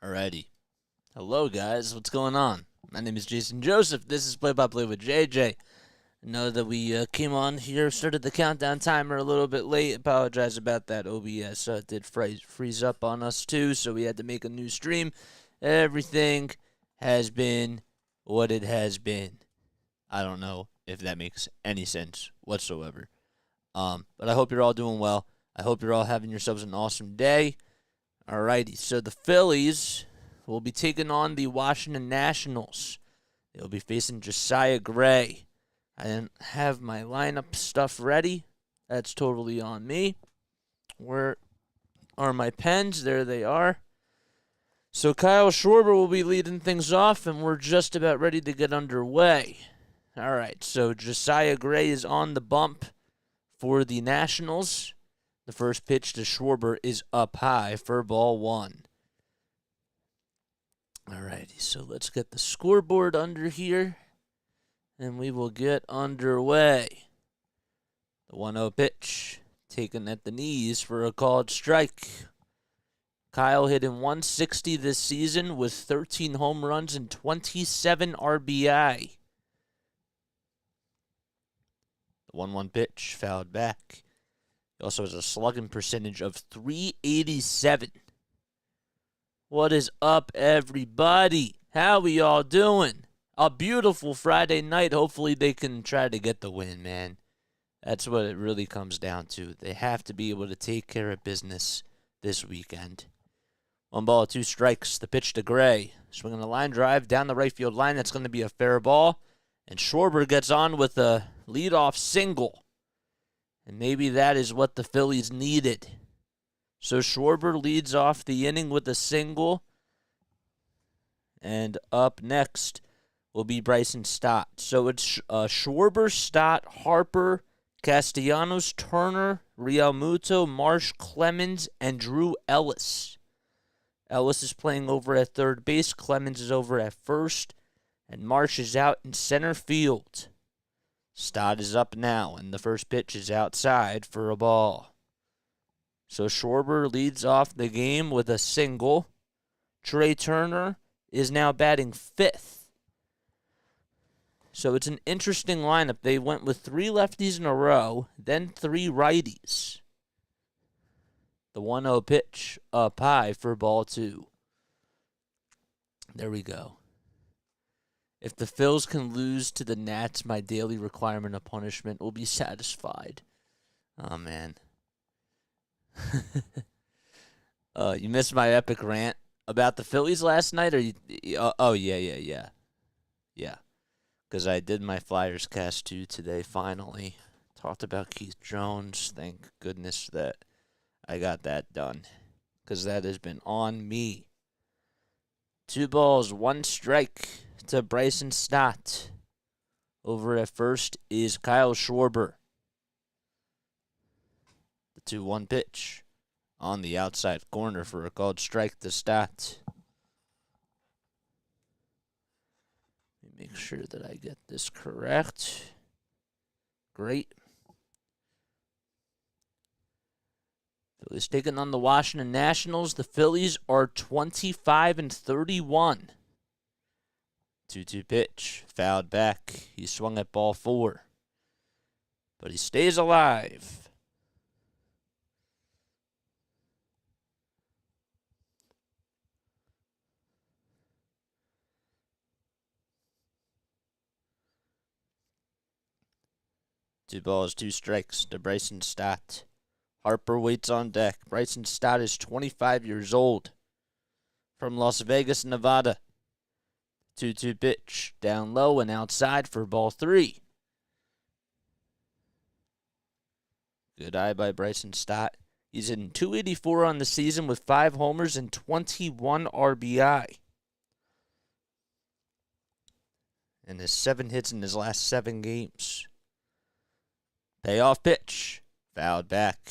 Alrighty. Hello, guys. What's going on? My name is Jason Joseph. This is Play by Play with JJ. I know that we came on here, started the countdown timer a little bit late. Apologize about that. OBS did freeze up on us too, so we had to make a new stream. Everything has been what it has been. I don't know if that makes any sense whatsoever. But I hope you're all doing well. I hope you're all having yourselves an awesome day. Alrighty, so the Phillies will be taking on the Washington Nationals. They'll be facing Josiah Gray. I didn't have my lineup stuff ready. That's totally on me. Where are my pens? There they are. So Kyle Schwarber will be leading things off, and we're just about ready to get underway. Alright, so Josiah Gray is on the bump for the Nationals. The first pitch to Schwarber is up high for ball one. Alrighty, so let's get the scoreboard under here, and we will get underway. The 1-0 pitch, taken at the knees for a called strike. Kyle hitting 160 this season with 13 home runs and 27 RBI. The 1-1 pitch, fouled back. He also has a slugging percentage of .387. What is up, everybody? How we all doing? A beautiful Friday night. Hopefully they can try to get the win, man. That's what it really comes down to. They have to be able to take care of business this weekend. 1 ball, 2 strikes. The pitch to Gray. Swinging a line drive down the right field line. That's going to be a fair ball. And Schwarber gets on with a leadoff single. And maybe that is what the Phillies needed. So Schwarber leads off the inning with a single. And up next will be Bryson Stott. So it's Schwarber, Stott, Harper, Castellanos, Turner, Realmuto, Marsh, Clemens, and Drew Ellis. Ellis is playing over at third base. Clemens is over at first. And Marsh is out in center field. Stott is up now, and the first pitch is outside for a ball. So Schwarber leads off the game with a single. Trey Turner is now batting fifth. So it's an interesting lineup. They went with 3 lefties in a row, then 3 righties. The 1-0 pitch up high for ball 2. There we go. If the Phils can lose to the Nats, my daily requirement of punishment will be satisfied. Oh, man. You missed my epic rant about the Phillies last night? Or yeah. Yeah. Because I did my Flyers cast too today, finally. Talked about Keith Jones. Thank goodness that I got that done. Because that has been on me. 2 balls, 1 strike to Bryson Stott. Over at first is Kyle Schwarber. The 2-1 pitch on the outside corner for a called strike to Stott. Let me make sure that I get this correct. Great. Phillies taking on the Washington Nationals. The Phillies are 25-31. 2-2 pitch, fouled back. He swung at ball 4. But he stays alive. Two balls, 2 strikes to Bryson Stott. Harper waits on deck. Bryson Stott is 25 years old. From Las Vegas, Nevada. 2-2 pitch, down low and outside for ball 3. Good eye by Bryson Stott. He's in .284 on the season with 5 homers and 21 RBI. And his 7 hits in his last 7 games. Payoff pitch, fouled back.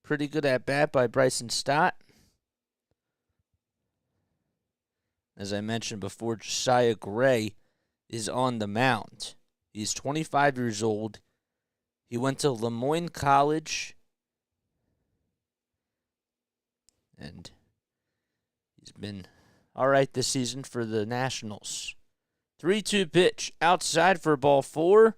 Pretty good at bat by Bryson Stott. As I mentioned before, Josiah Gray is on the mound. He's 25 years old. He went to Lemoyne College. And been all right this season for the Nationals. 3-2 pitch outside for ball 4.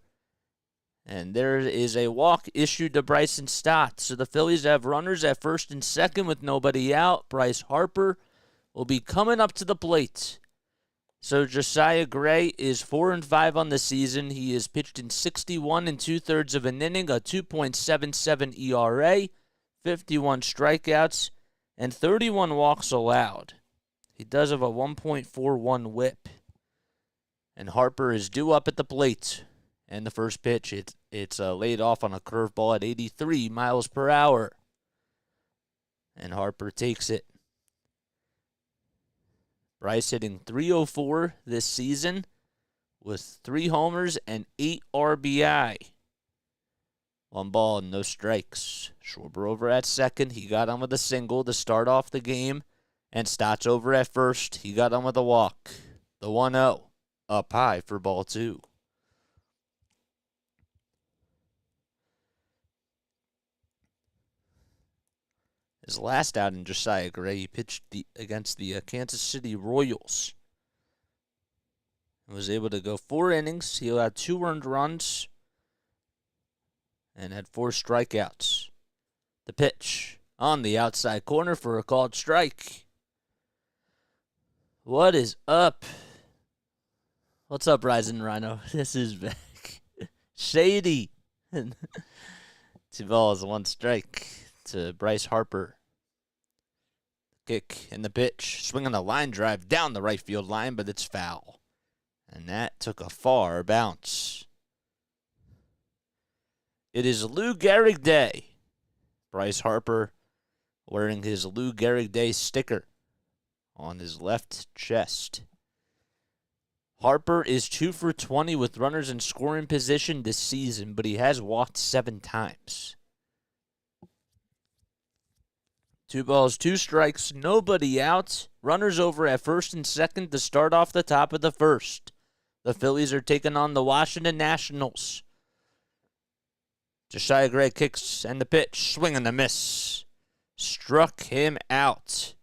And there is a walk issued to Bryson Stott. So the Phillies have runners at first and second with nobody out. Bryce Harper will be coming up to the plate. So Josiah Gray is 4-5 on the season. He has pitched in 61 2/3 of an inning, a 2.77 ERA, 51 strikeouts, and 31 walks allowed. He does have a 1.41 whip. And Harper is due up at the plate. And the first pitch, it's laid off on a curveball at 83 miles per hour. And Harper takes it. Bryce hitting .304 this season with 3 homers and 8 RBI. 1 ball and no strikes. Schwarber over at second. He got on with a single to start off the game. And Stott's over at first. He got on with a walk. The 1-0 up high for ball 2. His last outing, Josiah Gray, he pitched against the Kansas City Royals. And was able to go 4 innings. He allowed 2 earned runs and had 4 strikeouts. The pitch on the outside corner for a called strike. What is up? What's up, Rising Rhino? This is back. Shady. 2 balls, 1 strike to Bryce Harper. Kick and the pitch. Swinging a line drive down the right field line, but it's foul. And that took a far bounce. It is Lou Gehrig Day. Bryce Harper wearing his Lou Gehrig Day sticker on his left chest. Harper is 2 for 20 with runners in scoring position this season, but he has walked 7 times. 2 balls, 2 strikes, nobody out. Runners over at first and second to start off the top of the first. The Phillies are taking on the Washington Nationals. Josiah Gray kicks and the pitch. Swing and a miss. Struck him out.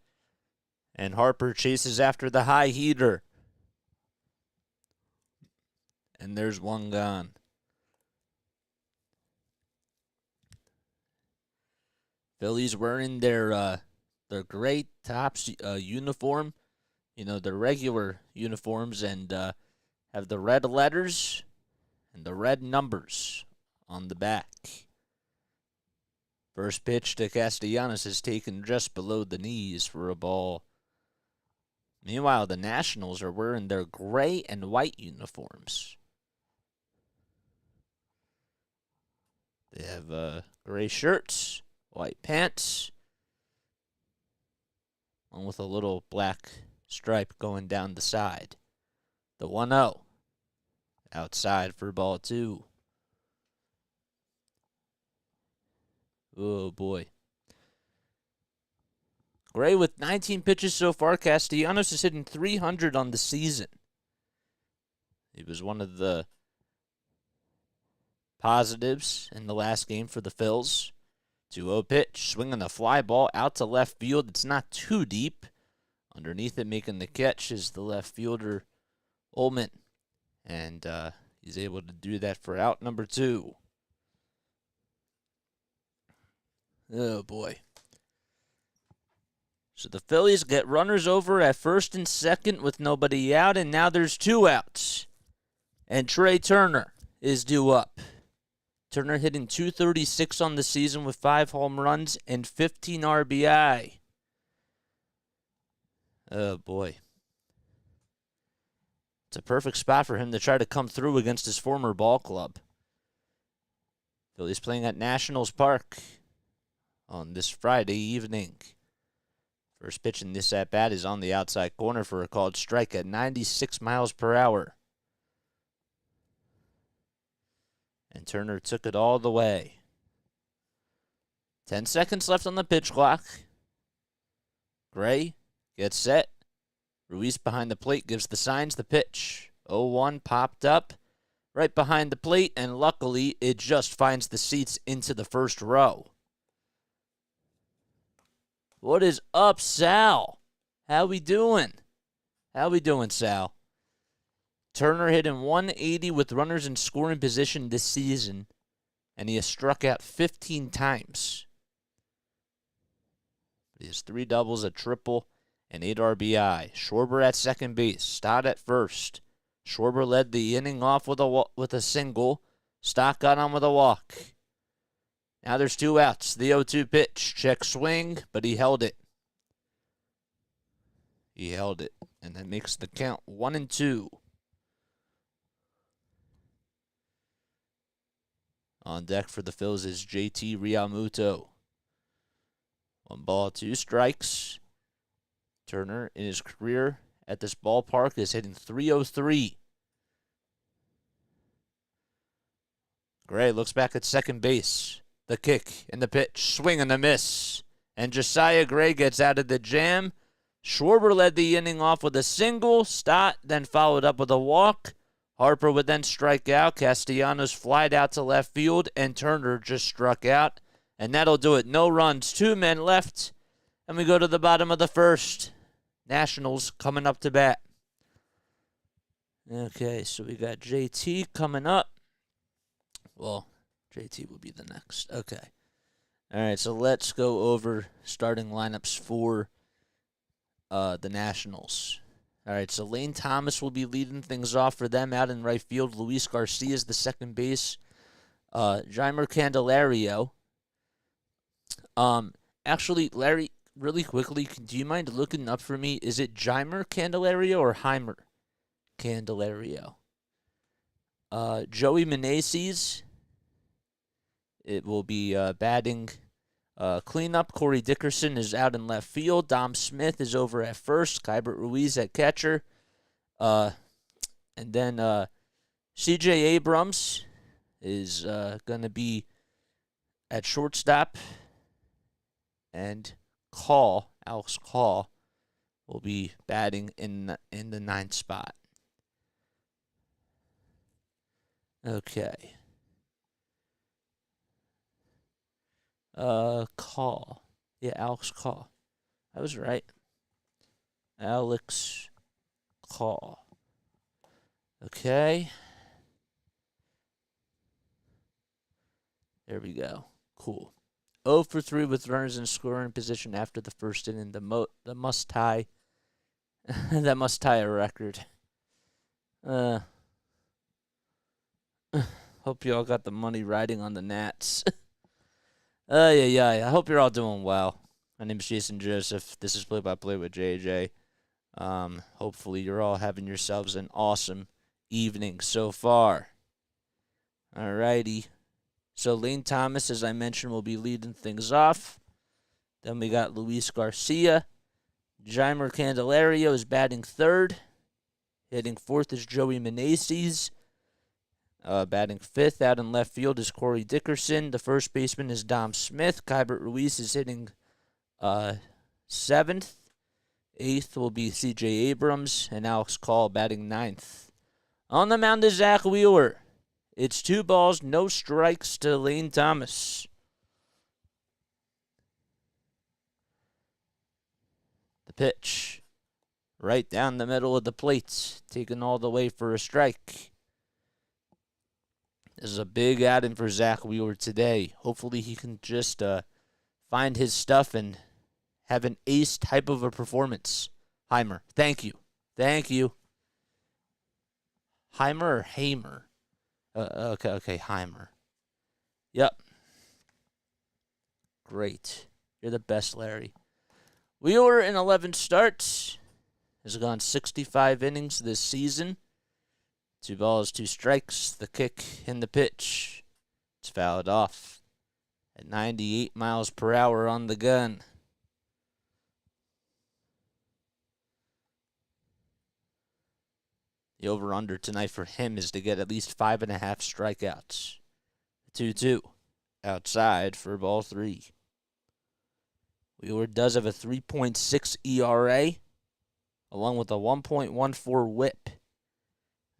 And Harper chases after the high heater. And there's 1 gone. Phillies wearing their gray tops uniform, their regular uniforms, and have the red letters and the red numbers on the back. First pitch to Castellanos is taken just below the knees for a ball. Meanwhile, the Nationals are wearing their gray and white uniforms. They have gray shirts, white pants, one with a little black stripe going down the side. The 1-0 outside for ball 2. Oh, boy. Gray with 19 pitches so far. Castellanos is hitting .300 on the season. He was one of the positives in the last game for the Phils. 2-0 pitch, swinging the fly ball out to left field. It's not too deep. Underneath it, making the catch is the left fielder, Ullman. And he's able to do that for out number 2. Oh, boy. So the Phillies get runners over at first and second with nobody out, and now there's 2 outs. And Trey Turner is due up. Turner hitting .236 on the season with 5 home runs and 15 RBI. Oh, boy. It's a perfect spot for him to try to come through against his former ball club. Phillies playing at Nationals Park on this Friday evening. First pitch in this at-bat is on the outside corner for a called strike at 96 miles per hour. And Turner took it all the way. 10 seconds left on the pitch clock. Gray gets set. Ruiz behind the plate gives the signs. The pitch. 0-1 popped up right behind the plate, and luckily it just finds the seats into the first row. What is up, Sal? How we doing? How we doing, Sal? Turner hitting 180 with runners in scoring position this season, and he has struck out 15 times. He has 3 doubles, a triple, and 8 RBI. Schwarber at second base. Stott at first. Schwarber led the inning off with a single. Stott got on with a walk. Now there's 2 outs. The 0-2 pitch. Check swing, but he held it. He held it, and that makes the count 1-2. On deck for the Phillies is JT Realmuto. 1 ball, 2 strikes. Turner, in his career at this ballpark, is hitting .303. Gray looks back at second base. The kick and the pitch, swing and a miss. And Josiah Gray gets out of the jam. Schwarber led the inning off with a single. Stott then followed up with a walk. Harper would then strike out. Castellanos flied out to left field, and Turner just struck out. And that'll do it. No runs, 2 men left. And we go to the bottom of the first. Nationals coming up to bat. Okay, so we got JT coming up. Well, JT will be the next. Okay. All right, so let's go over starting lineups for the Nationals. All right, so Lane Thomas will be leading things off for them out in right field. Luis Garcia is the second base. Jeimer Candelario. Actually, Larry, really quickly, do you mind looking up for me? Is it Jeimer Candelario or Heimer Candelario? Joey Meneses. It will be batting cleanup. Corey Dickerson is out in left field. Dom Smith is over at first. Kybert Ruiz at catcher. And then C.J. Abrams is going to be at shortstop. And Alex Call, will be batting in the 9th spot. Okay. Call. Yeah, Alex Call. I was right. Alex Call. Okay. There we go. Cool. 0 for 3 with runners in scoring position after the first inning. The must tie. That must tie a record. Hope you all got the money riding on the Nats. Yeah. I hope you're all doing well. My name is Jason Joseph. This is Play by Play with JJ. Hopefully you're all having yourselves an awesome evening so far. Alrighty. So Lane Thomas, as I mentioned, will be leading things off. Then we got Luis Garcia. Jeimer Candelario is batting third. Hitting fourth is Joey Meneses. Batting fifth out in left field is Corey Dickerson. The first baseman is Dom Smith. Kybert Ruiz is hitting seventh. Eighth will be C.J. Abrams. And Alex Call batting ninth. On the mound is Zack Wheeler. It's 2 balls, no strikes to Lane Thomas. The pitch. Right down the middle of the plate. Taken all the way for a strike. This is a big outing for Zack Wheeler today. Hopefully he can just find his stuff and have an ace type of a performance. Heimer. Thank you. Heimer or Hamer? Okay, Heimer. Yep. Great. You're the best, Larry. Wheeler in 11 starts. Has gone 65 innings this season. 2 balls, 2 strikes. The kick and the pitch. It's fouled off. At 98 miles per hour on the gun. The over-under tonight for him is to get at least 5.5 strikeouts. 2-2. Outside for ball 3. Wheeler does have a 3.6 ERA, along with a 1.14 whip,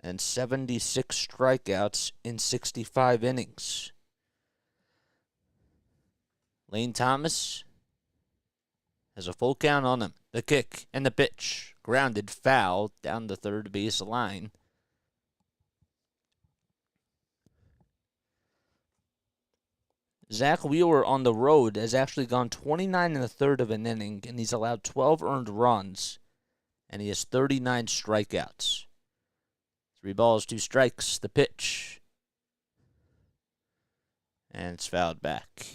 and 76 strikeouts in 65 innings. Lane Thomas has a full count on him. The kick and the pitch. Grounded foul down the third base line. Zack Wheeler on the road has actually gone 29 and a third of an inning, and he's allowed 12 earned runs, and he has 39 strikeouts. 3 balls, 2 strikes. The pitch. And it's fouled back.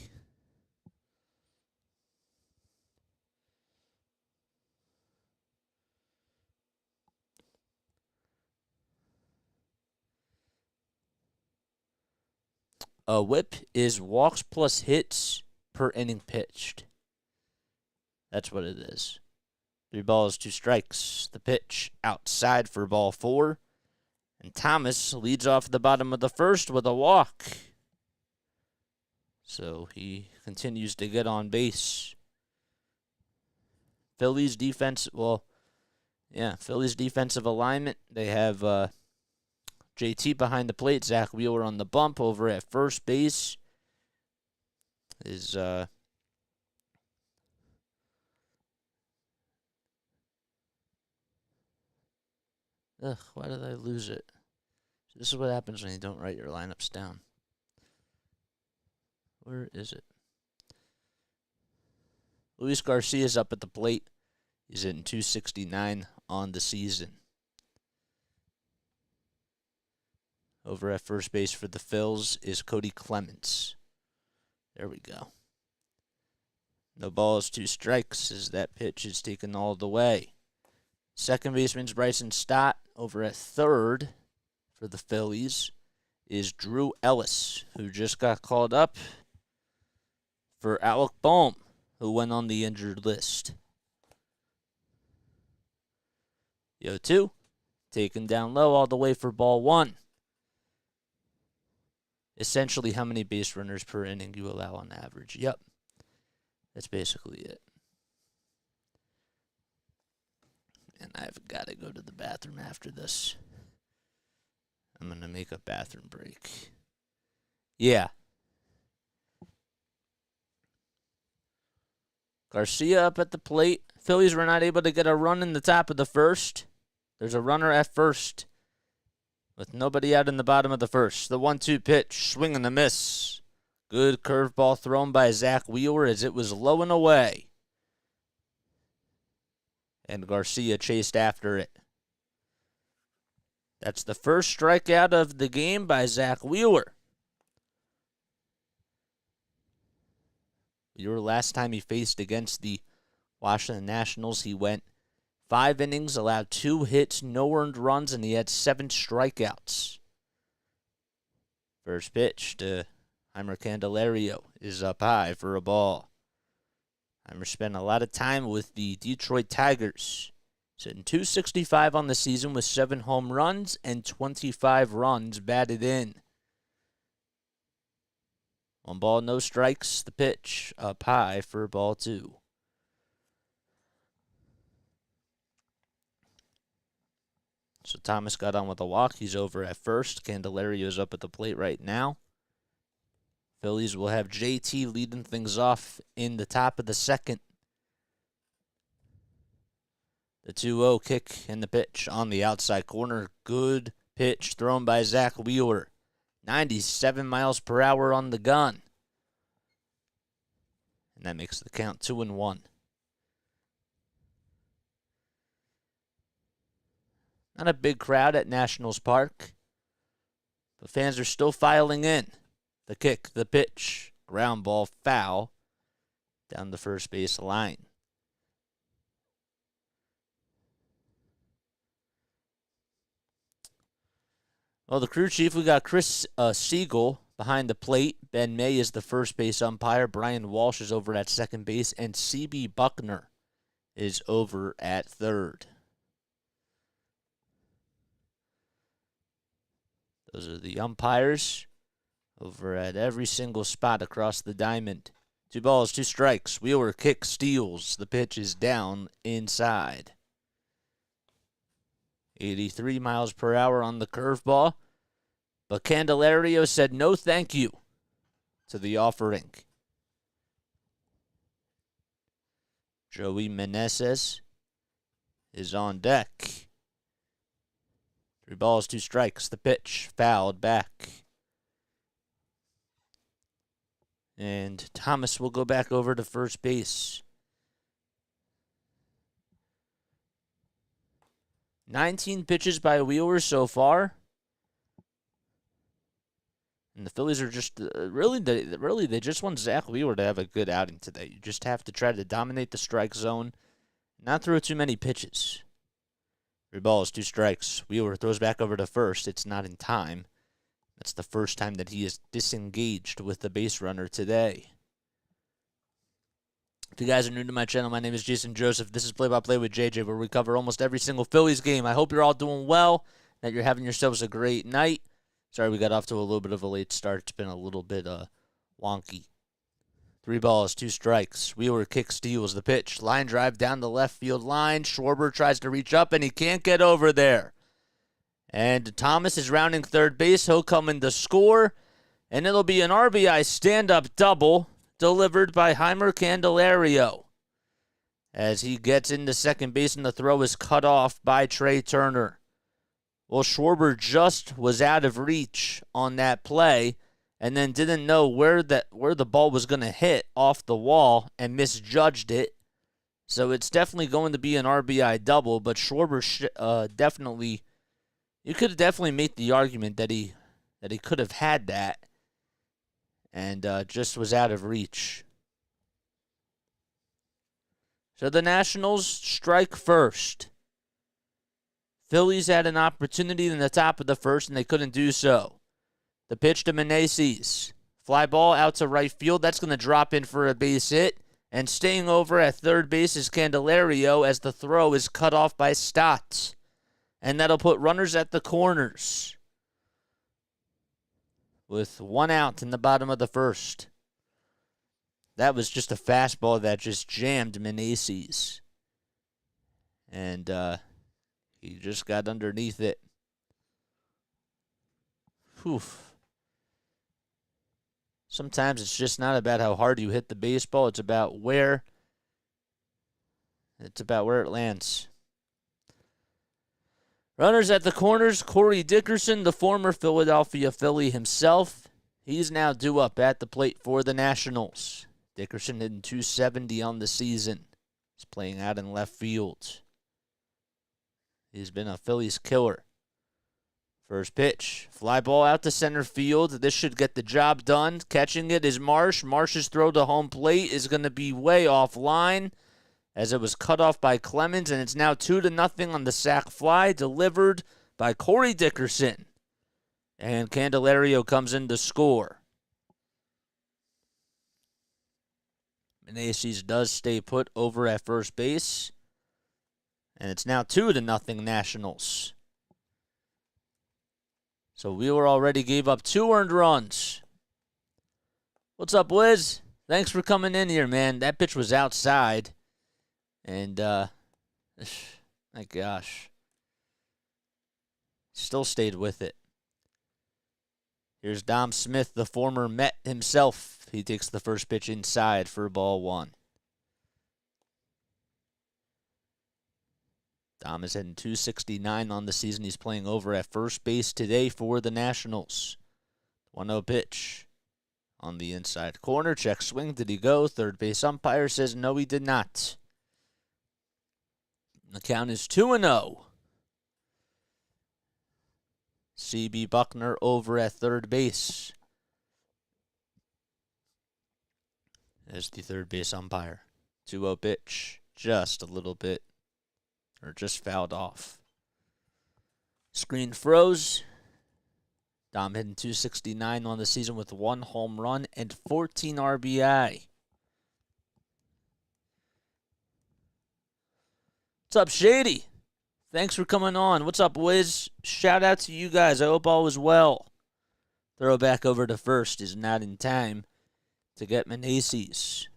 A whip is walks plus hits per inning pitched. That's what it is. 3 balls, 2 strikes. The pitch outside for ball 4. And Thomas leads off the bottom of the first with a walk. So he continues to get on base. Phillies defensive alignment. They have JT behind the plate. Zack Wheeler on the bump over at first base. Why did I lose it? This is what happens when you don't write your lineups down. Where is it? Luis Garcia's up at the plate. He's hitting .269 on the season. Over at first base for the Phils is Cody Clements. There we go. No balls, 2 strikes as that pitch is taken all the way. Second baseman's Bryson Stott. Over at third for the Phillies is Drew Ellis, who just got called up for Alec Bohm, who went on the injured list. 0-2, taken down low all the way for ball 1. Essentially how many base runners per inning you allow on average. Yep, that's basically it. And I've got to go to the bathroom after this. I'm going to make a bathroom break. Yeah. Garcia up at the plate. Phillies were not able to get a run in the top of the first. There's a runner at first with nobody out in the bottom of the first. The 1-2 pitch, swing and a miss. Good curveball thrown by Zack Wheeler as it was low and away. And Garcia chased after it. That's the first strikeout of the game by Zack Wheeler. Last time he faced against the Washington Nationals, he went 5 innings, allowed 2 hits, no earned runs, and he had 7 strikeouts. First pitch to Heimer Candelario is up high for a ball. Heimer spent a lot of time with the Detroit Tigers. Sitting .265 on the season with 7 home runs and 25 runs batted in. 1 ball, no strikes. The pitch up high for ball 2. So Thomas got on with a walk. He's over at first. Candelario's up at the plate right now. Phillies will have JT leading things off in the top of the second. The 2-0 kick and the pitch on the outside corner. Good pitch thrown by Zack Wheeler. 97 miles per hour on the gun. And that makes the count 2-1. Not a big crowd at Nationals Park, but fans are still filing in. The kick, the pitch, ground ball foul down the first base line. Well, the crew chief, we got Chris Siegel behind the plate. Ben May is the first base umpire. Brian Walsh is over at second base. And C.B. Buckner is over at third. Those are the umpires over at every single spot across the diamond. 2 balls, 2 strikes. Wheeler kick steals. The pitch is down inside. 83 miles per hour on the curveball. But Candelario said no thank you to the offering. Joey Meneses is on deck. 3 balls, 2 strikes. The pitch fouled back. And Thomas will go back over to first base. 19 pitches by Wheeler so far. And the Phillies are just they just want Zack Wheeler to have a good outing today. You just have to try to dominate the strike zone, not throw too many pitches. 3 balls, 2 strikes. Wheeler throws back over to first. It's not in time. That's the first time that he is disengaged with the base runner today. If you guys are new to my channel, my name is Jason Joseph. This is Play by Play with JJ, where we cover almost every single Phillies game. I hope you're all doing well, that you're having yourselves a great night. Sorry we got off to a little bit of a late start. It's been a little bit wonky. 3 balls, 2 strikes. Wheeler kick steals the pitch. Line drive down the left field line. Schwarber tries to reach up, and he can't get over there. And Thomas is rounding third base. He'll come in to score, and it'll be an RBI stand-up double delivered by Heimer Candelario as he gets into second base, and the throw is cut off by Trey Turner. Well, Schwarber just was out of reach on that play and then didn't know where the ball was going to hit off the wall and misjudged it. So it's definitely going to be an RBI double, but Schwarber you could definitely make the argument that he could have had that and just was out of reach. So the Nationals strike first. Phillies had an opportunity in the top of the first, and they couldn't do so. The pitch to Meneses. Fly ball out to right field. That's going to drop in for a base hit. And staying over at third base is Candelario as the throw is cut off by Stott. And that'll put runners at the corners with 1 out in the bottom of the first. That was just a fastball that just jammed Meneses. And he just got underneath it. Whew. Sometimes it's just not about how hard you hit the baseball. It's about where it lands. Runners at the corners, Corey Dickerson, the former Philadelphia Philly himself. He's now due up at the plate for the Nationals. Dickerson hitting .270 on the season. He's playing out in left field. He's been a Phillies killer. First pitch, fly ball out to center field. This should get the job done. Catching it is Marsh. Marsh's throw to home plate is going to be way offline as it was cut off by Clemens, and it's now 2-0 on the sac fly delivered by Corey Dickerson. And Candelario comes in to score. Meneses does stay put over at first base. And it's now 2-0 Nationals. So Wheeler already gave up 2 earned runs. What's up, Wiz? Thanks for coming in here, man. That pitch was outside. And, my gosh. Still stayed with it. Here's Dom Smith, the former Met himself. He takes the first pitch inside for ball 1. Dom is hitting .269 on the season. He's playing over at first base today for the Nationals. 1-0 pitch on the inside corner. Check swing. Did he go? Third base umpire says no, he did not. The count is 2-0. C.B. Buckner over at third base as the third base umpire. 2-0 pitch. Just a little bit. Or just fouled off. Screen froze. Dom hitting .269 on the season with 1 home run and 14 RBI. What's up, Shady? Thanks for coming on. What's up, Wiz? Shout out to you guys. I hope all is well. Throw back over to first is not in time to get Meneses.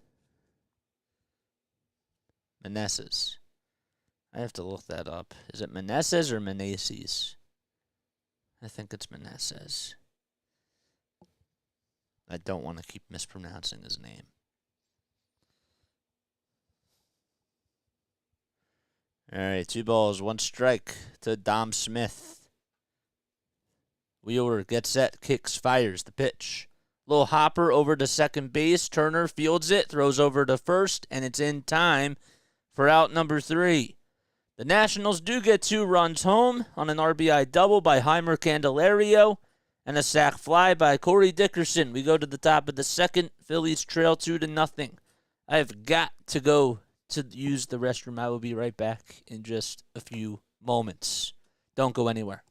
Meneses. I have to look that up. Is it Meneses or Meneses? I think it's Meneses. I don't want to keep mispronouncing his name. All right, 2 balls, 1 strike to Dom Smith. Wheeler gets set, kicks, fires the pitch. Little hopper over to second base. Turner fields it, throws over to first, and it's in time for out number 3. The Nationals do get 2 runs home on an RBI double by Heimer Candelario and a sac fly by Corey Dickerson. We go to the top of the second. Phillies trail 2-0. I have got to go to use the restroom. I will be right back in just a few moments. Don't go anywhere.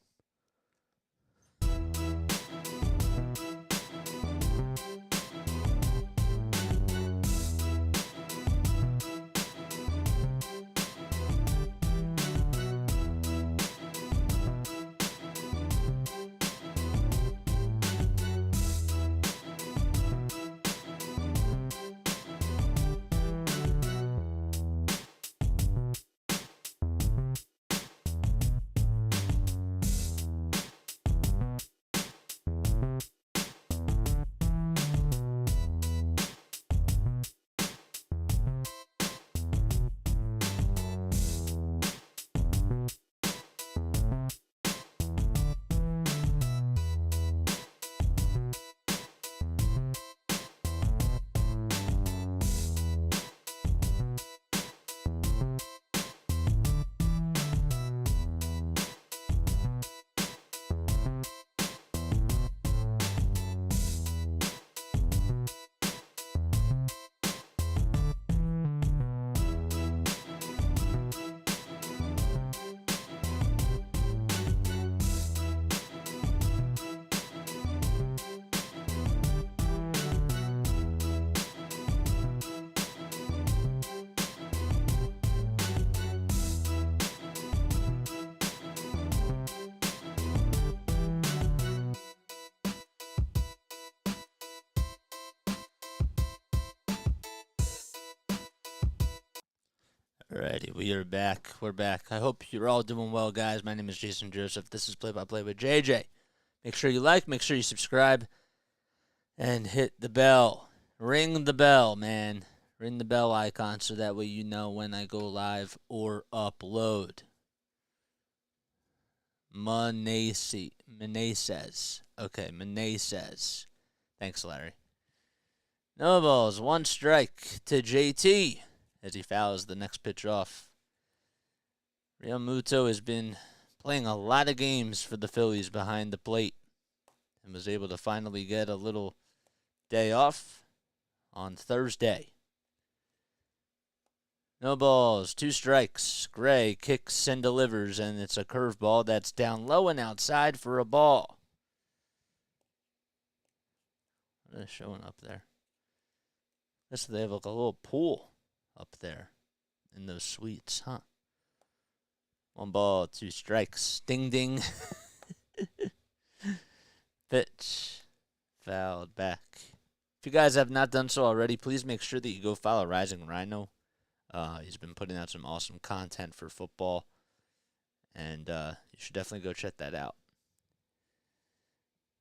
Alrighty, we are back. We're back. I hope you're all doing well, guys. My name is Jason Joseph. This is Play by Play with JJ. Make sure you like, make sure you subscribe, and hit the bell. Ring the bell, man. Ring the bell icon so that way you know when I go live or upload. Meneses. Okay, Meneses. Thanks, Larry. No balls, 1 strike to JT as he fouls the next pitch off. Real Muto has been playing a lot of games for the Phillies behind the plate and was able to finally get a little day off on Thursday. No balls, 2 strikes. Gray kicks and delivers, and it's a curveball that's down low and outside for a ball. What is showing up there? I guess they have like a little pool up there in those suites, huh? 1 ball, 2 strikes. Ding, ding. Pitch. Fouled back. If you guys have not done so already, please make sure that you go follow Rising Rhino. He's been putting out some awesome content for football, and you should definitely go check that out.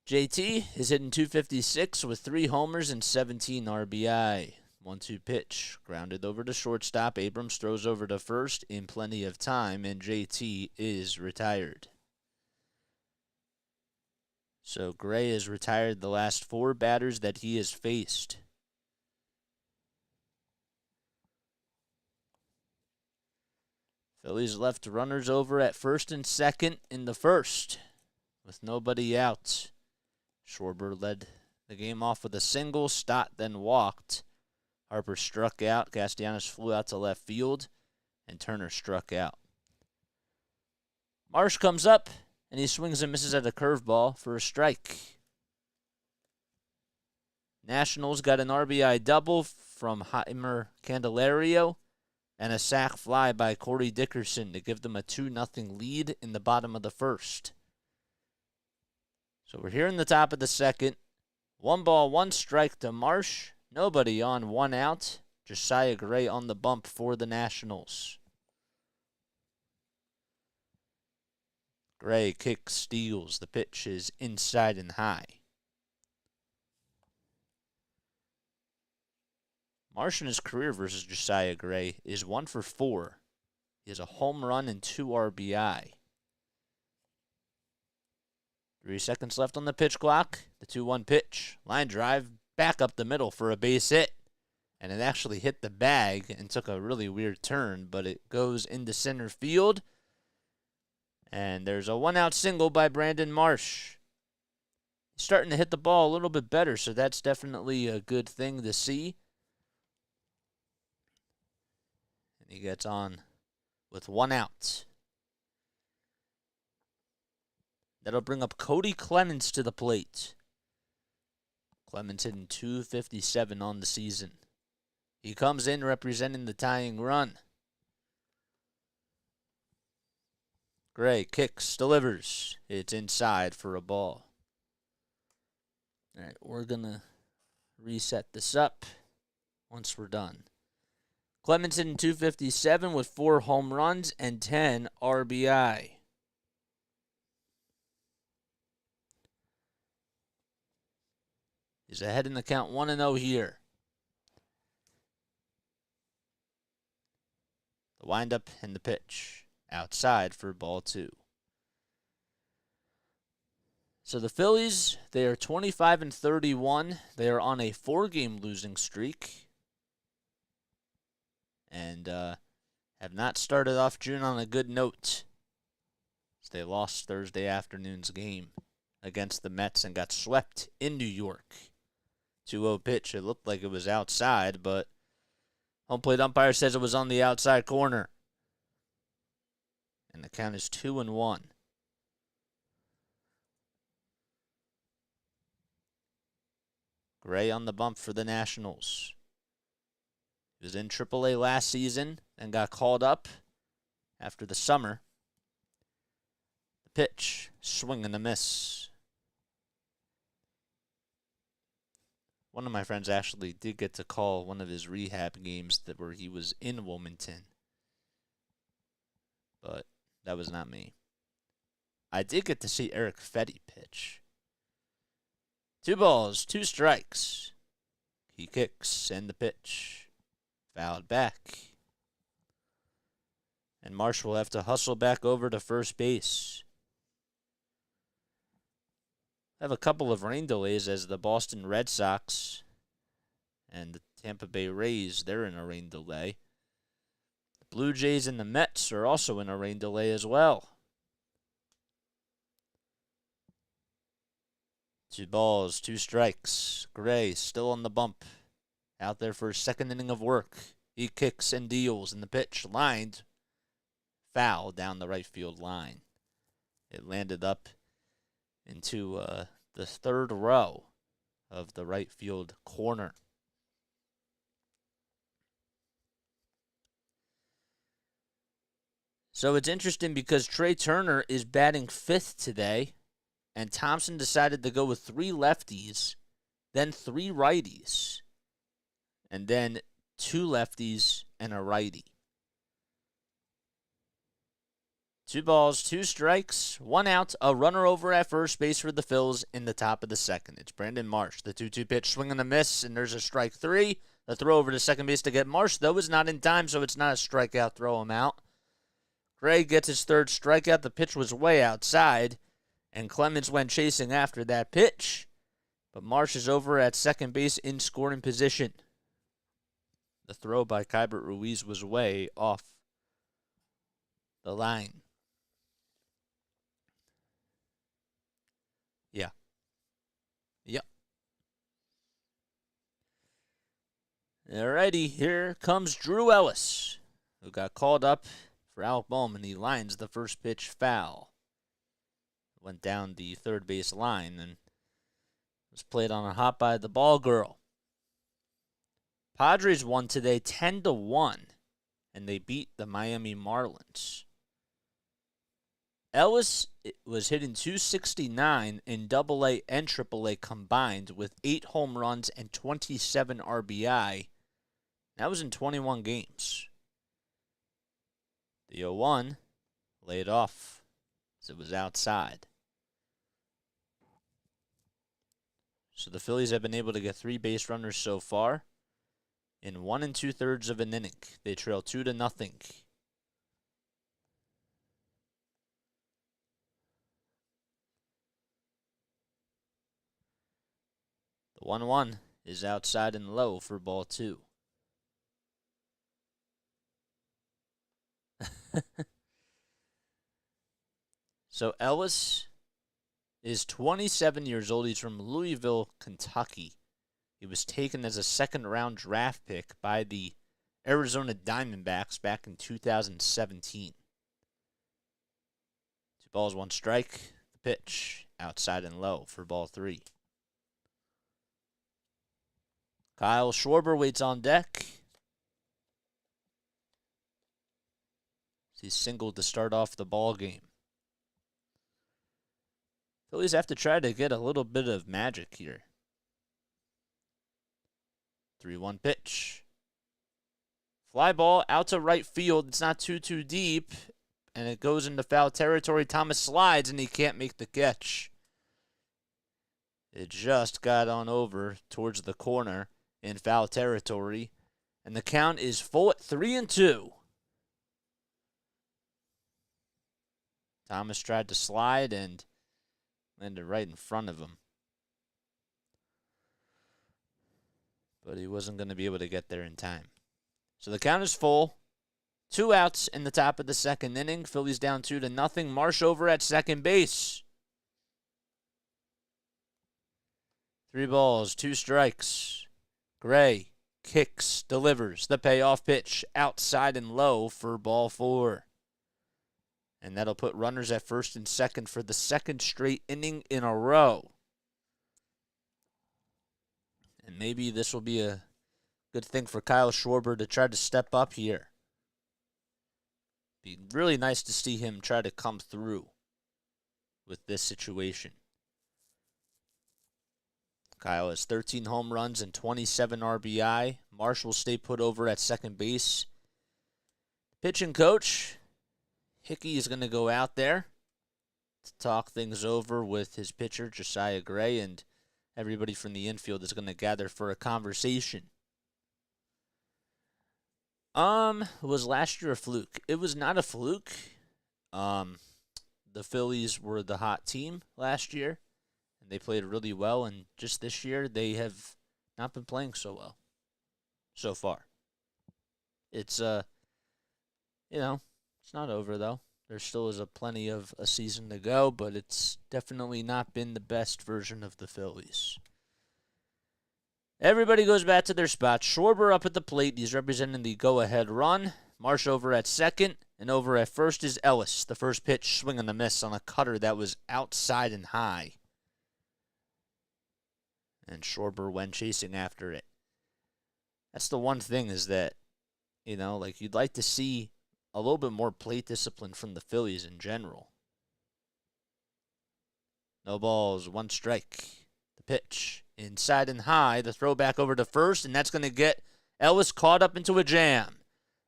JT is hitting .256 with 3 homers and 17 RBI. 1-2 pitch, grounded over to shortstop. Abrams throws over to first in plenty of time, and JT is retired. So Gray has retired the last 4 batters that he has faced. Phillies left runners over at first and second in the first with nobody out. Schwarber led the game off with a single. Stott then walked. Harper struck out. Castellanos flew out to left field, and Turner struck out. Marsh comes up, and he swings and misses at a curveball for a strike. Nationals got an RBI double from Heimer Candelario and a sac fly by Corey Dickerson to give them a 2-0 lead in the bottom of the first. So we're here in the top of the second. 1 ball, 1 strike to Marsh. Nobody on, 1 out. Josiah Gray on the bump for the Nationals. Gray kicks, steals. The pitch is inside and high. Marsh in his career versus Josiah Gray is 1 for 4. He has a home run and 2 RBI. 3 seconds left on the pitch clock. The 2-1 pitch. Line drive back up the middle for a base hit. And it actually hit the bag and took a really weird turn, but it goes into center field. And there's a 1-out single by Brandon Marsh. He's starting to hit the ball a little bit better, so that's definitely a good thing to see. And he gets on with 1 out. That'll bring up Cody Clemens to the plate. Clemens hitting .257 on the season. He comes in representing the tying run. Gray kicks, delivers. It's inside for a ball. All right, we're going to reset this up once we're done. Clemens hitting .257 with 4 home runs and 10 RBI. He's ahead in the count 1-0 here. The windup and the pitch. Outside for ball 2. So the Phillies, they are 25-31. They are on a 4-game losing streak. And have not started off June on a good note. They lost Thursday afternoon's game against the Mets and got swept in New York. 2-0 pitch. It looked like it was outside, but home plate umpire says it was on the outside corner. And the count is 2-1. Gray on the bump for the Nationals. He was in AAA last season and got called up after the summer. The pitch, swing and a miss. One of my friends actually did get to call one of his rehab games where he was in Wilmington. But that was not me. I did get to see Eric Fetty pitch. 2 balls, 2 strikes. He kicks and the pitch. Fouled back. And Marsh will have to hustle back over to first base. Have a couple of rain delays as the Boston Red Sox and the Tampa Bay Rays, they're in a rain delay. The Blue Jays and the Mets are also in a rain delay as well. 2 balls, 2 strikes. Gray still on the bump. Out there for his second inning of work. He kicks and deals, and the pitch lined foul down the right field line. It landed up into the third row of the right field corner. So it's interesting because Trey Turner is batting 5th today, and Thompson decided to go with 3 lefties, then 3 righties, and then 2 lefties and a righty. 2 balls, 2 strikes, 1 out, a runner over at first base for the Phils in the top of the second. It's Brandon Marsh. The 2-2 pitch, swing and a miss, and there's a strike 3. The throw over to second base to get Marsh, though, is not in time, so it's not a strikeout. Throw him out. Gray gets his 3rd strikeout. The pitch was way outside, and Clemens went chasing after that pitch. But Marsh is over at second base in scoring position. The throw by Keibert Ruiz was way off the line. Yeah. Yep. Alrighty, here comes Drew Ellis, who got called up for Alec Bowman. He lines the first pitch foul. Went down the third base line and was played on a hop by the ball girl. Padres won today 10-1, and they beat the Miami Marlins. Ellis was hitting .269 in AA and AAA combined with 8 home runs and 27 RBI. That was in 21 games. The 0-1 laid off as it was outside. So the Phillies have been able to get 3 base runners so far in 1 2/3 of an inning. They trail 2-0. The 1-1 is outside and low for ball 2. So Ellis is 27 years old. He's from Louisville, Kentucky. He was taken as a second-round draft pick by the Arizona Diamondbacks back in 2017. 2 balls, 1 strike. The pitch, outside and low for ball 3. Kyle Schwarber waits on deck. He's singled to start off the ball game. Phillies have to try to get a little bit of magic here. 3-1 pitch. Fly ball out to right field. It's not too deep, and it goes into foul territory. Thomas slides, and he can't make the catch. It just got on over towards the corner in foul territory, and the count is full at 3-2. Thomas tried to slide and landed right in front of him. But he wasn't going to be able to get there in time. So the count is full. 2 outs in the top of the second inning. Phillies down 2-0. Marsh over at second base. 3 balls, 2 strikes. Gray kicks, delivers the payoff pitch outside and low for ball 4. And that'll put runners at first and second for the second straight inning in a row. And maybe this will be a good thing for Kyle Schwarber to try to step up here. Be really nice to see him try to come through with this situation. Kyle has 13 home runs and 27 RBI. Marsh will stay put over at second base. Pitching coach Hickey is going to go out there to talk things over with his pitcher, Josiah Gray, and everybody from the infield is going to gather for a conversation. Was last year a fluke? It was not a fluke. The Phillies were the hot team last year, and they played really well, and just this year they have not been playing so well so far. It's, it's not over, though. There still is plenty of a season to go, but it's definitely not been the best version of the Phillies. Everybody goes back to their spots. Schwarber up at the plate. He's representing the go-ahead run. Marsh over at second, and over at first is Ellis. The first pitch, swing and a miss on a cutter that was outside and high. And Schwarber went chasing after it. That's the one thing is that, you'd like to see a little bit more plate discipline from the Phillies in general. No balls, 1 strike. The pitch, inside and high. The throw back over to first, and that's going to get Ellis caught up into a jam.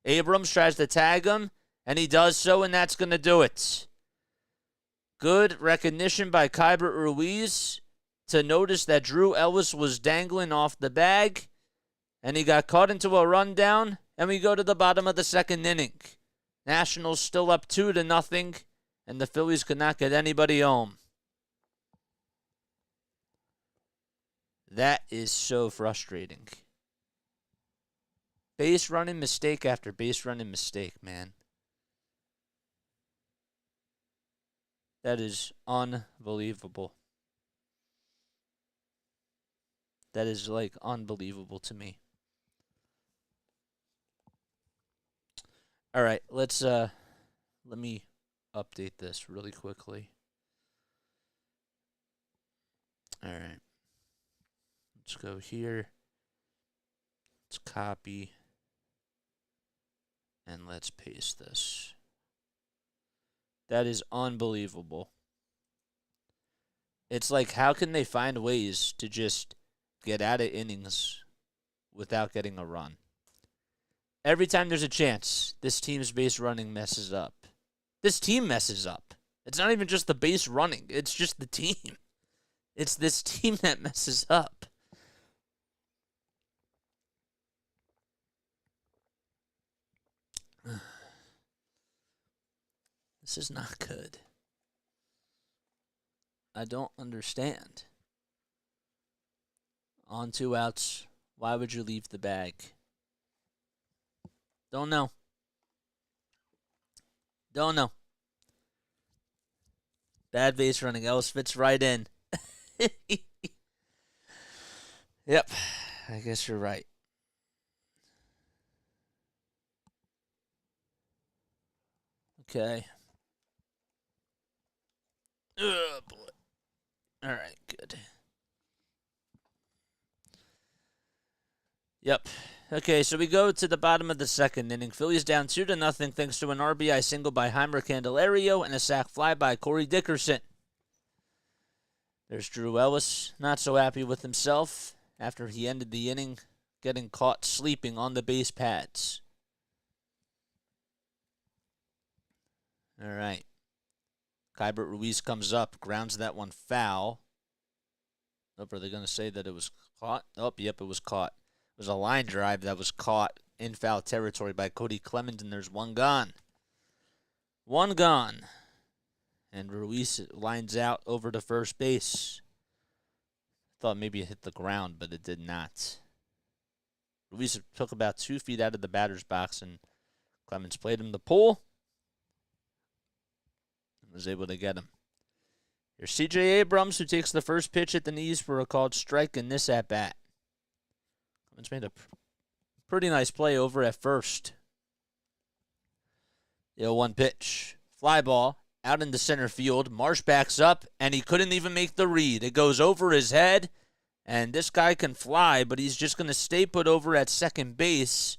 Abrams tries to tag him, and he does so, and that's going to do it. Good recognition by Kyber Ruiz to notice that Drew Ellis was dangling off the bag, and he got caught into a rundown, and we go to the bottom of the second inning. Nationals still up 2-0, and the Phillies could not get anybody home. That is so frustrating. Base running mistake after base running mistake, man. That is unbelievable. That is, unbelievable to me. All right, let me update this really quickly. All right. Let's go here. Let's copy. And let's paste this. That is unbelievable. It's like, how can they find ways to just get out of innings without getting a run? Every time there's a chance, this team's base running messes up. This team messes up. It's not even just the base running. It's just the team. It's this team that messes up. This is not good. I don't understand. On 2 outs. Why would you leave the bag? Don't know. Don't know. Bad base running. Ellis fits right in. Yep. I guess you're right. Okay. Oh, boy. All right, good. Yep. Okay, so we go to the bottom of the second inning. Phillies down 2-0 thanks to an RBI single by Heimer Candelario and a sac fly by Corey Dickerson. There's Drew Ellis, not so happy with himself after he ended the inning getting caught sleeping on the base pads. All right. Keibert Ruiz comes up, grounds that one foul. Nope, are they going to say that it was caught? Oh, yep, it was caught. It was a line drive that was caught in foul territory by Cody Clemens, and there's one gone. One gone. And Ruiz lines out over to first base. Thought maybe it hit the ground, but it did not. Ruiz took about 2 feet out of the batter's box, and Clemens played him the pull and was able to get him. Here's C.J. Abrams, who takes the first pitch at the knees for a called strike in this at-bat. Clemens made a pretty nice play over at first. The 0-1 pitch. Fly ball out into center field. Marsh backs up, and he couldn't even make the read. It goes over his head, and this guy can fly, but he's just going to stay put over at second base.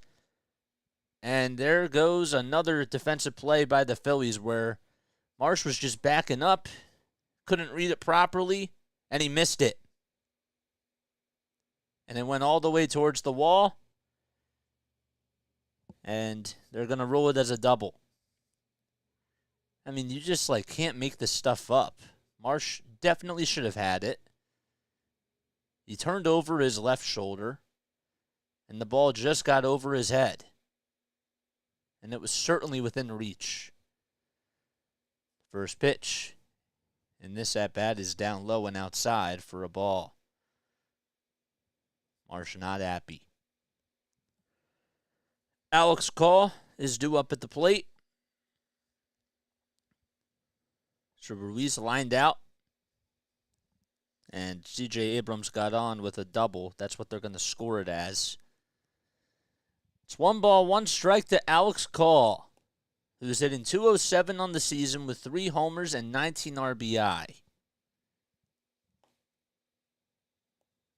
And there goes another defensive play by the Phillies where Marsh was just backing up, couldn't read it properly, and he missed it. And it went all the way towards the wall, and they're going to rule it as a double. I mean, you just, can't make this stuff up. Marsh definitely should have had it. He turned over his left shoulder, and the ball just got over his head. And it was certainly within reach. First pitch in this at-bat is down low and outside for a ball. Marsh not happy. Alex Call is due up at the plate. So Ruiz lined out. And C.J. Abrams got on with a double. That's what they're going to score it as. It's 1-1 to Alex Call, who's hitting .207 on the season with 3 homers and 19 RBI.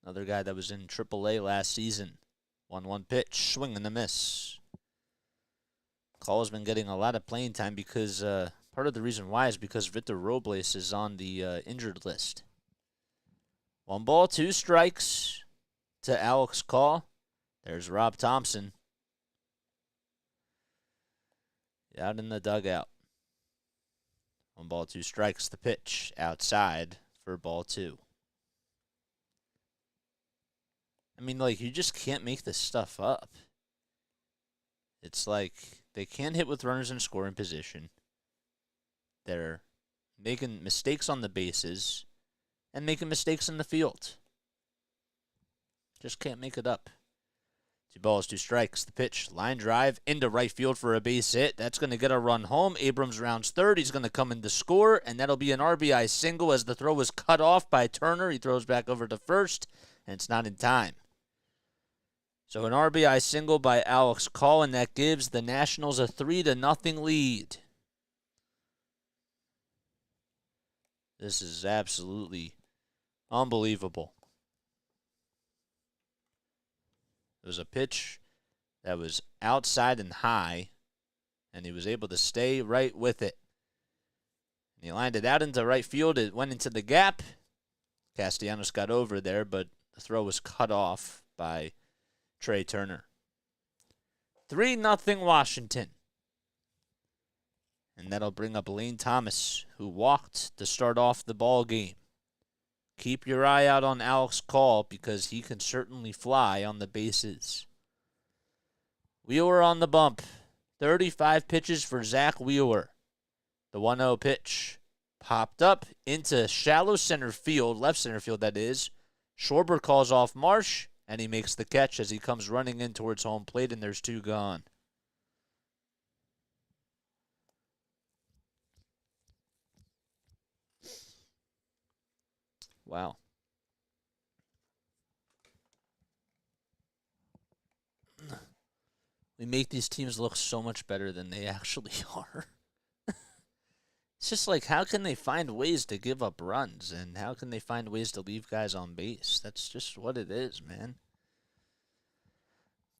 Another guy that was in AAA last season. 1-1 pitch, swing and a miss. Call has been getting a lot of playing time because part of the reason why is because Victor Robles is on the injured list. 1-2 to Alex Call. There's Rob Thompson out in the dugout. 1-2 the pitch outside for ball 2. I mean, you just can't make this stuff up. It's they can't hit with runners in scoring position. They're making mistakes on the bases and making mistakes in the field. Just can't make it up. 2-2 the pitch. Line drive into right field for a base hit. That's going to get a run home. Abrams rounds third. He's going to come in to score, and that'll be an RBI single as the throw was cut off by Turner. He throws back over to first, and it's not in time. So an RBI single by Alex Call, and that gives the Nationals a 3-0 lead. This is absolutely unbelievable. It was a pitch that was outside and high, and he was able to stay right with it. And he lined it out into right field. It went into the gap. Castellanos got over there, but the throw was cut off by Trey Turner. 3-0 Washington. And that'll bring up Lane Thomas, who walked to start off the ball game. Keep your eye out on Alex Call because he can certainly fly on the bases. Wheeler on the bump. 35 pitches for Zack Wheeler. The 1-0 pitch popped up into shallow center field, left center field that is. Schwarber calls off Marsh, and he makes the catch as he comes running in towards home plate, and there's 2 gone. Wow. We make these teams look so much better than they actually are. It's just like, how can they find ways to give up runs, and how can they find ways to leave guys on base? That's just what it is, man.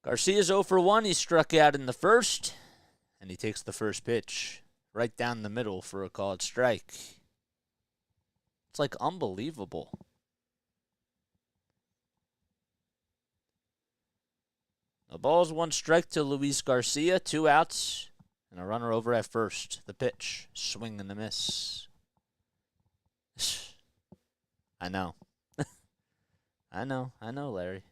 Garcia's 0 for 1. He struck out in the first, and he takes the first pitch right down the middle for a called strike. It's like unbelievable. The ball's 1 strike to Luis Garcia, 2 outs, and a runner over at first. The pitch, swing and a miss. I know. I know, Larry.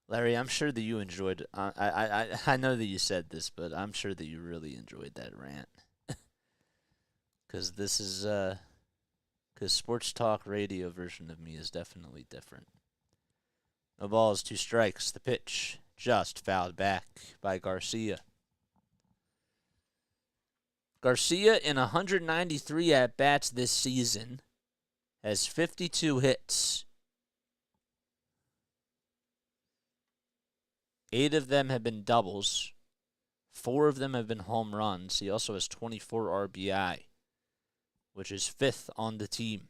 Larry, I'm sure that you enjoyed. I know that you said this, but I'm sure that you really enjoyed that rant. Because this is because sports talk radio version of me is definitely different. No balls, 2 strikes. The pitch just fouled back by Garcia. Garcia, in 193 at-bats this season, has 52 hits. 8 of them have been doubles. 4 of them have been home runs. He also has 24 RBI, which is 5th on the team.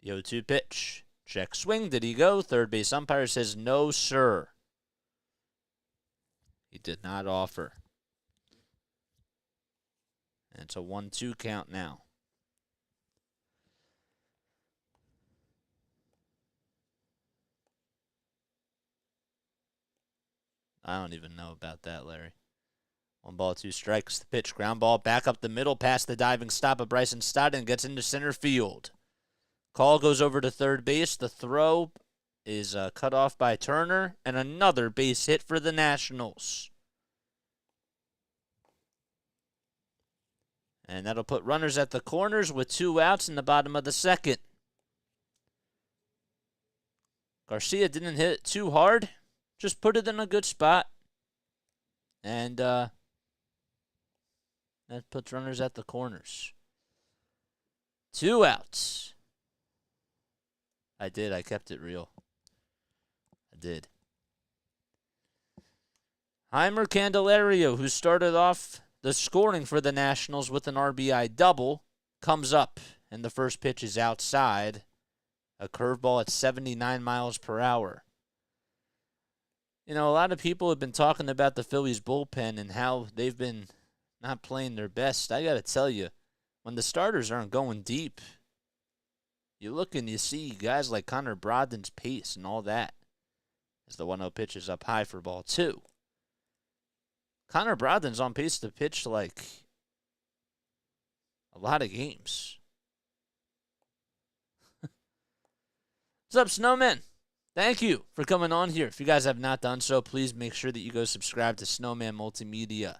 The 0-2 pitch. Check swing. Did he go? Third base umpire says no, sir. He did not offer. And it's a 1-2 count now. I don't even know about that, Larry. 1 ball, 2 strikes. The pitch, ground ball, back up the middle, past the diving stop of Bryson Stott, and gets into center field. Call goes over to third base. The throw is cut off by Turner, and another base hit for the Nationals. And that'll put runners at the corners with 2 outs in the bottom of the second. Garcia didn't hit it too hard. Just put it in a good spot. And that puts runners at the corners. 2 outs. I did. I kept it real. I did. Heimer Candelario, who started off the scoring for the Nationals with an RBI double, comes up, and the first pitch is outside. A curveball at 79 miles per hour. You know, a lot of people have been talking about the Phillies bullpen and how they've been not playing their best. I got to tell you, when the starters aren't going deep, you look and you see guys like Connor Brogdon's pace and all that. As the 1-0 pitch is up high for ball 2. Connor Brogdon's on pace to pitch like a lot of games. What's up, Snowman? Thank you for coming on here. If you guys have not done so, please make sure that you go subscribe to Snowman Multimedia.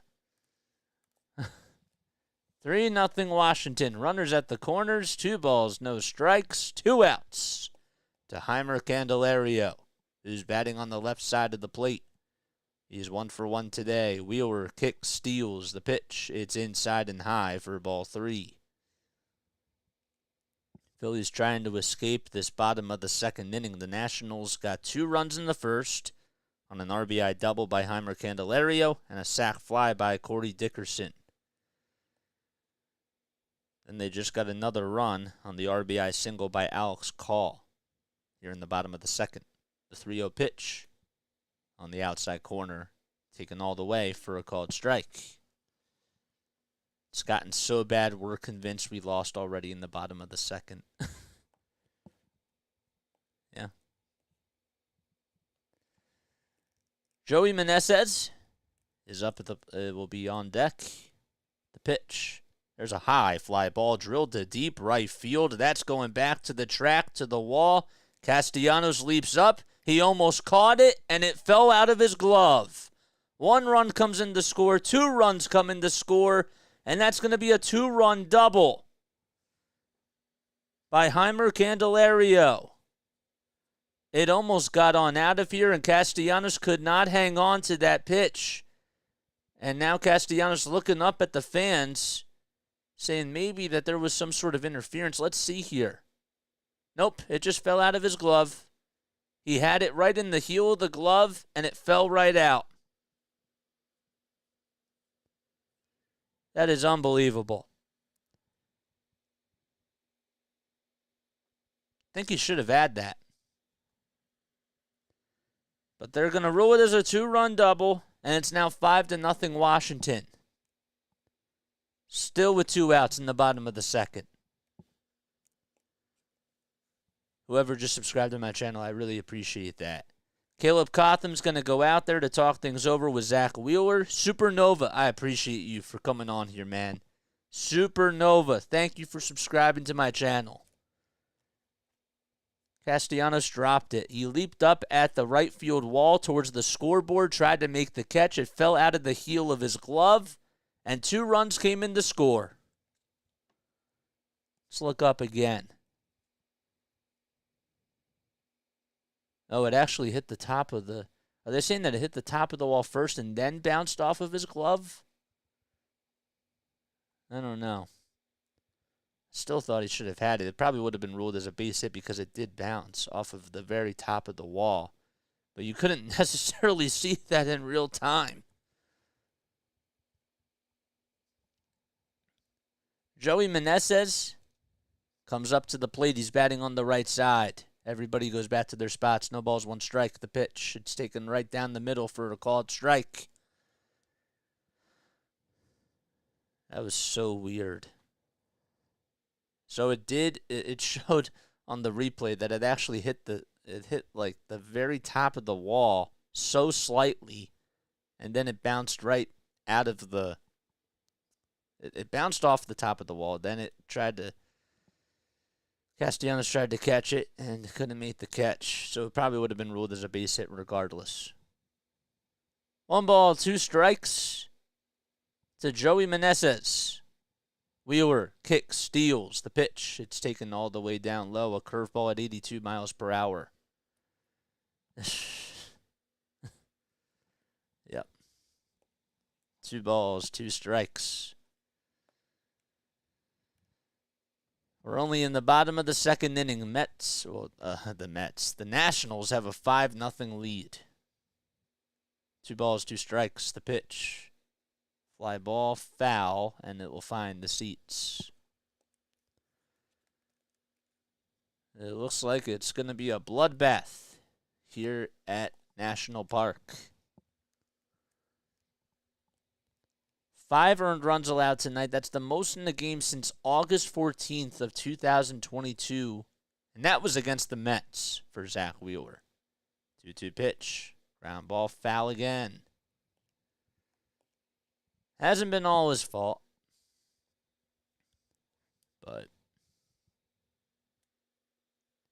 3-0 Washington. Runners at the corners. 2 balls, no strikes. 2 outs to Heimer Candelario, who's batting on the left side of the plate. He's 1 for 1 today. Wheeler kicks, steals the pitch. It's inside and high for ball 3. Phillies trying to escape this bottom of the second inning. The Nationals got 2 runs in the first on an RBI double by Heimer Candelario and a sac fly by Corey Dickerson. Then they just got another run on the RBI single by Alex Call here in the bottom of the second. The 3-0 pitch on the outside corner, taken all the way for a called strike. It's gotten so bad we're convinced we lost already in the bottom of the second. Yeah. Joey Meneses is up at the will be on deck. The pitch. There's a high fly ball drilled to deep right field. That's going back to the track, to the wall. Castellanos leaps up. He almost caught it, and it fell out of his glove. 1 run comes in to score. 2 runs come in to score, and that's going to be a 2-run double. by Heimer Candelario. It almost got on out of here, and Castellanos could not hang on to that pitch. And now Castellanos looking up at the fans, saying maybe that there was some sort of interference. Let's see here. Nope, it just fell out of his glove. He had it right in the heel of the glove, and it fell right out. That is unbelievable. I think he should have had that. But they're going to rule it as a 2-run double, and it's now 5-0 Washington. Still with 2 outs in the bottom of the second. Whoever just subscribed to my channel, I really appreciate that. Caleb Cotham's going to go out there to talk things over with Zack Wheeler. Supernova, I appreciate you for coming on here, man. Supernova, thank you for subscribing to my channel. Castellanos dropped it. He leaped up at the right field wall towards the scoreboard, tried to make the catch. It fell out of the heel of his glove, and 2 runs came in to score. Let's look up again. Oh, it actually hit the top of the... Are they saying that it hit the top of the wall first and then bounced off of his glove? I don't know. Still thought he should have had it. It probably would have been ruled as a base hit because it did bounce off of the very top of the wall. But you couldn't necessarily see that in real time. Joey Meneses comes up to the plate. He's batting on the right side. Everybody goes back to their spots. No balls, 1 strike. The pitch. It's taken right down the middle for a called strike. That was so weird. So it showed on the replay that it actually hit like the very top of the wall so slightly, and then it bounced right out of the, it bounced off the top of the wall. Then Castellanos tried to catch it and couldn't make the catch. So it probably would have been ruled as a base hit regardless. 1 ball, 2 strikes to Joey Meneses. Wheeler kicks, steals the pitch. It's taken all the way down low. A curveball at 82 miles per hour. Yep. 2 balls, 2 strikes. We're only in the bottom of the second inning. The Nationals have a 5-0 lead. 2 balls, 2 strikes. The pitch. Fly ball, foul, and it will find the seats. It looks like it's going to be a bloodbath here at National Park. 5 earned runs allowed tonight. That's the most in the game since August 14th of 2022. And that was against the Mets for Zack Wheeler. 2-2 pitch. Ground ball, foul again. Hasn't been all his fault, but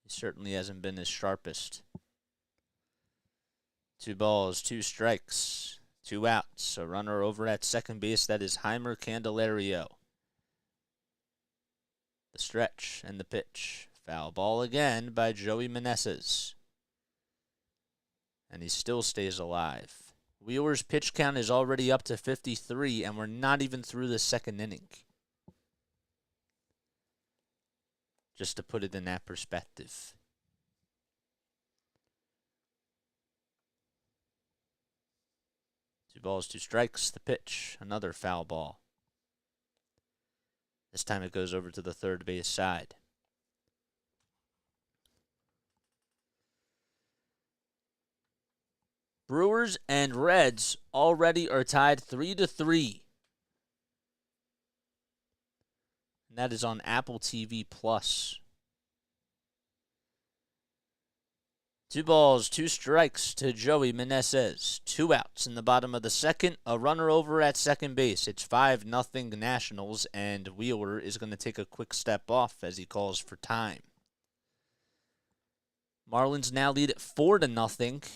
he certainly hasn't been his sharpest. 2 balls, 2 strikes, 2 outs. A runner over at second base. That is Heimer Candelario. The stretch and the pitch. Foul ball again by Joey Meneses. And he still stays alive. Wheeler's pitch count is already up to 53, and we're not even through the second inning. Just to put it in that perspective. Two balls, 2 strikes. The pitch, another foul ball. This time it goes over to the third base side. Brewers and Reds already are tied 3-3. And that is on Apple TV Plus. 2 balls, 2 strikes to Joey Meneses. 2 outs in the bottom of the second. A runner over at second base. It's 5-0 Nationals, and Wheeler is going to take a quick step off as he calls for time. Marlins now lead at 4-0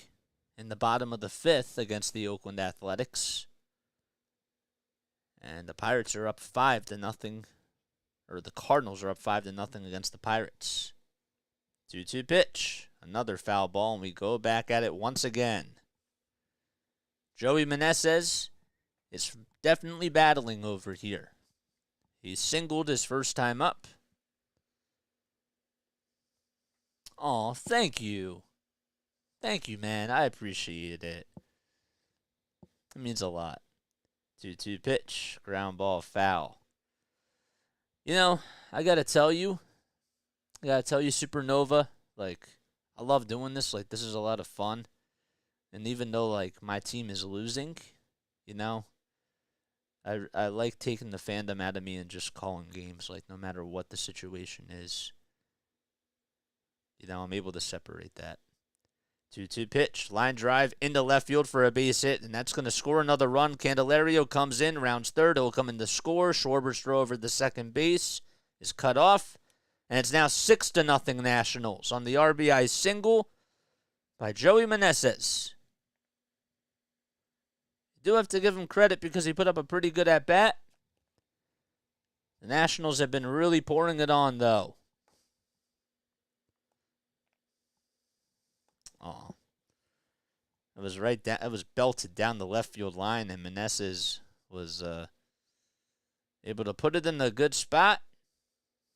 in the bottom of the 5th against the Oakland Athletics. And the Pirates are up 5-0 or the Cardinals are up 5-0 against the Pirates. 2-2 pitch. Another foul ball, and we go back at it once again. Joey Meneses is definitely battling over here. He singled his first time up. Oh, thank you. Thank you, man. I appreciate it. It means a lot. 2-2 pitch. Ground ball, foul. You know, I got to tell you, Supernova, like, I love doing this. Like, this is a lot of fun. And even though, like, my team is losing, you know, I like taking the fandom out of me and just calling games, like, no matter what the situation is. You know, I'm able to separate that. 2-2 pitch. Line drive into left field for a base hit, and that's going to score another run. Candelario comes in, rounds third. He'll come in to score. Schwarber's throw over the second base is cut off. And it's now 6-0 Nationals on the RBI single by Joey Meneses. You do have to give him credit because he put up a pretty good at-bat. The Nationals have been really pouring it on, though. Oh, it was right down. It was belted down the left field line, and Meneses was able to put it in a good spot.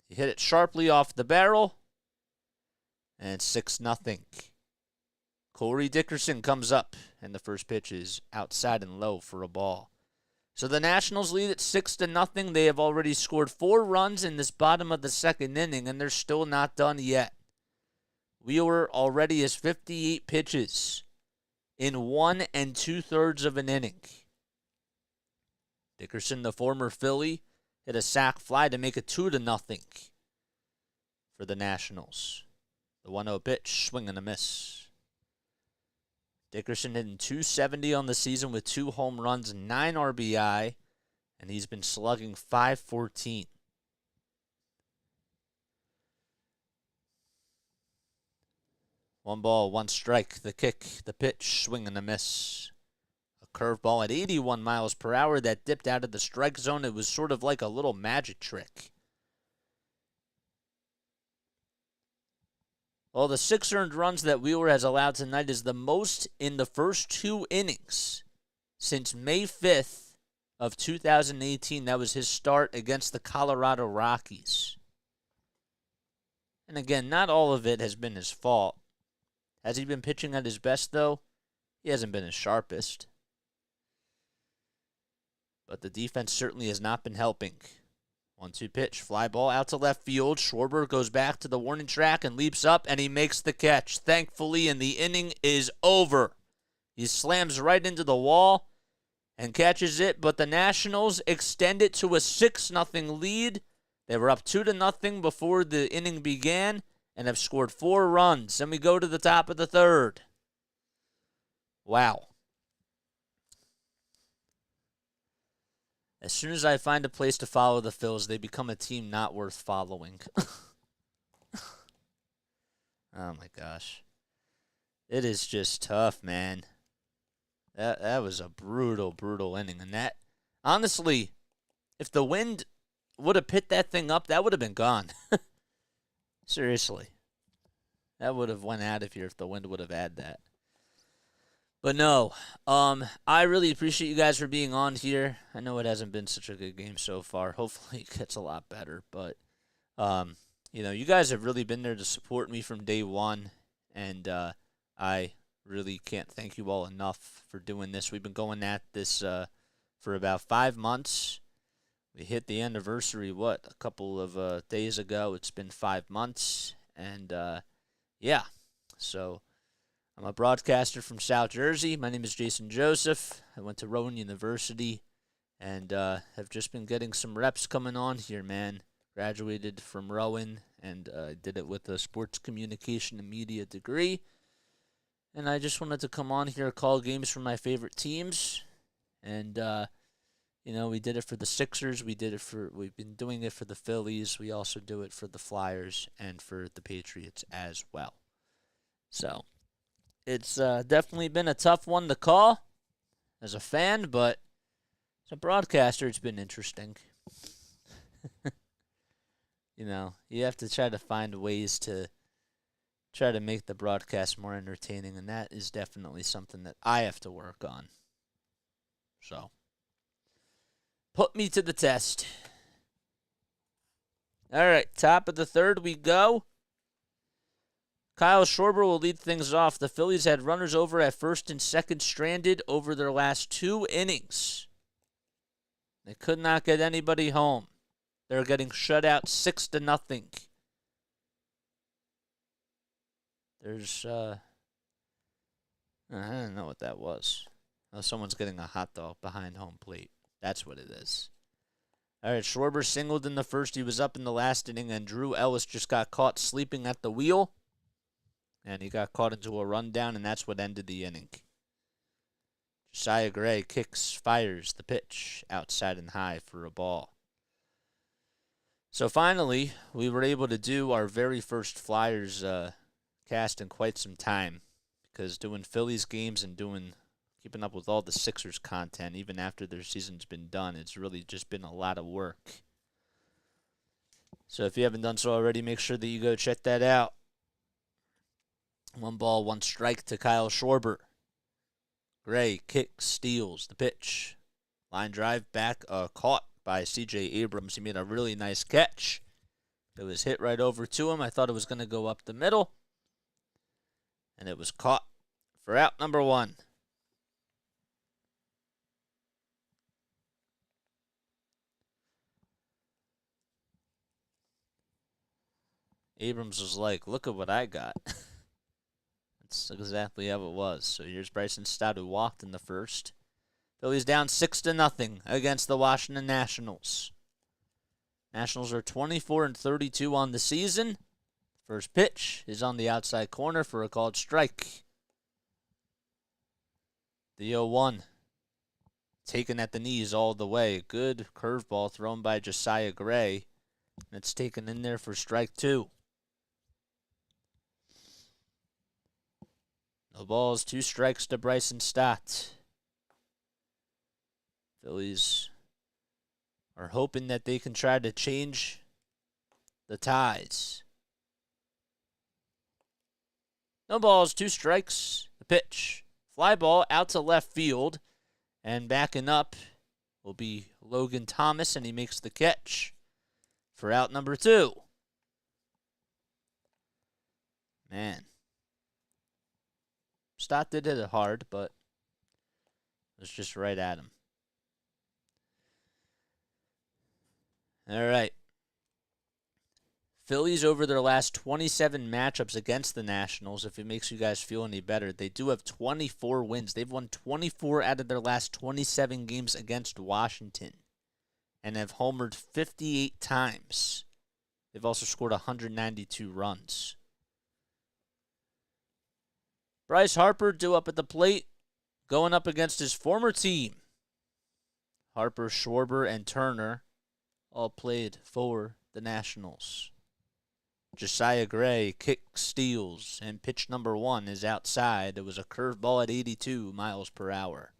He hit it sharply off the barrel, and it's 6-0. Corey Dickerson comes up, and the first pitch is outside and low for a ball. So the Nationals lead at 6-0. They have already scored 4 runs in this bottom of the second inning, and they're still not done yet. Wheeler already has 58 pitches in 1 2/3 of an inning. Dickerson, the former Philly, hit a sac fly to make it 2-0 for the Nationals. The 1-0 pitch, swing and a miss. Dickerson hitting .270 on the season with 2 home runs, 9 RBI, and he's been slugging .514. One ball, one strike. The kick, the pitch, swing and a miss. A curveball at 81 miles per hour that dipped out of the strike zone. It was sort of like a little magic trick. Well, the 6 earned runs that Wheeler has allowed tonight is the most in the first 2 innings since May 5th of 2018. That was his start against the Colorado Rockies. And again, not all of it has been his fault. Has he been pitching at his best, though? He hasn't been his sharpest. But the defense certainly has not been helping. 1-2 pitch, fly ball out to left field. Schwarber goes back to the warning track and leaps up, and he makes the catch, thankfully, and the inning is over. He slams right into the wall and catches it, but the Nationals extend it to a 6-0 lead. They were up 2-0 before the inning began and have scored 4 runs. And we go to the top of the third. Wow. As soon as I find a place to follow the Phils, they become a team not worth following. Oh, my gosh. It is just tough, man. That was a brutal, brutal inning. And that, honestly, if the wind would have picked that thing up, that would have been gone. Seriously. That would have went out of here if the wind would have had that. But no, I really appreciate you guys for being on here. I know it hasn't been such a good game so far. Hopefully it gets a lot better. But, you know, you guys have really been there to support me from day one. And I really can't thank you all enough for doing this. We've been going at this for about 5 months. We hit the anniversary, a couple of days ago. It's been 5 months. And, yeah, so I'm a broadcaster from South Jersey. My name is Jason Joseph. I went to Rowan University and have just been getting some reps coming on here, man. Graduated from Rowan and did it with a sports communication and media degree. And I just wanted to come on here, call games for my favorite teams. And, you know, we did it for the Sixers. We've been doing it for the Phillies. We also do it for the Flyers and for the Patriots as well. So it's definitely been a tough one to call as a fan, but as a broadcaster, it's been interesting. You have to try to find ways to try to make the broadcast more entertaining, and that is definitely something that I have to work on. So, put me to the test. All right, top of the third we go. Kyle Schwarber will lead things off. The Phillies had runners over at first and second stranded over their last 2 innings. They could not get anybody home. They're getting shut out 6-0. There's, I don't know what that was. Oh, someone's getting a hot dog behind home plate. That's what it is. All right, Schwarber singled in the first. He was up in the last inning, and Drew Ellis just got caught sleeping at the wheel. And he got caught into a rundown, and that's what ended the inning. Josiah Gray fires the pitch outside and high for a ball. So finally, we were able to do our very first Flyers cast in quite some time, because doing Phillies games and keeping up with all the Sixers content, even after their season's been done, it's really just been a lot of work. So if you haven't done so already, make sure that you go check that out. 1 ball, 1 strike to Kyle Schwarber. Gray steals the pitch. Line drive back, caught by C.J. Abrams. He made a really nice catch. It was hit right over to him. I thought it was going to go up the middle. And it was caught for out number 1. Abrams was like, look at what I got. That's exactly how it was. So here's Bryson Stott, who walked in the first. Phillies down 6-0 against the Washington Nationals. Nationals are 24-32 on the season. First pitch is on the outside corner for a called strike. The 0-1. Taken at the knees all the way. Good curveball thrown by Josiah Gray. And it's taken in there for strike 2. No balls, 2 strikes to Bryson Stott. Phillies are hoping that they can try to change the ties. No balls, 2 strikes. The pitch. Fly ball out to left field. And backing up will be Logan Thomas, and he makes the catch for out number 2. Man. Stott did hit it hard, but it was just right at him. All right. Phillies over their last 27 matchups against the Nationals, if it makes you guys feel any better. They do have 24 wins. They've won 24 out of their last 27 games against Washington and have homered 58 times. They've also scored 192 runs. Bryce Harper due up at the plate, going up against his former team. Harper, Schwarber, and Turner all played for the Nationals. Josiah Gray steals, and pitch number 1 is outside. It was a curveball at 82 miles per hour.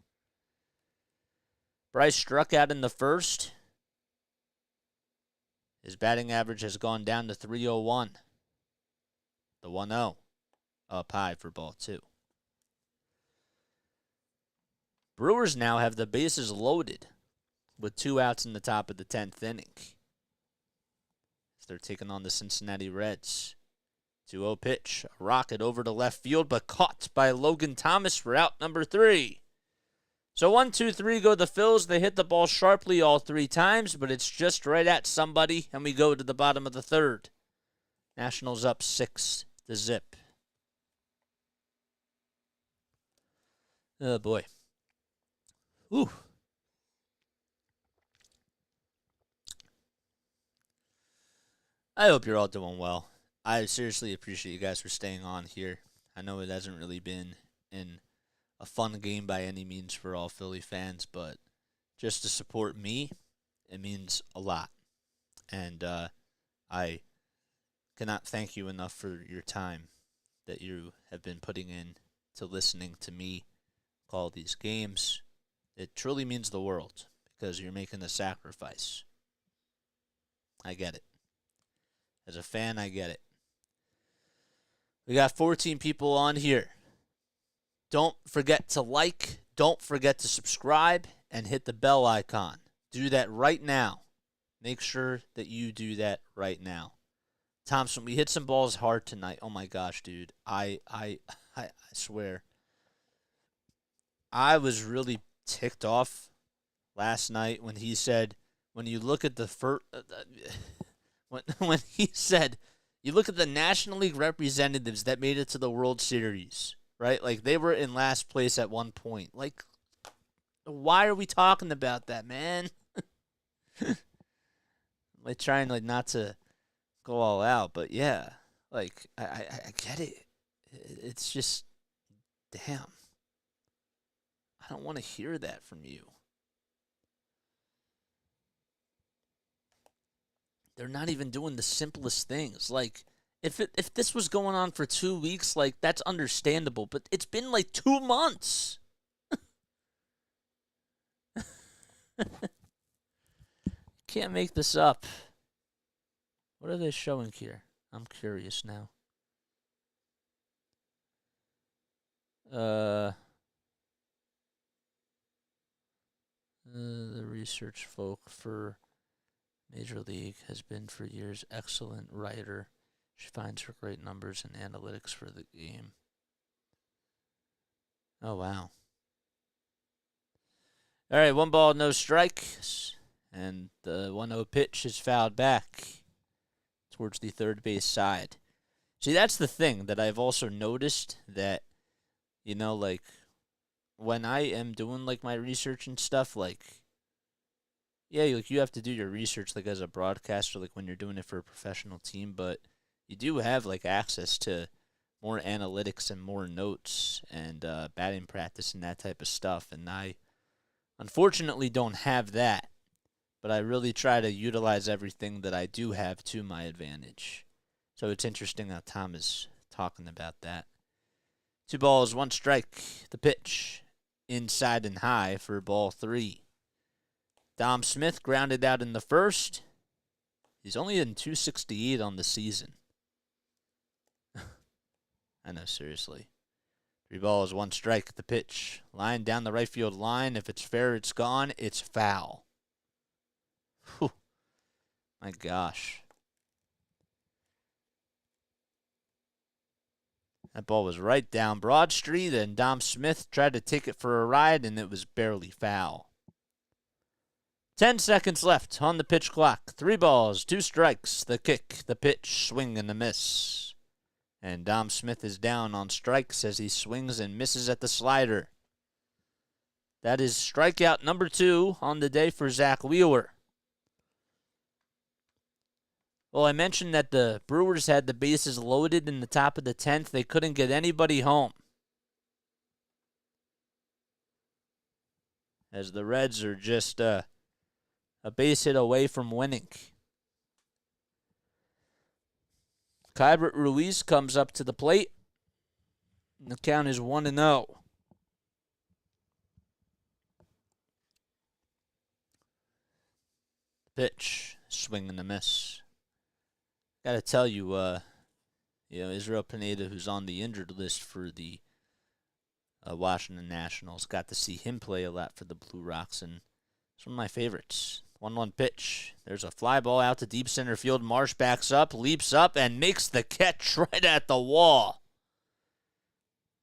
Bryce struck out in the first. His batting average has gone down to .301. The 1-0 up high for ball 2. Brewers now have the bases loaded with 2 outs in the top of the 10th inning. They're taking on the Cincinnati Reds. 2-0 pitch. A rocket over to left field, but caught by Logan Thomas for out number 3. So 1, 2, 3 go the Phils. They hit the ball sharply all 3 times, but it's just right at somebody, and we go to the bottom of the 3rd. Nationals up 6-0. Oh, boy. Ooh. I hope you're all doing well. I seriously appreciate you guys for staying on here. I know it hasn't really been a fun game by any means for all Philly fans, but just to support me, it means a lot. And I cannot thank you enough for your time that you have been putting in to listening to me call these games. It truly means the world because you're making a sacrifice. I get it. As a fan, I get it. We got 14 people on here. Don't forget to like, don't forget to subscribe, and hit the bell icon. Do that right now. Make sure that you do that right now. Thompson, we hit some balls hard tonight. Oh my gosh, dude. I swear. I was really ticked off last night when he said, when you look at the first, when he said, you look at the National League representatives that made it to the World Series, right? Like, they were in last place at one point. Like, why are we talking about that, man? Like, trying, like, not to go all out, but yeah. Like, I get it. It's just, damn. I don't want to hear that from you. They're not even doing the simplest things. Like, if this was going on for 2 weeks, like, that's understandable. But it's been like 2 months. Can't make this up. What are they showing here? I'm curious now. The research folk for Major League has been for years excellent writer. She finds her great numbers and analytics for the game. Oh, wow. All right, 1 ball, no strikes. And the 1-0 pitch is fouled back towards the third base side. See, that's the thing that I've also noticed that, you know, like, when I am doing, like, my research and stuff, like, yeah, like, you have to do your research, like, as a broadcaster, like, when you're doing it for a professional team, but you do have, like, access to more analytics and more notes and batting practice and that type of stuff, and I unfortunately don't have that, but I really try to utilize everything that I do have to my advantage. So it's interesting how Tom is talking about that. 2 balls, 1 strike. The pitch inside and high for ball 3. Dom Smith grounded out in the first. He's only in 268 on the season. I know, seriously. 3 balls, 1 strike. The pitch. Line down the right field line. If it's fair, it's gone. It's foul. Whew. My gosh. That ball was right down Broad Street, and Dom Smith tried to take it for a ride, and it was barely foul. 10 seconds left on the pitch clock. 3 balls, 2 strikes. The kick, the pitch, swing and a miss. And Dom Smith is down on strikes as he swings and misses at the slider. That is strikeout number 2 on the day for Zack Wheeler. Well, I mentioned that the Brewers had the bases loaded in the top of the 10th. They couldn't get anybody home, as the Reds are just a base hit away from winning. Keibert Ruiz comes up to the plate. And the count is 1-0. Pitch, swing and a miss. Got to tell you, Israel Pineda, who's on the injured list for the Washington Nationals, got to see him play a lot for the Blue Rocks, and it's one of my favorites. 1-1 pitch. There's a fly ball out to deep center field. Marsh backs up, leaps up, and makes the catch right at the wall.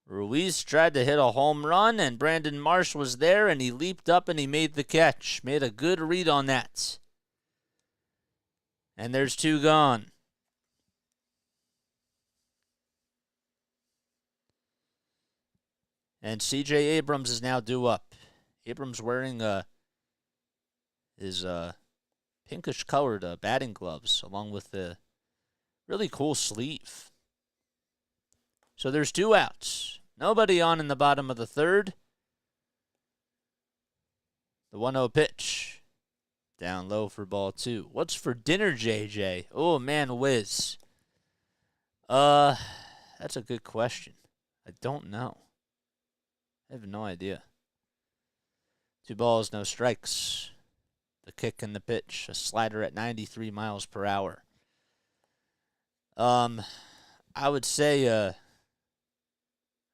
Ruiz tried to hit a home run, and Brandon Marsh was there, and he leaped up and he made the catch. Made a good read on that. And there's 2 gone. And C.J. Abrams is now due up. Abrams wearing his pinkish-colored batting gloves, along with a really cool sleeve. So there's 2 outs. Nobody on in the bottom of the 3rd. The 1-0 pitch. Down low for ball 2. What's for dinner, JJ? Oh, man, whiz. That's a good question. I don't know. I have no idea. 2 balls, no strikes. The kick and the pitch. A slider at 93 miles per hour. Um, I would say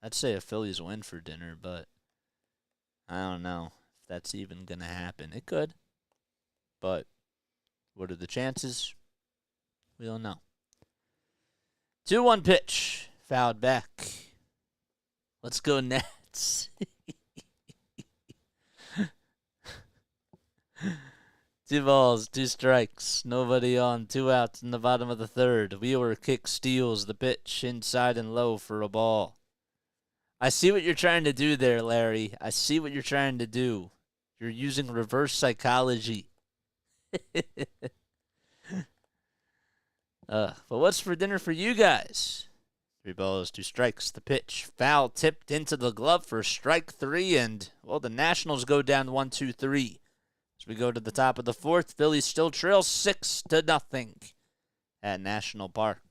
I'd say a Phillies win for dinner, but I don't know if that's even gonna happen. It could, but what are the chances? We don't know. 2-1 pitch, fouled back. Let's go Nats. 2 balls, 2 strikes, nobody on, 2 outs in the bottom of the third. Wheeler kick steals the pitch inside and low for a ball. I see what you're trying to do there, Larry. I see what you're trying to do. You're using reverse psychology. But what's for dinner for you guys? 3 balls, 2 strikes. The pitch, foul, tipped into the glove for strike 3, and, well, the Nationals go down 1-2-3. As we go to the top of the 4th, Phillies still trail 6-0 at National Park.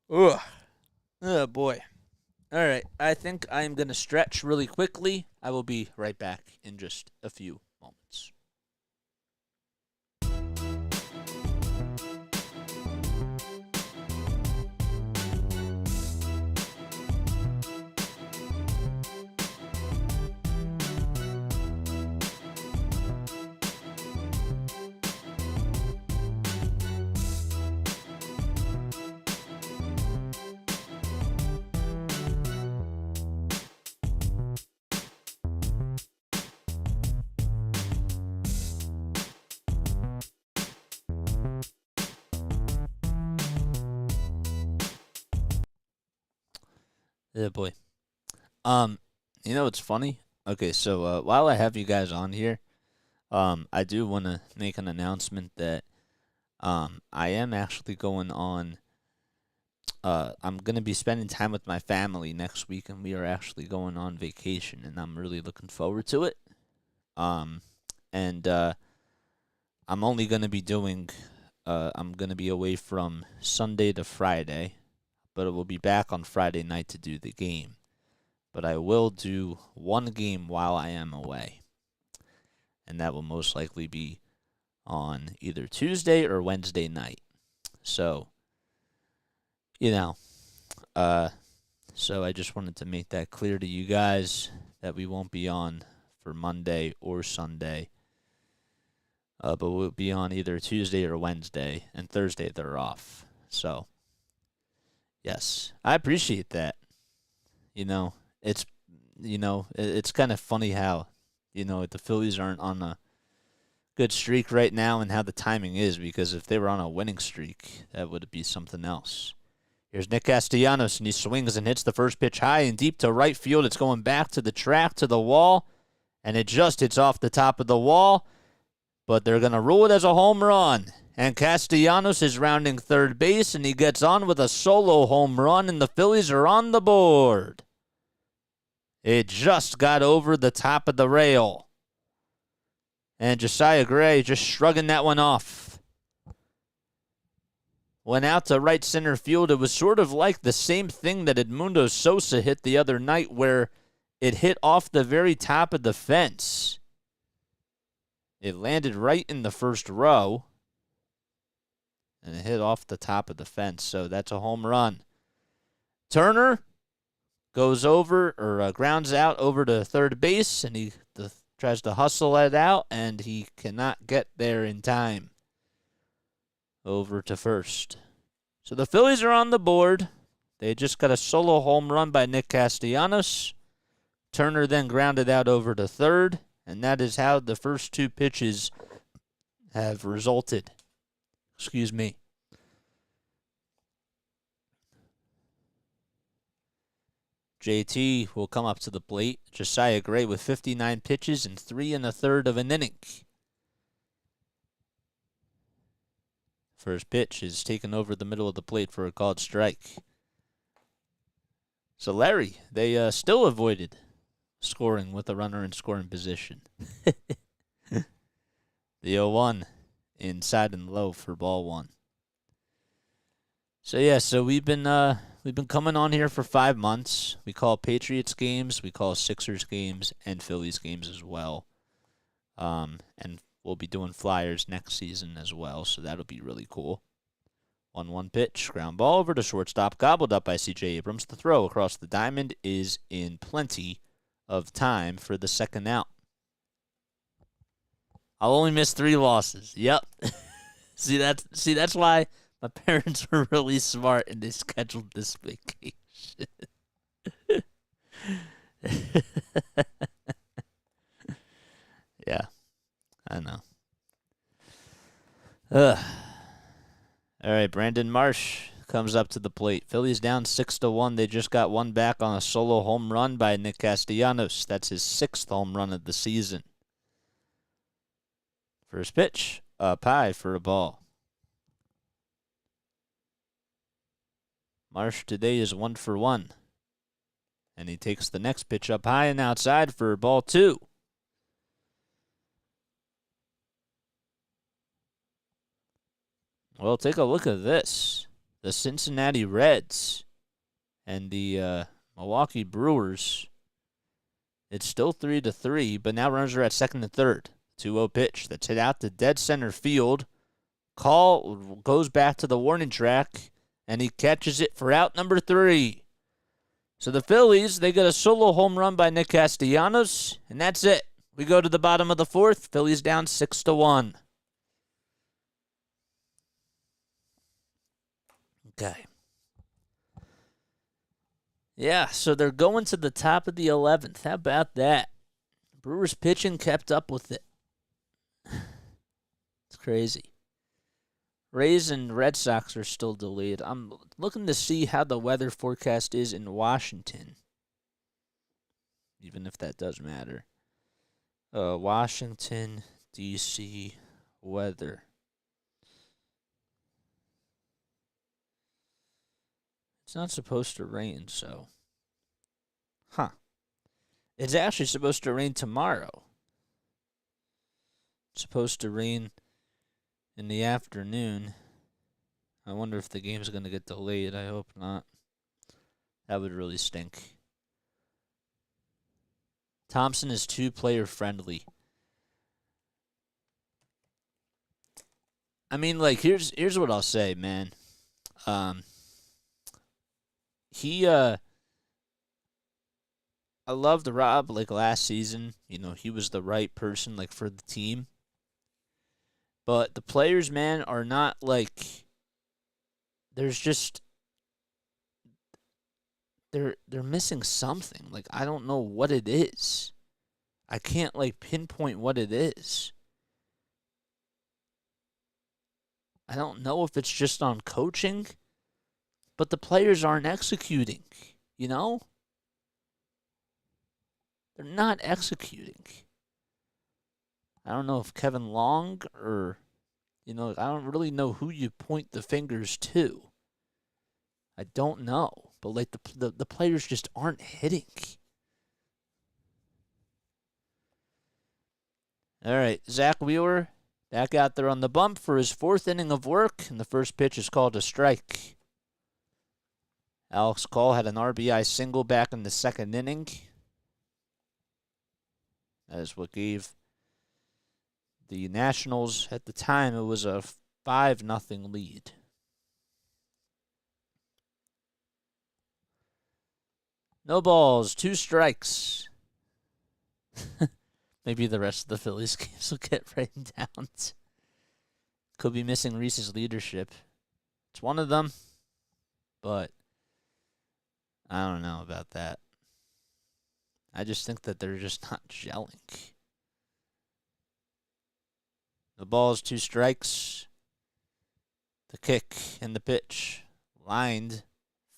Ugh. Oh, boy. All right, I think I'm going to stretch really quickly. I will be right back in just a few moments. Yeah, boy. You know what's funny? Okay, so while I have you guys on here, I do want to make an announcement that I am actually going on. I'm gonna be spending time with my family next week, and we are actually going on vacation, and I'm really looking forward to it. And I'm only gonna be doing. I'm gonna be away from Sunday to Friday, but it will be back on Friday night to do the game. But I will do one game while I am away, and that will most likely be on either Tuesday or Wednesday night. So, you know, so I just wanted to make that clear to you guys that we won't be on for Monday or Sunday, but we'll be on either Tuesday or Wednesday, and Thursday they're off. So, yes, I appreciate that. You know, it's it's kind of funny how the Phillies aren't on a good streak right now, and how the timing is, because if they were on a winning streak, that would be something else. Here's Nick Castellanos, and he swings and hits the first pitch high and deep to right field. It's going back to the track, to the wall, and it just hits off the top of the wall, but they're going to rule it as a home run. And Castellanos is rounding third base, and he gets on with a solo home run, and the Phillies are on the board. It just got over the top of the rail. And Josiah Gray just shrugging that one off. Went out to right center field. It was sort of like the same thing that Edmundo Sosa hit the other night, where it hit off the very top of the fence. It landed right in the first row, and it hit off the top of the fence, so that's a home run. Turner goes over, or grounds out over to third base, and he tries to hustle it out, and he cannot get there in time. Over to first. So the Phillies are on the board. They just got a solo home run by Nick Castellanos. Turner then grounded out over to third, and that is how the first 2 pitches have resulted. Excuse me. JT will come up to the plate. Josiah Gray with 59 pitches and 3 1/3 of an inning. First pitch is taken over the middle of the plate for a called strike. So Larry, they still avoided scoring with a runner in scoring position. The 0-1 inside and low for ball 1. So yeah, so we've been coming on here for 5 months. We call Patriots games, we call Sixers games, and Phillies games as well. And we'll be doing flyers next season as well, so that'll be really cool. 1-1 pitch, ground ball over to shortstop, gobbled up by C.J. Abrams. The throw across the diamond is in plenty of time for the second out. I'll only miss 3 losses. Yep. See, that's why my parents were really smart and they scheduled this vacation. Yeah, I know. All right, Brandon Marsh comes up to the plate. Phillies down 6-1. They just got one back on a solo home run by Nick Castellanos. That's his 6th home run of the season. First pitch, up high for a ball. Marsh today is 1 for 1. And he takes the next pitch up high and outside for ball 2. Well, take a look at this. The Cincinnati Reds and the Milwaukee Brewers. It's still 3-3, but now runners are at second and third. 2-0 pitch that's hit out to dead center field. Call goes back to the warning track, and he catches it for out number 3. So the Phillies, they get a solo home run by Nick Castellanos, and that's it. We go to the bottom of the 4th. Phillies down 6-1. Okay. Yeah, so they're going to the top of the 11th. How about that? Brewers pitching kept up with it. It's crazy. Rays and Red Sox are still delayed. I'm looking to see how the weather forecast is in Washington, even if that does matter. Washington, D.C. weather. It's not supposed to rain, so. Huh. It's actually supposed to rain tomorrow. It's supposed to rain in the afternoon. I wonder if the game's going to get delayed. I hope not. That would really stink. Thompson is 2-player friendly. I mean, like, here's what I'll say, man. I loved Rob, like, last season. You know, he was the right person, like, for the team. But the players, man, are not, like, there's just, they're missing something. Like, I don't know what it is. I can't, like, pinpoint what it is. I don't know if it's just on coaching, but the players aren't executing, you know? They're not executing. I don't know if Kevin Long or, you know, I don't really know who you point the fingers to. I don't know. But, like, the players just aren't hitting. All right, Zack Wheeler back out there on the bump for his 4th inning of work, and the first pitch is called a strike. Alex Call had an RBI single back in the 2nd inning. That is what gave the Nationals, at the time, it was a 5-0 lead. No balls, 2 strikes. Maybe the rest of the Phillies games will get written down. Could be missing Reese's leadership. It's one of them, but I don't know about that. I just think that they're just not gelling. The ball is 2 strikes. The kick and the pitch. Lined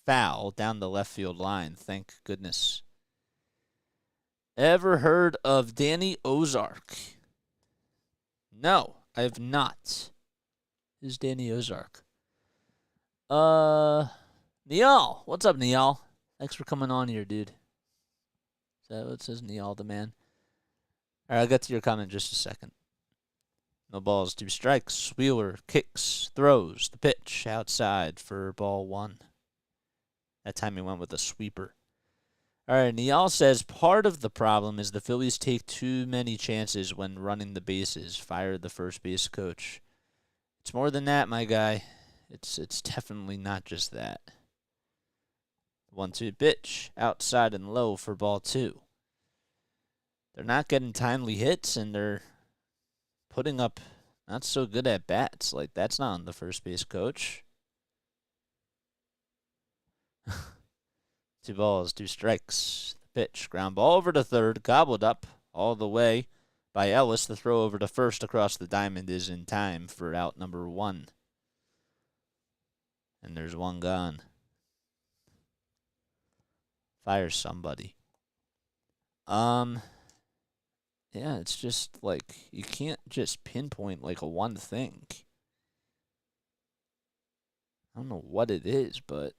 foul down the left field line. Thank goodness. Ever heard of Danny Ozark? No, I have not. Who's Danny Ozark? Neal. What's up, Neal? Thanks for coming on here, dude. Is that what it says, Neal the man? All right, I'll get to your comment in just a second. No balls, 2 strikes. Wheeler kicks, throws the pitch outside for ball 1. That time he went with a sweeper. All right, Niall says part of the problem is the Phillies take too many chances when running the bases. Fire the first base coach. It's more than that, my guy. It's definitely not just that. 1-2 pitch, outside and low for ball 2. They're not getting timely hits, and they're putting up not so good at bats. Like, that's not on the first base coach. 2 balls, 2 strikes. The pitch, ground ball over to third, gobbled up all the way by Ellis. The throw over to first across the diamond is in time for out number 1. And there's 1 gone. Fire somebody. Yeah, it's just like you can't just pinpoint like a one thing. I don't know what it is, but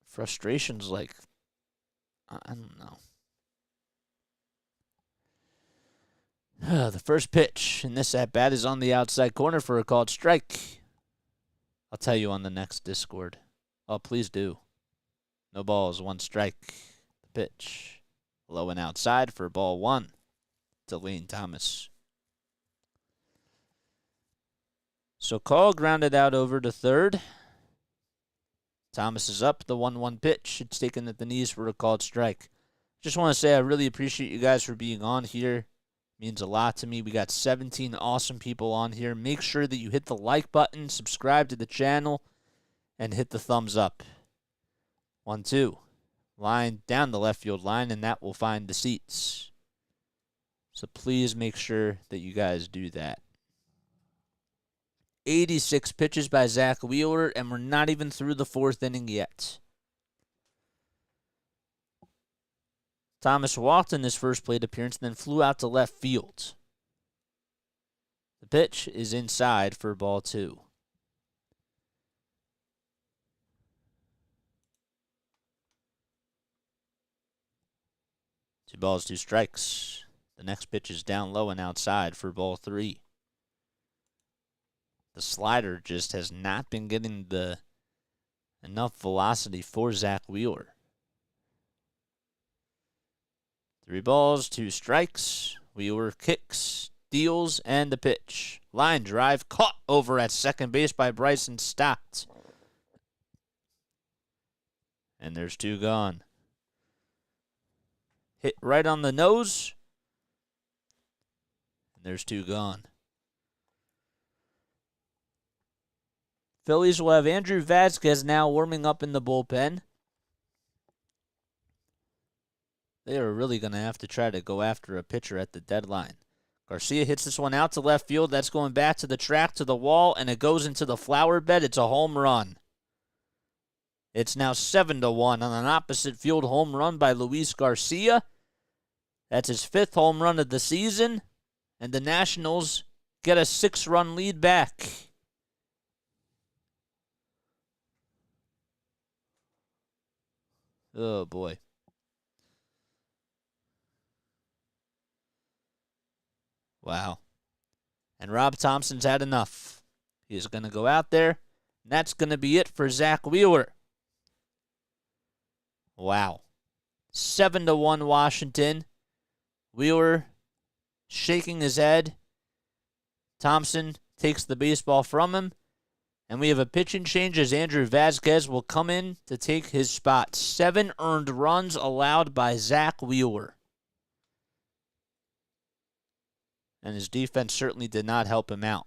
frustration's like, I don't know. The first pitch in this at bat is on the outside corner for a called strike. I'll tell you on the next Discord. Oh, please do. No balls, 1 strike. The pitch. Low and outside for ball 1 to Lane Thomas. So Call grounded out over to third. Thomas is up. The 1-1 pitch. It's taken at the knees for a called strike. Just want to say I really appreciate you guys for being on here. It means a lot to me. We got 17 awesome people on here. Make sure that you hit the like button, subscribe to the channel, and hit the thumbs up. 1-2. Line down the left field line, and that will find the seats. So please make sure that you guys do that. 86 pitches by Zack Wheeler, and we're not even through the 4th inning yet. Thomas walked in his first plate appearance and then flew out to left field. The pitch is inside for ball 2. 2 balls, 2 strikes. The next pitch is down low and outside for ball 3. The slider just has not been getting the enough velocity for Zack Wheeler. 3 balls, 2 strikes. Wheeler kicks, deals, and the pitch. Line drive caught over at second base by Bryson Stott. And there's 2 gone. Hit right on the nose. And there's 2 gone. Phillies will have Andrew Vasquez now warming up in the bullpen. They are really going to have to try to go after a pitcher at the deadline. Garcia hits this one out to left field. That's going back to the track, to the wall, and it goes into the flower bed. It's a home run. It's now 7-1 on an opposite field home run by Luis Garcia. That's his 5th home run of the season, and the Nationals get a 6-run lead back. Oh, boy. Wow. And Rob Thompson's had enough. He's going to go out there, and that's going to be it for Zack Wheeler. Wow. 7-1 Washington. Wheeler shaking his head. Thompson takes the baseball from him. And we have a pitching change as Andrew Vasquez will come in to take his spot. 7 earned runs allowed by Zack Wheeler. And his defense certainly did not help him out.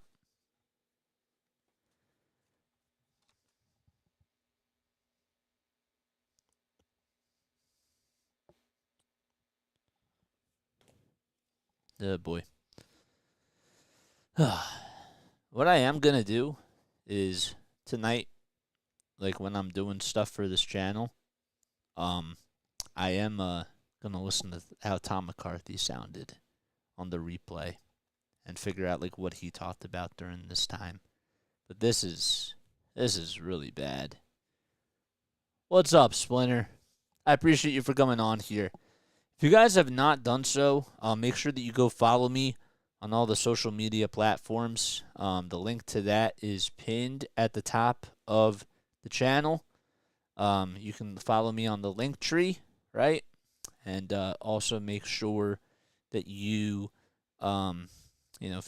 Oh, boy. What I am going to do is tonight, like when I'm doing stuff for this channel, I am going to listen to how Tom McCarthy sounded on the replay and figure out like what he talked about during this time. But this is really bad. What's up, Splinter? I appreciate you for coming on here. If you guys have not done so, make sure that you go follow me on all the social media platforms. The link to that is pinned at the top of the channel. You can follow me on the LINKTREE, right? And also make sure that if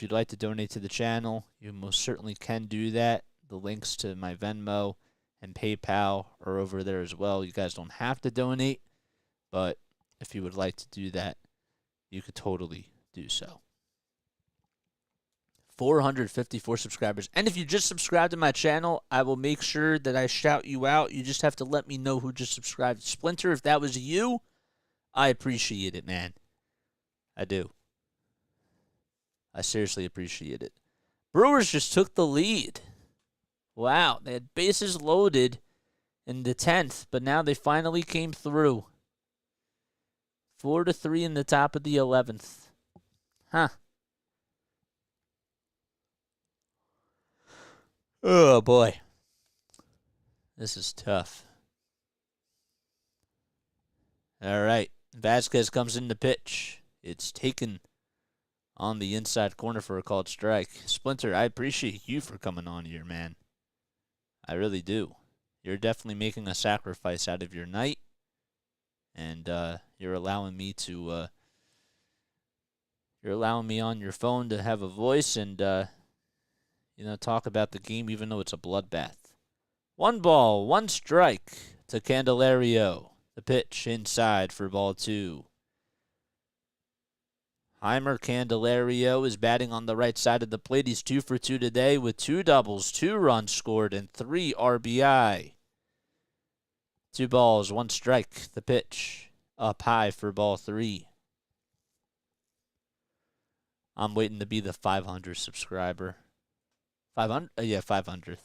you'd like to donate to the channel, you most certainly can do that. The links to my Venmo and PayPal are over there as well. You guys don't have to donate, but if you would like to do that, you could totally do so. 454 subscribers. And if you just subscribed to my channel, I will make sure that I shout you out. You just have to let me know who just subscribed. Splinter, if that was you, I appreciate it, man. I do. I seriously appreciate it. Brewers just took the lead. Wow, they had bases loaded in the 10th, but now they finally came through. 4-3 in the top of the 11th. Huh. Oh, boy. This is tough. All right. Vasquez comes in to pitch. It's taken on the inside corner for a called strike. Splinter, I appreciate you for coming on here, man. I really do. You're definitely making a sacrifice out of your night, and you're allowing me on your phone to have a voice and talk about the game, even though it's a bloodbath. 1 ball, 1 strike to Candelario. The pitch inside for ball 2. Heimer Candelario is batting on the right side of the plate. He's 2 for 2 today with 2 doubles, 2 runs scored, and 3 RBI. 2 balls, 1 strike. The pitch up high for ball 3. I'm waiting to be the 500 subscriber. 500? Yeah, 500th.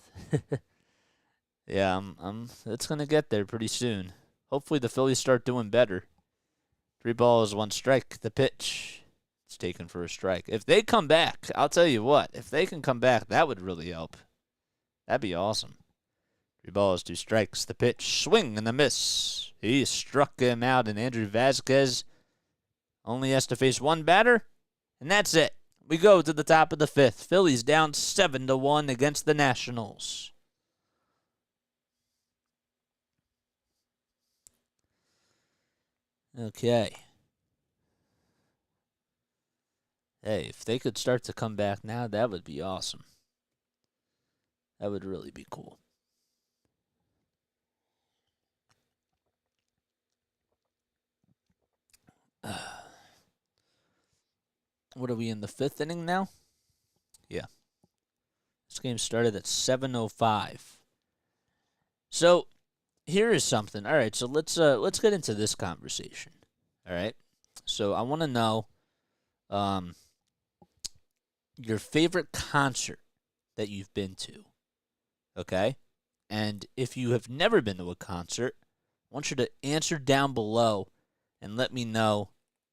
Yeah, it's gonna get there pretty soon. Hopefully the Phillies start doing better. 3 balls, 1 strike. The pitch. It's taken for a strike. If they come back, I'll tell you what. If they can come back, that would really help. That'd be awesome. 3 balls, 2 strikes. The pitch. Swing and a miss. He struck him out, and Andrew Vasquez only has to face 1 batter, and that's it. We go to the top of the 5th. Phillies down 7-1 against the Nationals. Okay. Hey, if they could start to come back now, that would be awesome. That would really be cool. What are we in the 5th inning now? Yeah. This game started at 7:05. So, here is something. All right, so let's get into this conversation. All right? So, I want to know your favorite concert that you've been to. Okay? And if you have never been to a concert, I want you to answer down below and let me know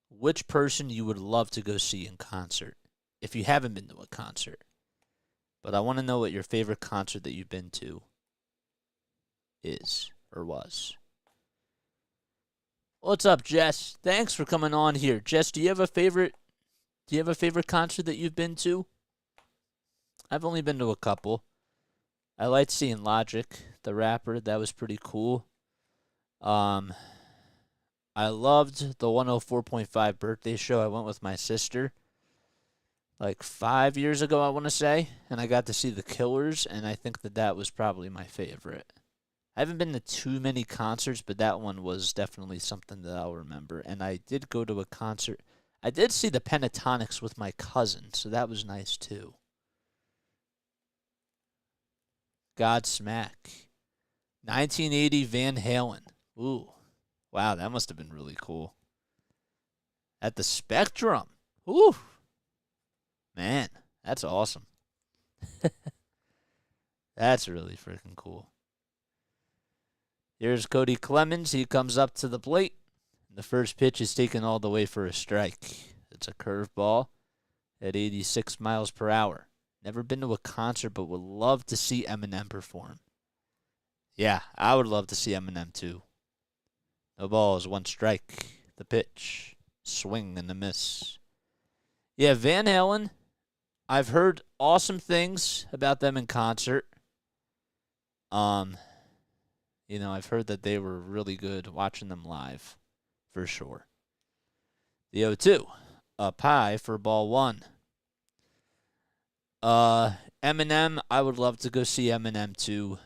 which person you would love to go see in concert if you haven't been to a concert. But I want to know what your favorite concert that you've been to is or was. What's up, Jess? Thanks for coming on here. Jess, do you have a favorite concert that you've been to? I've only been to a couple. I liked seeing Logic, the rapper. That was pretty cool. I loved the 104.5 birthday show. I went with my sister like 5 years ago, I want to say, and I got to see the Killers, and I think that was probably my favorite. I haven't been to too many concerts, but that one was definitely something that I'll remember. And I did go to a concert. I did see the Pentatonics with my cousin, so that was nice too. Godsmack. 1980 Van Halen. Ooh. Wow, that must have been really cool. At the Spectrum. Ooh. Man, that's awesome. That's really freaking cool. Here's Cody Clemens. He comes up to the plate. The first pitch is taken all the way for a strike. It's a curveball at 86 miles per hour. Never been to a concert, but would love to see Eminem perform. Yeah, I would love to see Eminem too. No balls, 1 strike. The pitch. Swing and a miss. Yeah, Van Halen. I've heard awesome things about them in concert. I've heard that they were really good watching them live, for sure. The 0-2, up high for ball one. Eminem, I would love to go see Eminem too.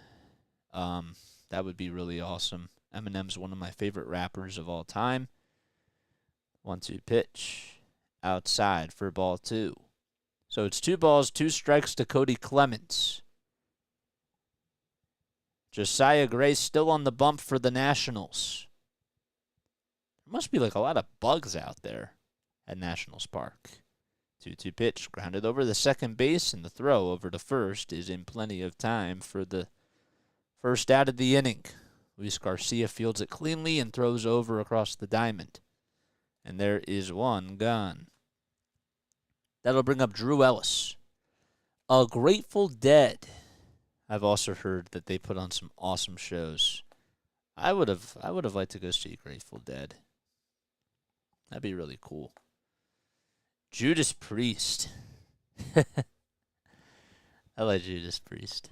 That would be really awesome. Eminem's one of my favorite rappers of all time. 1-2 pitch, outside for ball two. So it's 2 balls, 2 strikes to Cody Clemens. Josiah Gray still on the bump for the Nationals. There must be like a lot of bugs out there at Nationals Park. 2-2 pitch, grounded over the second base, and the throw over to first is in plenty of time for the first out of the inning. Luis Garcia fields it cleanly and throws over across the diamond. And there is one gone. That'll bring up Drew Ellis. A Grateful Dead. I've also heard that they put on some awesome shows. I would have liked to go see Grateful Dead. That'd be really cool. Judas Priest. I like Judas Priest.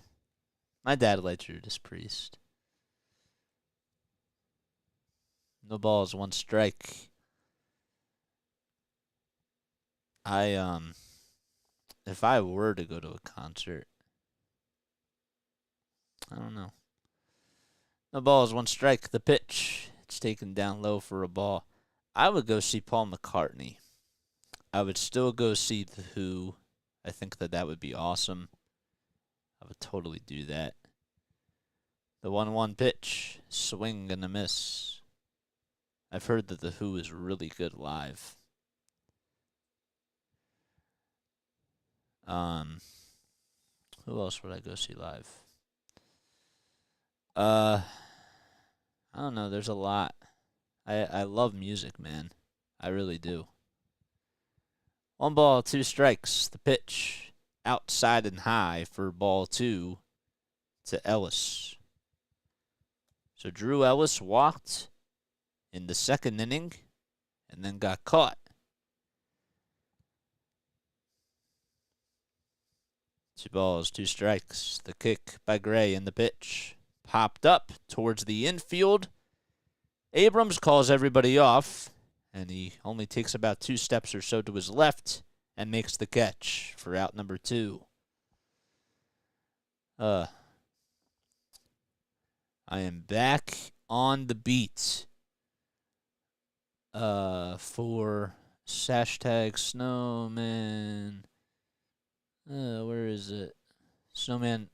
My dad liked Judas Priest. No balls, 1 strike. If I were to go to a concert, I don't know. No balls, 1 strike. The pitch, it's taken down low for a ball. I would go see Paul McCartney. I would still go see The Who. I think that would be awesome. I would totally do that. The 1-1 pitch, swing and a miss. I've heard that The Who is really good live. Who else would I go see live? I don't know. There's a lot. I love music, man. I really do. 1 ball, 2 strikes. The pitch, outside and high for ball 2 to Ellis. So Drew Ellis walked in the second inning and then got caught. 2 balls, 2 strikes. The kick by Gray and the pitch popped up towards the infield. Abrams calls everybody off, and he only takes about 2 steps or so to his left and makes the catch for out number 2. I am back on the beat for hashtag Snowman. Where is it? Snowman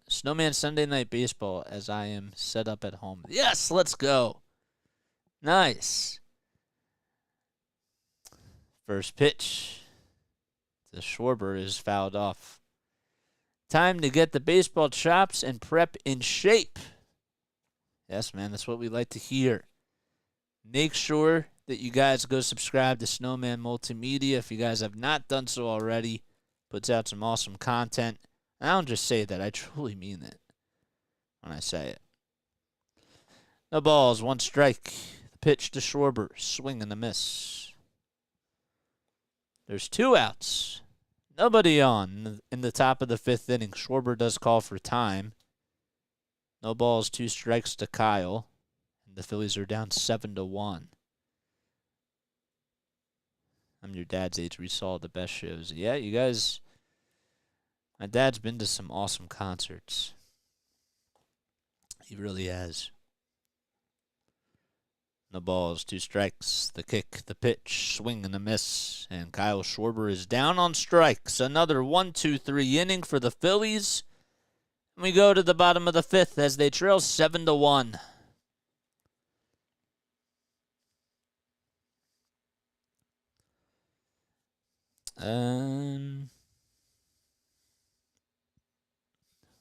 Sunday Night Baseball as I am set up at home. Yes, let's go. Nice. First pitch to Schwarber is fouled off. Time to get the baseball chops and prep in shape. Yes, man, that's what we like to hear. Make sure that you guys go subscribe to Snowman Multimedia if you guys have not done so already. Puts out some awesome content. And I don't just say that, I truly mean it when I say it. No balls, 1 strike. The pitch to Schwarber, swing and a miss. There's 2 outs. Nobody on in the top of the 5th inning. Schwarber does call for time. No balls, 2 strikes to Kyle. And the Phillies are down 7-1. I'm your dad's age. We saw the best shows. Yeah, you guys. My dad's been to some awesome concerts. He really has. No balls, 2 strikes. The kick, the pitch, swing and a miss. And Kyle Schwarber is down on strikes. Another 1-2-3 inning for the Phillies. And we go to the bottom of the 5th as they trail 7-1.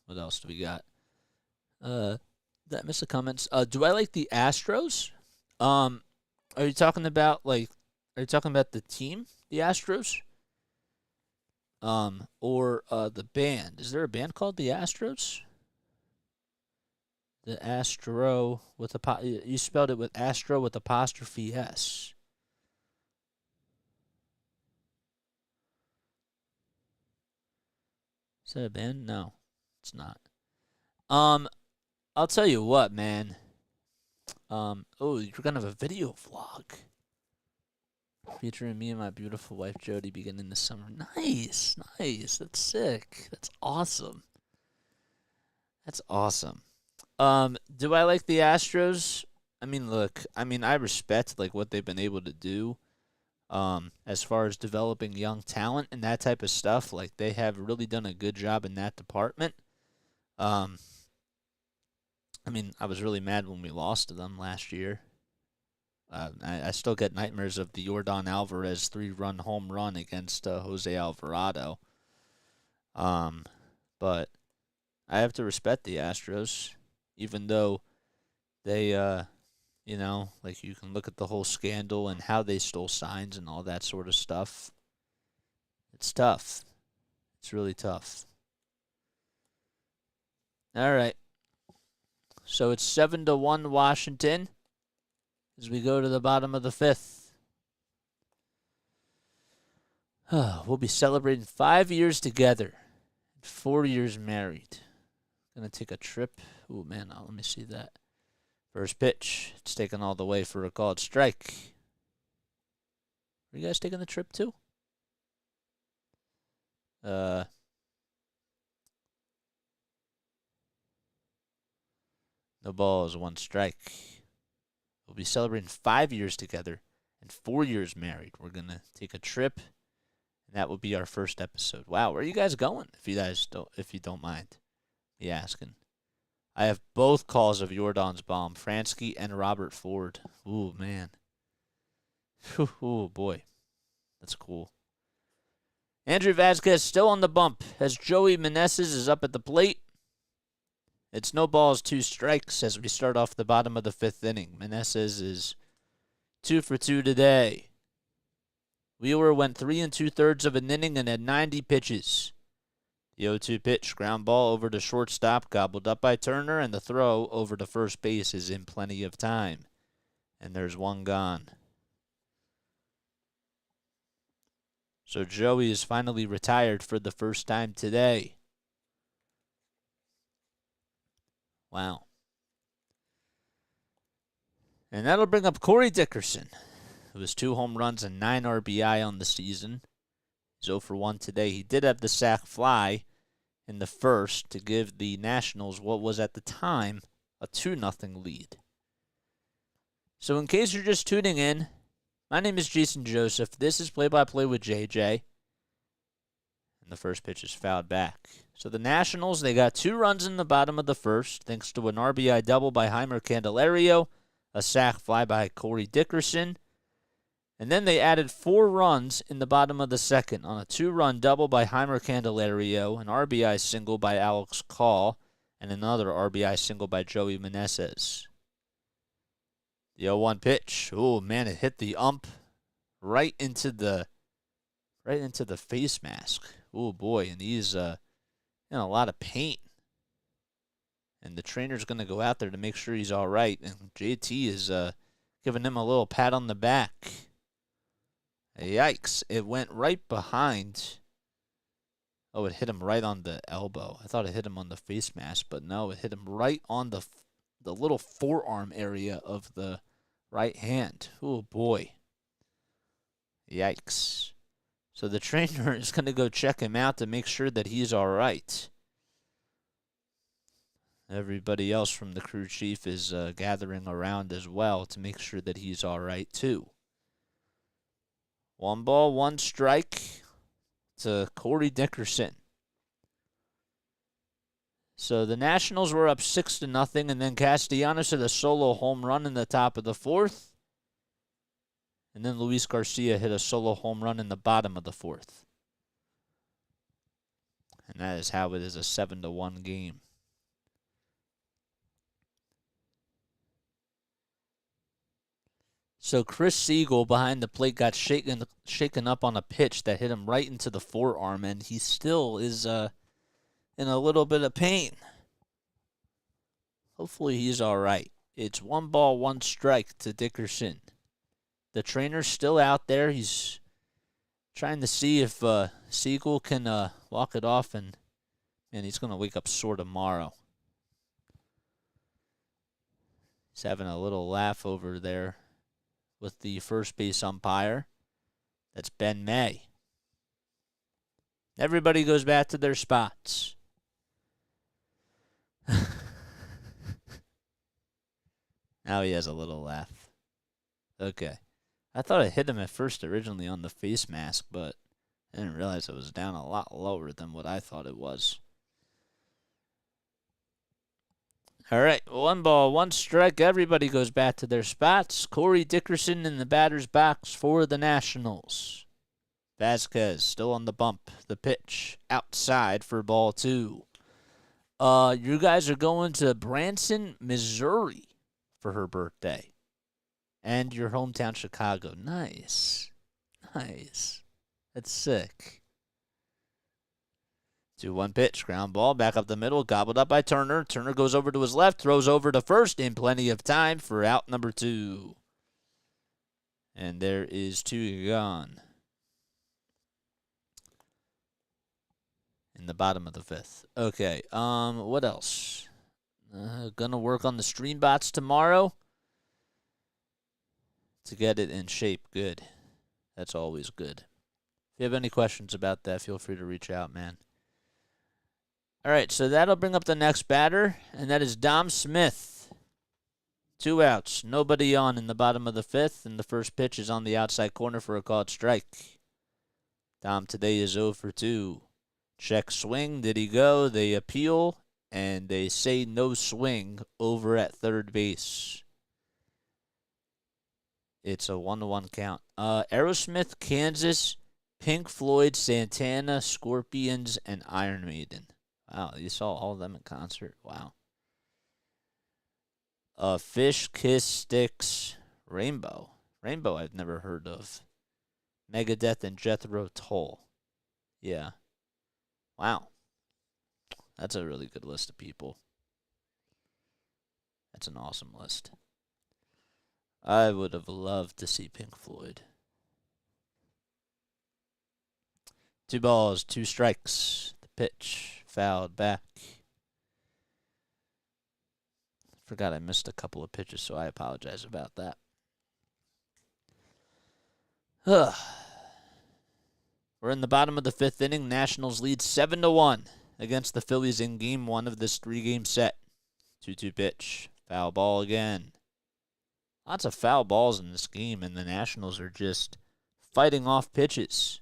What else do we got? Did I miss the comments? Do I like the Astros? Are you talking about the team, the Astros? Or the band? Is there a band called the Astros? The Astro with you spelled it with Astro with apostrophe S. Is that a band? No, it's not. I'll tell you what, man. Oh, you're gonna have a video vlog featuring me and my beautiful wife Jody beginning this summer. Nice, nice. That's sick. That's awesome. That's awesome. Do I like the Astros? I mean, look, I respect like what they've been able to do. As far as developing young talent and that type of stuff, like they have really done a good job in that department. Um, I was really mad when we lost to them last year. I still get nightmares of the Yordan Alvarez 3-run home run against Jose Alvarado. But I have to respect the Astros, even though they, like you can look at the whole scandal and how they stole signs and all that sort of stuff. It's tough. It's really tough. All right. So it's 7-1 Washington as we go to the bottom of the fifth. We'll be celebrating 5 years together, 4 years married. Gonna take a trip. Ooh, man, let me see that. First pitch. It's taken all the way for a called strike. Are you guys taking the trip too? No balls, 1 strike. We'll be celebrating 5 years together and 4 years married. We're gonna take a trip, and that will be our first episode. Wow, where are you guys going? If you don't mind me asking. I have both calls of Jordan's bomb, Fransky and Robert Ford. Ooh, man. Ooh, boy. That's cool. Andrew Vasquez still on the bump as Joey Meneses is up at the plate. It's no balls, 2 strikes as we start off the bottom of the 5th inning. Meneses is 2 for 2 today. Wheeler went 3 2/3 of an inning and had 90 pitches. The 0-2 pitch, ground ball over to shortstop, gobbled up by Turner, and the throw over to first base is in plenty of time. And there's 1 gone. So Joey is finally retired for the first time today. Wow. And that'll bring up Corey Dickerson, who has 2 home runs and 9 RBI on the season. He's 0 for 1 today. He did have the sac fly in the first to give the Nationals what was at the time a 2-0 lead. So in case you're just tuning in, my name is Jason Joseph. This is Play-by-Play with JJ. And the first pitch is fouled back. So the Nationals, they got 2 runs in the bottom of the first, thanks to an RBI double by Heimer Candelario, a sac fly by Corey Dickerson. And then they added 4 runs in the bottom of the second on a 2-run double by Heimer Candelario, an RBI single by Alex Call, and another RBI single by Joey Meneses. The 0-1 pitch. Oh, man, it hit the ump right into the face mask. Oh, boy, and he's in a lot of pain. And the trainer's going to go out there to make sure he's all right. And JT is giving him a little pat on the back. Yikes. It went right behind. Oh, it hit him right on the elbow. I thought it hit him on the face mask, but no, it hit him right on the little forearm area of the right hand. Oh, boy. Yikes. So the trainer is going to go check him out to make sure that he's all right. Everybody else from the crew chief is gathering around as well to make sure that he's all right, too. 1 ball, 1 strike to Corey Dickerson. So the Nationals were up 6-0, and then Castellanos hit a solo home run in the top of the 4th. And then Luis Garcia hit a solo home run in the bottom of the 4th. And that is how it is a 7-1 game. So Chris Siegel behind the plate got shaken up on a pitch that hit him right into the forearm, and he still is in a little bit of pain. Hopefully he's all right. It's 1 ball, 1 strike to Dickerson. The trainer's still out there. He's trying to see if Siegel can walk it off, and he's going to wake up sore tomorrow. He's having a little laugh over there with the first base umpire. That's Ben May. Everybody goes back to their spots. Now he has a little laugh. Okay. I thought I hit him at first originally on the face mask, but I didn't realize it was down a lot lower than what I thought it was. All right, 1 ball, 1 strike. Everybody goes back to their spots. Corey Dickerson in the batter's box for the Nationals. Vasquez still on the bump. The pitch outside for ball 2. You guys are going to Branson, Missouri for her birthday. And your hometown, Chicago. Nice. Nice. That's sick. 2-1 pitch. Ground ball. Back up the middle. Gobbled up by Turner. Turner goes over to his left. Throws over to first in plenty of time for out number 2. And there is 2 gone. In the bottom of the 5th. Okay. What else? Gonna work on the stream bots tomorrow to get it in shape. Good. That's always good. If you have any questions about that, feel free to reach out, man. All right, so that'll bring up the next batter, and that is Dom Smith. 2 outs, nobody on in the bottom of the 5th, and the first pitch is on the outside corner for a called strike. Dom today is 0 for 2. Check swing, did he go? They appeal, and they say no swing over at third base. It's a 1-1 count. Aerosmith, Kansas, Pink Floyd, Santana, Scorpions, and Iron Maiden. Wow, you saw all of them in concert? Wow. Fish, Kiss, Styx, Rainbow. Rainbow I've never heard of. Megadeth and Jethro Tull. Yeah. Wow. That's a really good list of people. That's an awesome list. I would have loved to see Pink Floyd. 2 balls, 2 strikes. The pitch fouled back. Forgot I missed a couple of pitches, so I apologize about that. We're in the bottom of the 5th inning. Nationals lead 7-1 against the Phillies in Game 1 of this 3-game set. 2-2 pitch. Foul ball again. Lots of foul balls in this game, and the Nationals are just fighting off pitches.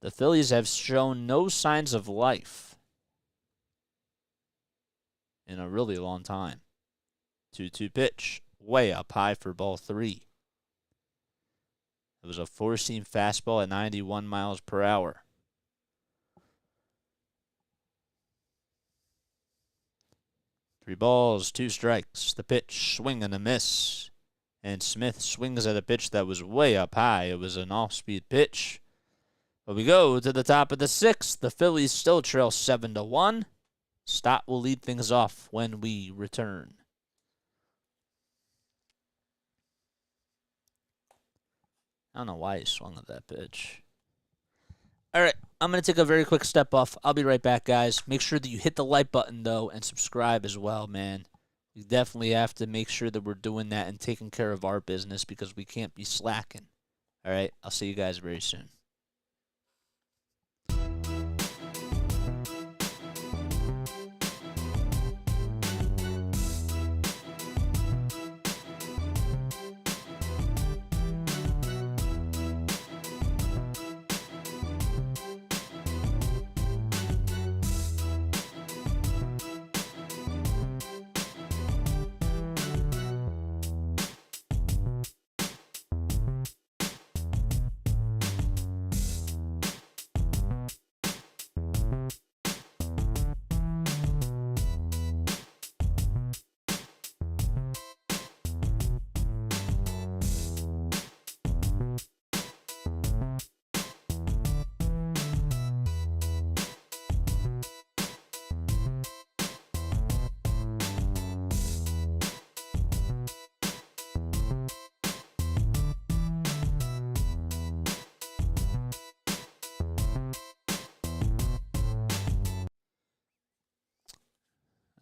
The Phillies have shown no signs of life in a really long time. 2-2 pitch. Way up high for ball 3. It was a 4-seam fastball at 91 miles per hour. Three balls, 2 strikes. The pitch, swing and a miss. And Smith swings at a pitch that was way up high. It was an off-speed pitch. But we go to the top of the 6th. The Phillies still trail 7-1. Stott will lead things off when we return. I don't know why he swung at that pitch. All right, I'm going to take a very quick step off. I'll be right back, guys. Make sure that you hit the like button, though, and subscribe as well, man. We definitely have to make sure that we're doing that and taking care of our business because we can't be slacking. All right, I'll see you guys very soon.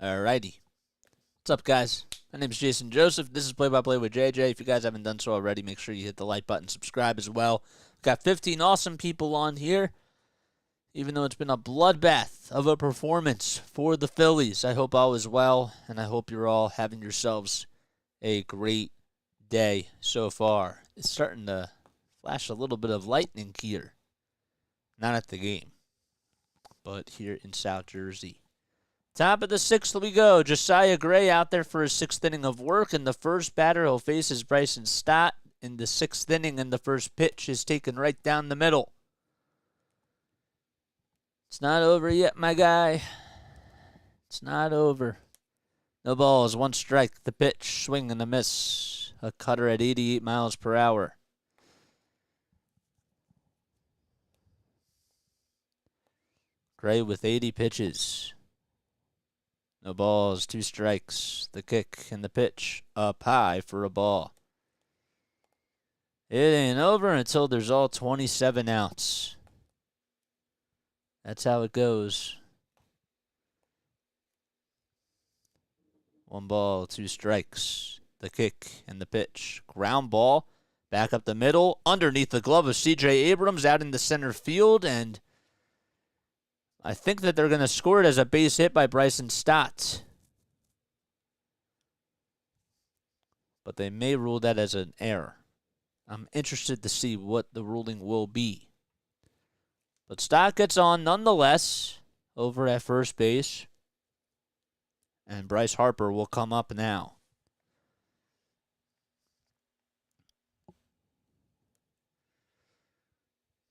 Alrighty. What's up, guys? My name is Jason Joseph. This is Play-by-Play with JJ. If you guys haven't done so already, make sure you hit the like button, subscribe as well. We've got 15 awesome people on here. Even though it's been a bloodbath of a performance for the Phillies, I hope all is well, and I hope you're all having yourselves a great day so far. It's starting to flash a little bit of lightning here. Not at the game, but here in South Jersey. Top of the sixth we go. Josiah Gray out there for his sixth inning of work. And the first batter he'll face is Bryson Stott in the sixth inning, and the first pitch is taken right down the middle. It's not over yet, my guy. It's not over. No balls, one strike. The pitch, swing and a miss. A cutter at 88 miles per hour. Gray with 80 pitches. No balls, two strikes. The kick and the pitch up high for a ball. It ain't over until there's all 27 outs. That's how it goes. One ball, two strikes. The kick and the pitch. Ground ball. Back up the middle. Underneath the glove of C.J. Abrams out in the center field. And I think that they're going to score it as a base hit by Bryson Stott. But they may rule that as an error. I'm interested to see what the ruling will be. But Stott gets on nonetheless over at first base. And Bryce Harper will come up now.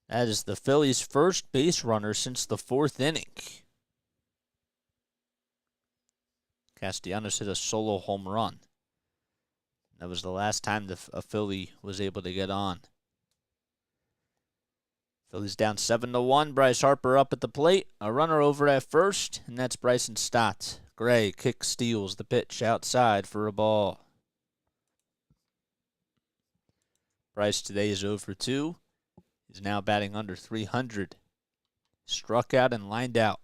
That is the Phillies' first base runner since the fourth inning. Castellanos hit a solo home run. That was the last time a Philly was able to get on. Phillies down 7-1. Bryce Harper up at the plate. A runner over at first, and that's Bryson Stott. Gray kick steals the pitch outside for a ball. Bryce today is 0 for 2. He's now batting under 300. Struck out and lined out.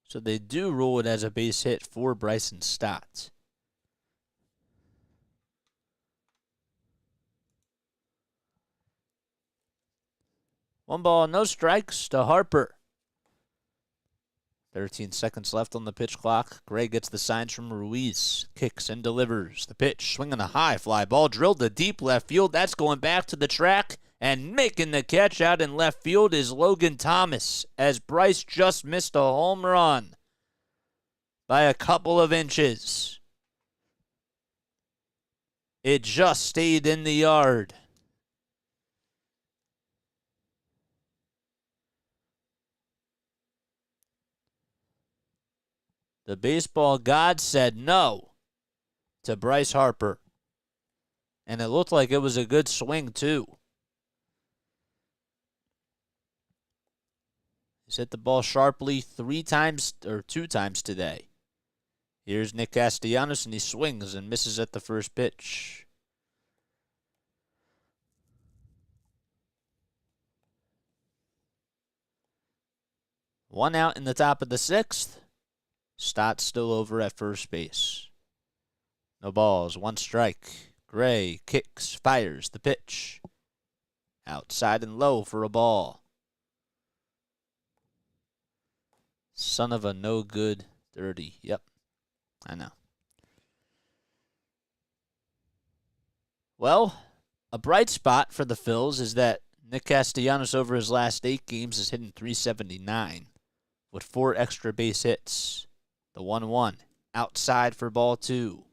So they do rule it as a base hit for Bryson Stott. One ball, no strikes to Harper. 13 seconds left on the pitch clock. Gray gets the signs from Ruiz. Kicks and delivers. The pitch, swinging a high fly ball, drilled to deep left field. That's going back to the track. And making the catch out in left field is Logan Thomas, as Bryce just missed a home run by a couple of inches. It just stayed in the yard. The baseball god said no to Bryce Harper. And it looked like it was a good swing, too. He's hit the ball sharply 2 times today. Here's Nick Castellanos, and he swings and misses at the first pitch. One out in the top of the sixth. Stott still over at first base. No balls, one strike. Gray kicks, fires the pitch. Outside and low for a ball. Son of a no good 30. Yep, I know. Well, a bright spot for the Phils is that Nick Castellanos over his last 8 games is hitting .379 with 4 extra base hits. The 1-1 outside for ball 2.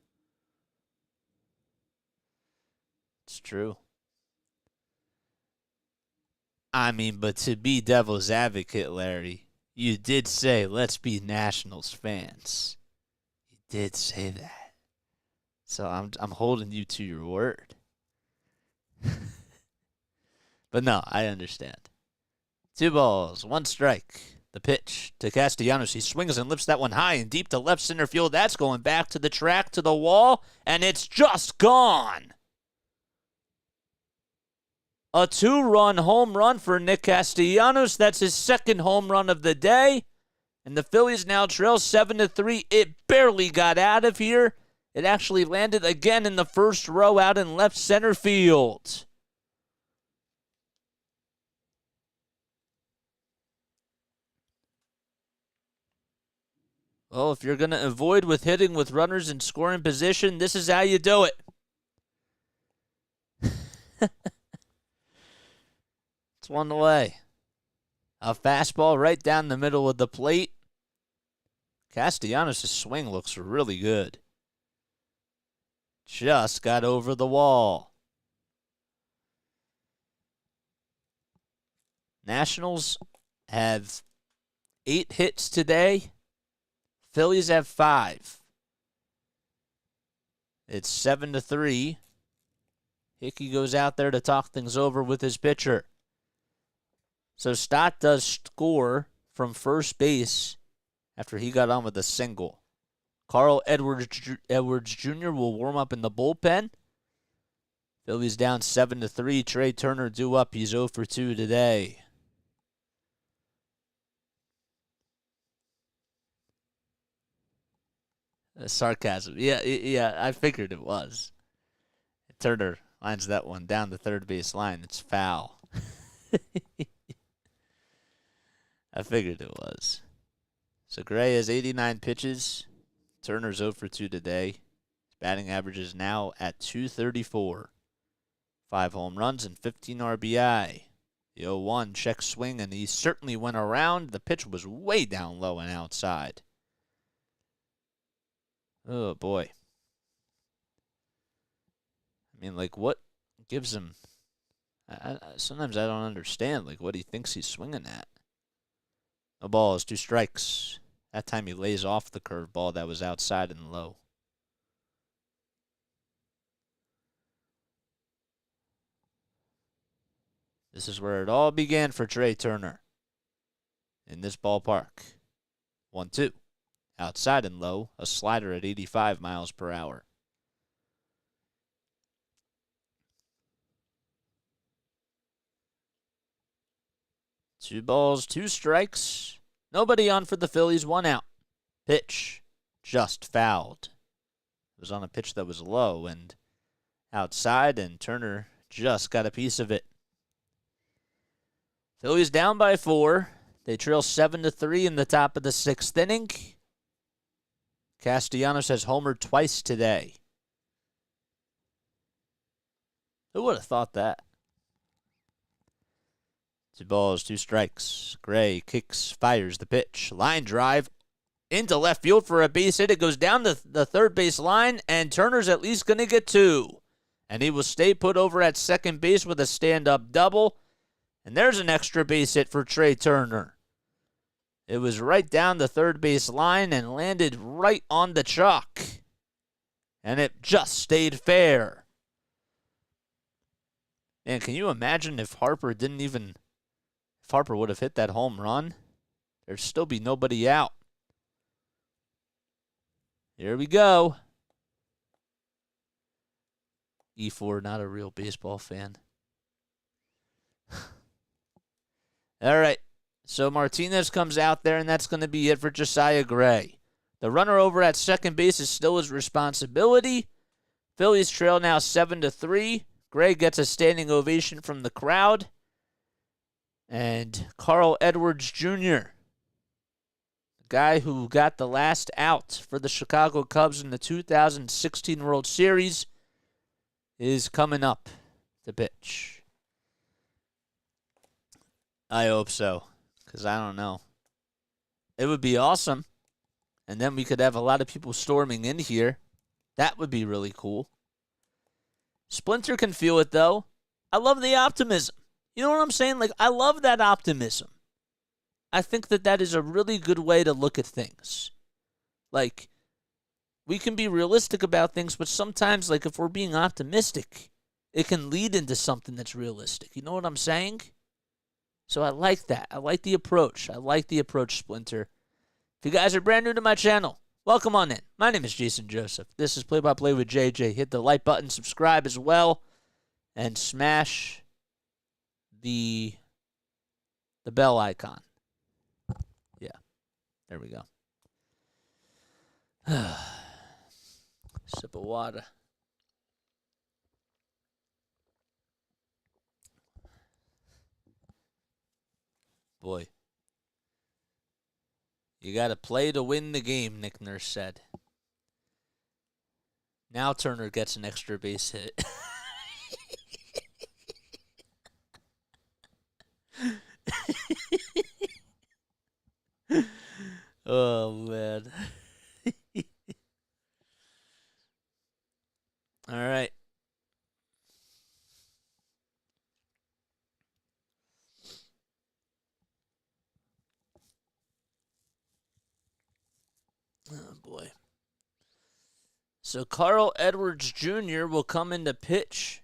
It's true. I mean, but to be devil's advocate, Larry, you did say, let's be Nationals fans. You did say that. So I'm holding you to your word. But no, I understand. 2 balls, 1 strike. The pitch to Castellanos. He swings and lifts that one high and deep to left center field. That's going back to the track, to the wall, and it's just gone. A 2-run home run for Nick Castellanos. That's his second home run of the day. And the Phillies now trail 7-3. It barely got out of here. It actually landed again in the first row out in left center field. Well, if you're going to avoid with hitting with runners in scoring position, this is how you do it. It's one away. A fastball right down the middle of the plate. Castellanos' swing looks really good. Just got over the wall. Nationals have 8 hits today. Phillies have 5. It's 7-3. Hickey goes out there to talk things over with his pitcher. So Stott does score from first base after he got on with a single. Carl Edwards Jr. will warm up in the bullpen. Phillies down 7-3. Trey Turner due up. He's 0 for 2 today. Sarcasm. Yeah, I figured it was. Turner lines that one down the third base line. It's foul. I figured it was. So Gray has 89 pitches. Turner's 0 for 2 today. His batting average is now at .234. 5 home runs and 15 RBI. The 0-1 check swing, and he certainly went around. The pitch was way down low and outside. Oh, boy. I mean, like, what gives him... sometimes I don't understand, like, what he thinks he's swinging at. No balls, 2 strikes. That time he lays off the curveball that was outside and low. This is where it all began for Trey Turner. In this ballpark. 1-2. Outside and low, a slider at 85 miles per hour. Two balls, 2 strikes. Nobody on for the Phillies, 1 out. Pitch just fouled. It was on a pitch that was low and outside, and Turner just got a piece of it. Phillies down by 4. They trail 7-3 in the top of the 6th inning. Castellanos has homered twice today. Who would have thought that? 2 balls, 2 strikes. Gray kicks, fires the pitch. Line drive into left field for a base hit. It goes down the third base line, and Turner's at least going to get 2. And he will stay put over at second base with a stand-up double. And there's an extra base hit for Trey Turner. It was right down the third base line and landed right on the chalk. And it just stayed fair. Man, can you imagine if Harper would have hit that home run? There'd still be nobody out. Here we go. E4, not a real baseball fan. All right. So Martinez comes out there, and that's going to be it for Josiah Gray. The runner over at second base is still his responsibility. Phillies trail now 7-3. Gray gets a standing ovation from the crowd. And Carl Edwards Jr., the guy who got the last out for the Chicago Cubs in the 2016 World Series, is coming up to pitch. I hope so. Because I don't know. It would be awesome. And then we could have a lot of people storming in here. That would be really cool. Splinter can feel it, though. I love the optimism. You know what I'm saying? Like, I love that optimism. I think that is a really good way to look at things. Like, we can be realistic about things, but sometimes, like, if we're being optimistic, it can lead into something that's realistic. You know what I'm saying? So I like that. I like the approach. Splinter. If you guys are brand new to my channel, welcome on in. My name is Jason Joseph. This is Play-by-Play with JJ. Hit the like button, subscribe as well, and smash the bell icon. Yeah, there we go. Sip of water. Boy. You got to play to win the game, Nick Nurse said. Now Turner gets an extra base hit. Oh, man. All right. Oh, boy. So Carl Edwards Jr. will come in to pitch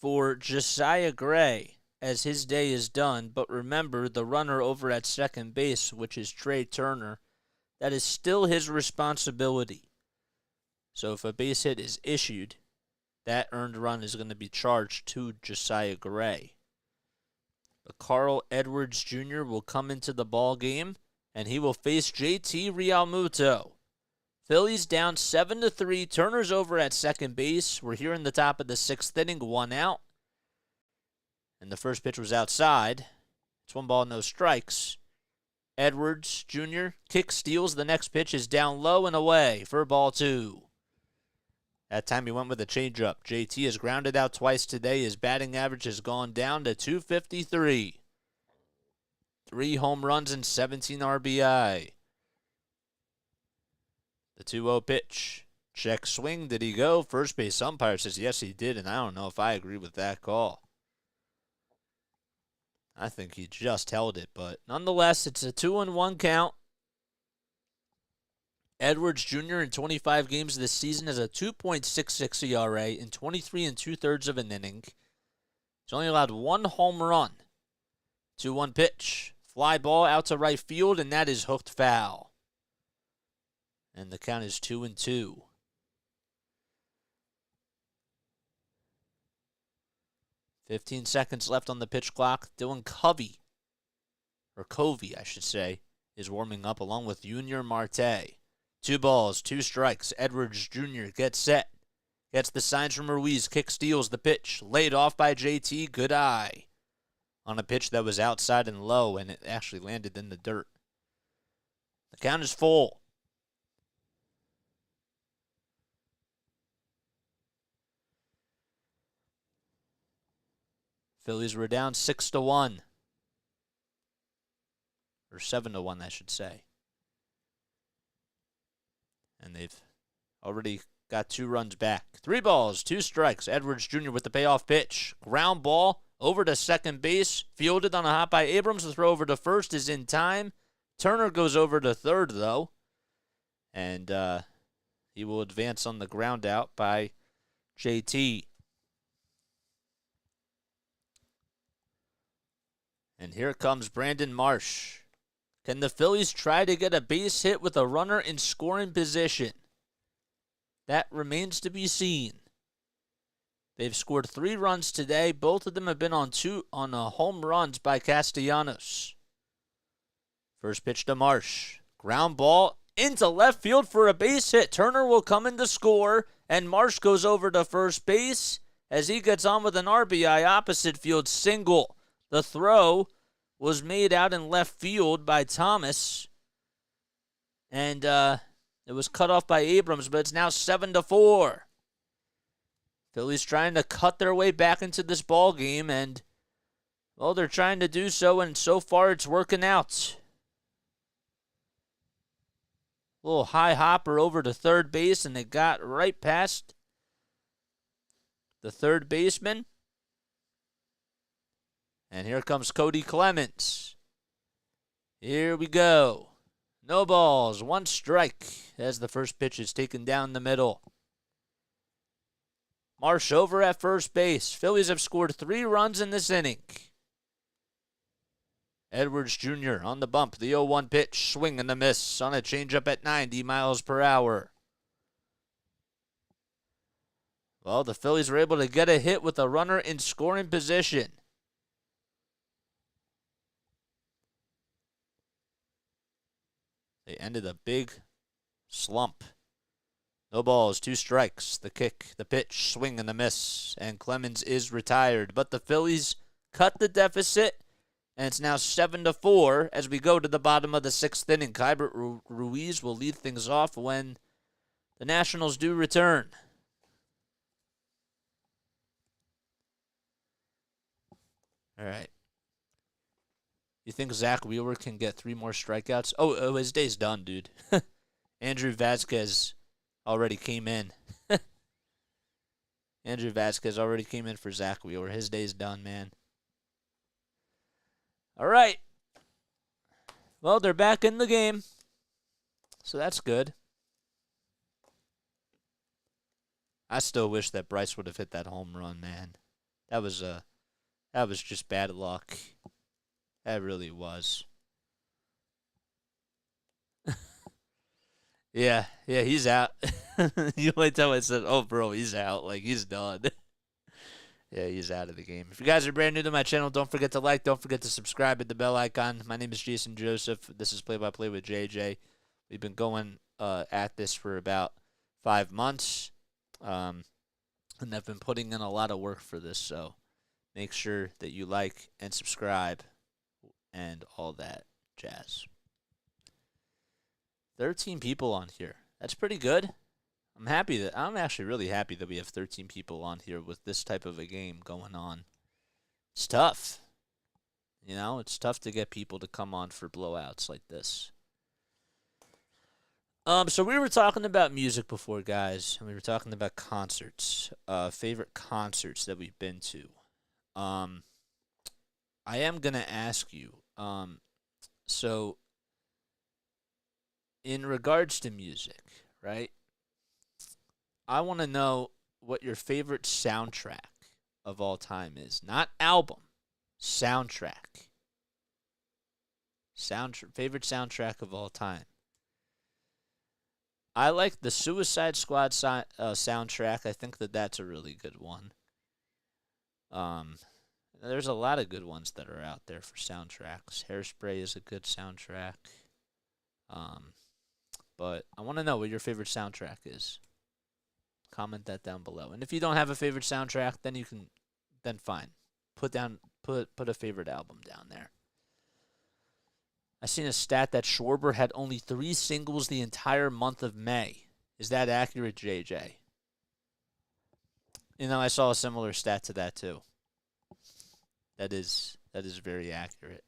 for Josiah Gray as his day is done. But remember, the runner over at second base, which is Trey Turner, that is still his responsibility. So if a base hit is issued, that earned run is going to be charged to Josiah Gray. But Carl Edwards Jr. will come into the ball game, and he will face JT Realmuto. Phillies down 7-3. Turner's over at second base. We're here in the top of the sixth inning, 1 out. And the first pitch was outside. It's 1 ball, no strikes. Edwards Jr. kick steals. The next pitch is down low and away for ball 2. That time he went with a changeup. JT has grounded out twice today. His batting average has gone down to .253. 3 home runs and 17 RBI. The 2-0 pitch. Check swing. Did he go? First base umpire says yes, he did, and I don't know if I agree with that call. I think he just held it, but nonetheless, it's a 2-1 count. Edwards Jr. in 25 games this season has a 2.66 ERA in 23 2/3 of an inning. He's only allowed 1 home run. 2-1 pitch. Fly ball out to right field, and that is hooked foul. And the count is 2-2. "15 seconds left on the pitch clock. Dylan Covey, or Covey, I should say, is warming up along with Junior Marte. 2 balls, 2 strikes. Edwards Jr. gets set. Gets the signs from Ruiz. Kick steals the pitch. Laid off by JT. Good eye. On a pitch that was outside and low, and it actually landed in the dirt. The count is full. Phillies were down 6-1. Or 7-1, I should say. And they've already got 2 runs back. 3 balls, 2 strikes. Edwards Jr. with the payoff pitch. Ground ball over to second base. Fielded on a hop by Abrams. The throw over to first is in time. Turner goes over to third, though. And he will advance on the ground out by JT. And here comes Brandon Marsh. Can the Phillies try to get a base hit with a runner in scoring position? That remains to be seen. They've scored 3 runs today. Both of them have been on home runs by Castellanos. First pitch to Marsh. Ground ball into left field for a base hit. Turner will come in to score, and Marsh goes over to first base as he gets on with an RBI opposite field single. The throw was made out in left field by Thomas, and it was cut off by Abrams, but it's now 7-4. Phillies trying to cut their way back into this ball game, and, well, they're trying to do so, and so far it's working out. Little high hopper over to third base, and they got right past the third baseman. And here comes Cody Clemens. Here we go. No balls, 1 strike as the first pitch is taken down the middle. Marsh over at first base. Phillies have scored 3 runs in this inning. Edwards Jr. on the bump. The 0-1 pitch. Swing and a miss on a changeup at 90 miles per hour. Well, the Phillies were able to get a hit with a runner in scoring position. They ended a big slump. No balls, 2 strikes. The kick, the pitch, swing and the miss. And Clemens is retired. But the Phillies cut the deficit, and it's now 7-4 as we go to the bottom of the 6th inning. Keibert Ruiz will lead things off when the Nationals do return. All right. You think Zack Wheeler can get 3 more strikeouts? Oh, his day's done, dude. Andrew Vasquez already came in. Andrew Vasquez already came in for Zack Wheeler. His day's done, man. All right. Well, they're back in the game, so that's good. I still wish that Bryce would have hit that home run, man. That was just bad luck. That really was. Yeah, he's out. You might tell I said, oh, bro, he's out. Like, he's done. Yeah, he's out of the game. If you guys are brand new to my channel, don't forget to like. Don't forget to subscribe, hit the bell icon. My name is Jason Joseph. This is Play by Play with JJ. We've been going at this for about 5 months. And I've been putting in a lot of work for this, so make sure that you like and subscribe and all that jazz. 13 people on here. That's pretty good. I'm actually really happy that we have 13 people on here with this type of a game going on. It's tough. You know, it's tough to get people to come on for blowouts like this. So we were talking about music before, guys, and we were talking about concerts, favorite concerts that we've been to. I am gonna ask you, so in regards to music, right? I want to know what your favorite soundtrack of all time is. Not album, soundtrack. Favorite soundtrack of all time. I like the Suicide Squad soundtrack. I think that's a really good one. There's a lot of good ones that are out there for soundtracks. Hairspray is a good soundtrack. But I want to know what your favorite soundtrack is. Comment that down below. And if you don't have a favorite soundtrack, then fine. Put a favorite album down there. I seen a stat that Schwarber had only 3 singles the entire month of May. Is that accurate, JJ? You know, I saw a similar stat to that too. That is very accurate.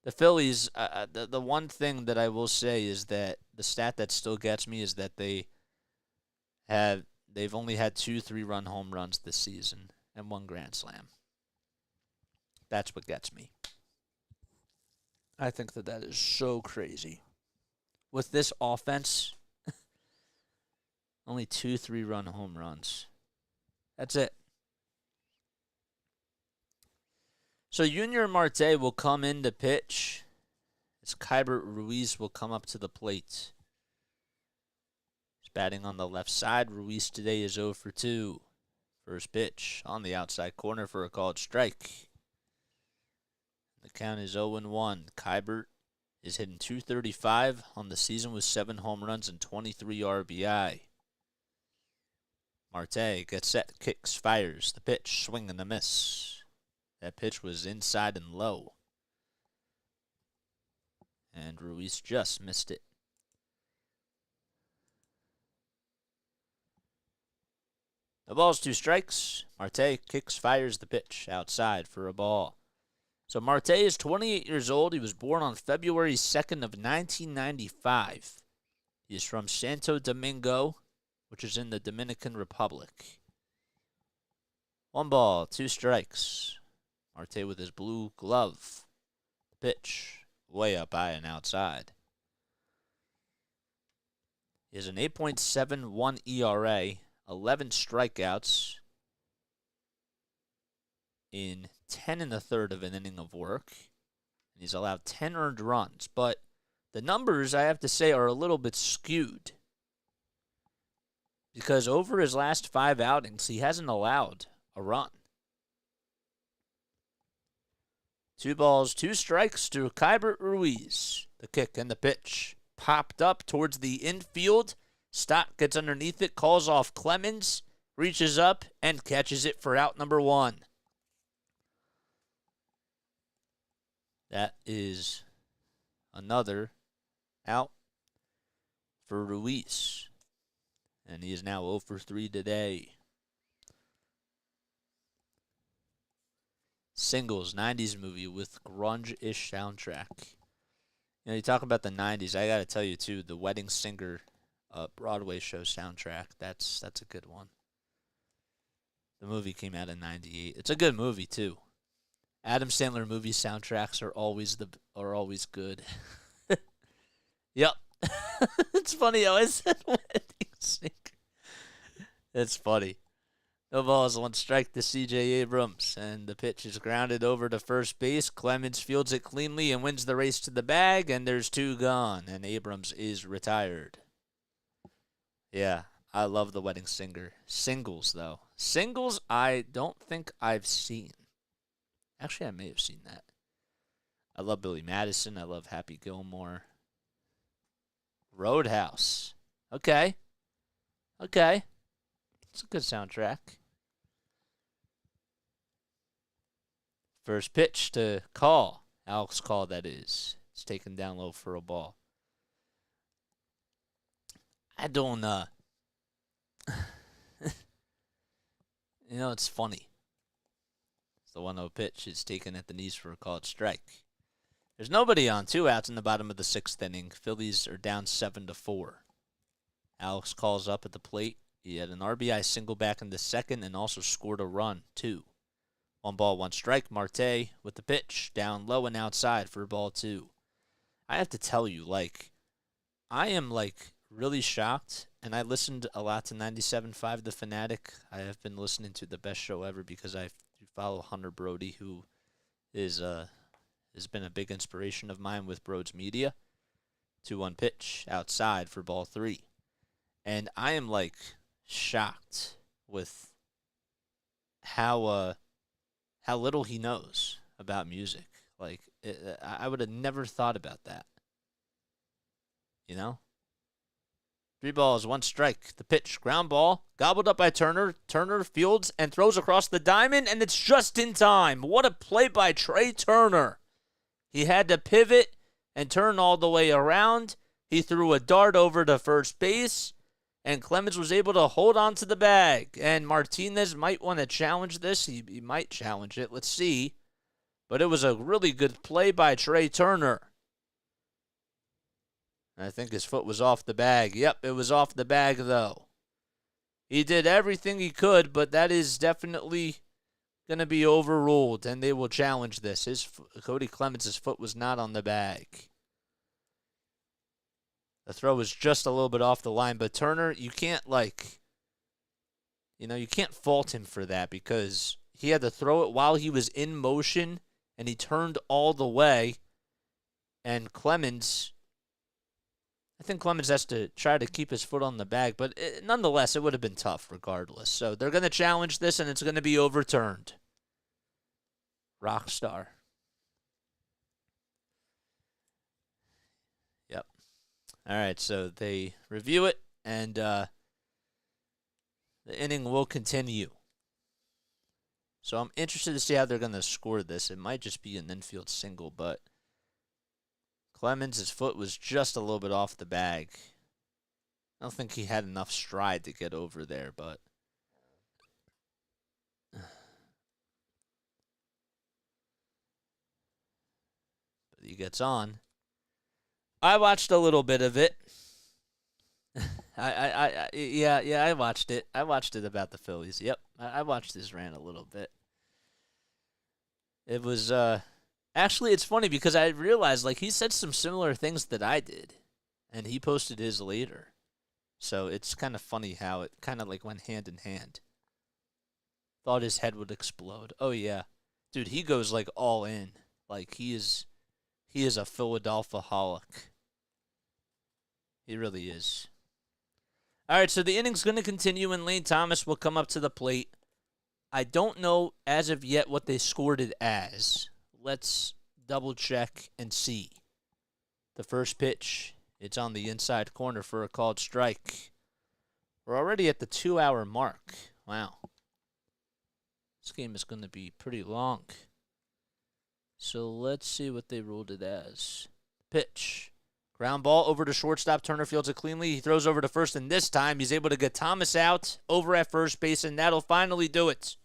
The Phillies, the one thing that I will say is that the stat that still gets me is that they've only had 2 3-run home runs this season and 1 grand slam. That's what gets me. I think that is so crazy. With this offense, only 2 3-run home runs. That's it. So Junior Marte will come in to pitch as Keibert Ruiz will come up to the plate. He's batting on the left side. Ruiz today is 0 for 2. First pitch on the outside corner for a called strike. The count is 0-1. Keibert is hitting .235 on the season with 7 home runs and 23 RBI. Marte gets set, kicks, fires. The pitch, swing and a miss. That pitch was inside and low. And Ruiz just missed it. The ball's 2 strikes. Marte kicks, fires the pitch outside for a ball. So Marte is 28 years old. He was born on February 2nd of 1995. He is from Santo Domingo, which is in the Dominican Republic. 1 ball, 2 strikes. Marte with his blue glove. Pitch way up high and outside. He has an 8.71 ERA, 11 strikeouts in 10 1/3 of an inning of work. And he's allowed 10 earned runs. But the numbers, I have to say, are a little bit skewed. Because over his last 5 outings, he hasn't allowed a run. 2 balls, 2 strikes to Keibert Ruiz. The kick and the pitch. popped up towards the infield. Stott gets underneath it, calls off Clemens, reaches up, and catches it for out number 1. That is another out for Ruiz. And he is now 0 for 3 today. Singles, 90s movie with grunge-ish soundtrack. You know, you talk about the 90s, I got to tell you, too, the Wedding Singer Broadway show soundtrack, that's a good one. The movie came out in 98. It's a good movie, too. Adam Sandler movie soundtracks are always good. Yep. It's funny how I said Wedding Singer. It's funny. No balls, 1 strike to C.J. Abrams, and the pitch is grounded over to first base. Clemens fields it cleanly and wins the race to the bag, and there's 2 gone, and Abrams is retired. Yeah, I love the Wedding Singer. Singles, though. Singles, I don't think I've seen. Actually, I may have seen that. I love Billy Madison. I love Happy Gilmore. Roadhouse. Okay. It's a good soundtrack. First pitch to Call. Alex Call, that is. It's taken down low for a ball. I don't, you know, it's funny. The 1-0 pitch is taken at the knees for a called strike. There's nobody on, 2 outs in the bottom of the 6th inning. Phillies are down 7-4. Alex calls up at the plate. He had an RBI single back in the 2nd and also scored a run, 2. 1 ball, 1 strike. Marte with the pitch, down low and outside for ball 2. I have to tell you, I am, really shocked, and I listened a lot to 97.5 The Fanatic. I have been listening to the best show ever because I follow Hunter Brody, who is has been a big inspiration of mine with Broad's Media. 2-1 pitch outside for ball 3. And I am, shocked with how little he knows about music. I would have never thought about that. You know? 3 balls, 1 strike. The pitch, ground ball, gobbled up by Turner. Turner fields and throws across the diamond, and it's just in time. What a play by Trey Turner. He had to pivot and turn all the way around. He threw a dart over to first base, and Clemens was able to hold on to the bag. And Martinez might want to challenge this. He might challenge it. Let's see. But it was a really good play by Trey Turner. I think his foot was off the bag. Yep, it was off the bag, though. He did everything he could, but that is definitely going to be overruled, and they will challenge this. Cody Clemens' foot was not on the bag. The throw was just a little bit off the line, but Turner, you can't, you can't fault him for that because he had to throw it while he was in motion, and he turned all the way, and I think Clemens has to try to keep his foot on the bag, but nonetheless, it would have been tough regardless. So they're going to challenge this, and it's going to be overturned. Rockstar. Yep. All right, so they review it, and the inning will continue. So I'm interested to see how they're going to score this. It might just be an infield single, but Clemens' foot was just a little bit off the bag. I don't think he had enough stride to get over there, but he gets on. I watched a little bit of it. I watched it. I watched it about the Phillies. Yep, I watched this rant a little bit. It was actually, it's funny because I realized he said some similar things that I did, and he posted his later. So it's kind of funny how it kind of went hand in hand. Thought his head would explode. Oh yeah, dude, he goes all in. He is a Philadelphia-holic. He really is. All right, so the inning's going to continue, and Lane Thomas will come up to the plate. I don't know as of yet what they scored it as. Let's double check and see. The first pitch It's on the inside corner for a called strike. We're already at the 2-hour mark. Wow. This game is going to be pretty long. So let's see what they ruled it as. Pitch. Ground ball over to shortstop. Turner fields it cleanly. He throws over to first, and this time he's able to get Thomas out over at first base, and that'll finally do it.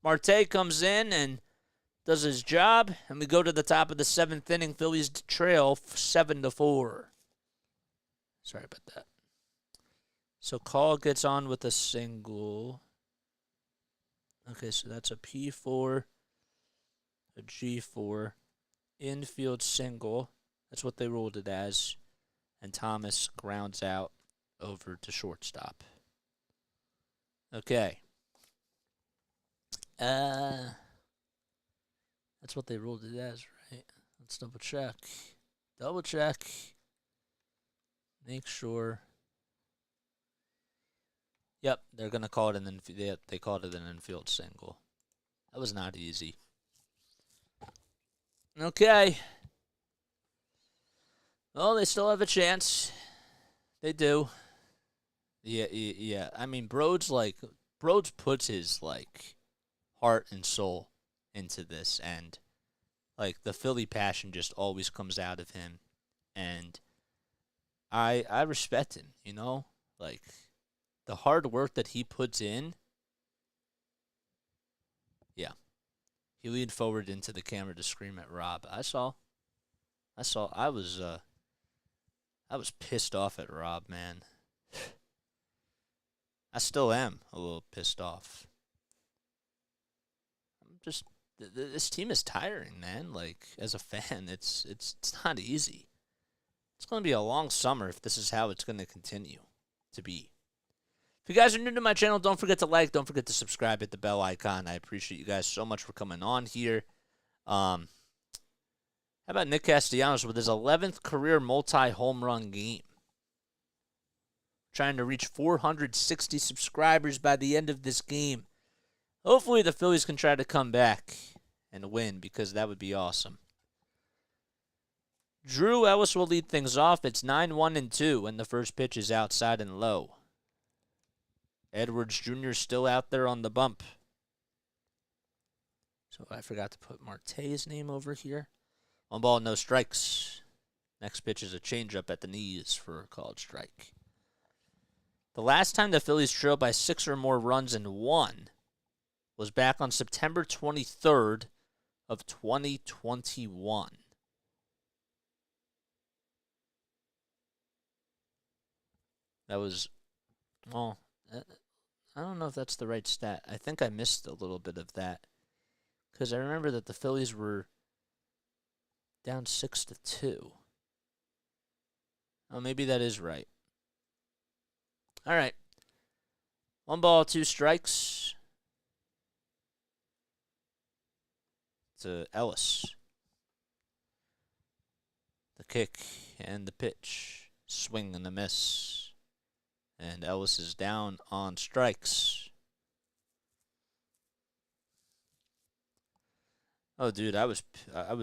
Marte comes in and does his job, and we go to the top of the 7th inning. Phillies trail 7-4. Sorry about that. So Call gets on with a single. Okay, so that's a P4, a G4, infield single. That's what they ruled it as. And Thomas grounds out over to shortstop. Okay. That's what they ruled it as, right? Let's double check. Double check. Make sure. Yep, they're gonna call it an infield. Yep, they called it an infield single. That was not easy. Okay. Well, they still have a chance. They do. Yeah. I mean, Broads puts his heart and soul into this, and the Philly passion just always comes out of him, and I respect him. The hard work that he puts in. Yeah. He leaned forward into the camera to scream at Rob. I was pissed off at Rob, man. I still am a little pissed off. This team is tiring, man. As a fan, it's not easy. It's going to be a long summer if this is how it's going to continue to be. If you guys are new to my channel, don't forget to like, don't forget to subscribe, hit the bell icon. I appreciate you guys so much for coming on here. How about Nick Castellanos with his 11th career multi-home run game? Trying to reach 460 subscribers by the end of this game. Hopefully the Phillies can try to come back and win, because that would be awesome. Drew Ellis will lead things off. It's 9-1-2, and the first pitch is outside and low. Edwards Jr. still out there on the bump. So I forgot to put Marte's name over here. 1 ball, no strikes. Next pitch is a changeup at the knees for a called strike. The last time the Phillies trailed by 6 or more runs and won was back on September 23rd of 2021. That was, well, I don't know if that's the right stat. I think I missed a little bit of that, because I remember that the Phillies were down 6-2. Oh, maybe that is right. All right. 1 ball, 2 strikes to Ellis. The kick and the pitch. Swing and a miss. And Ellis is down on strikes. Oh, dude, I was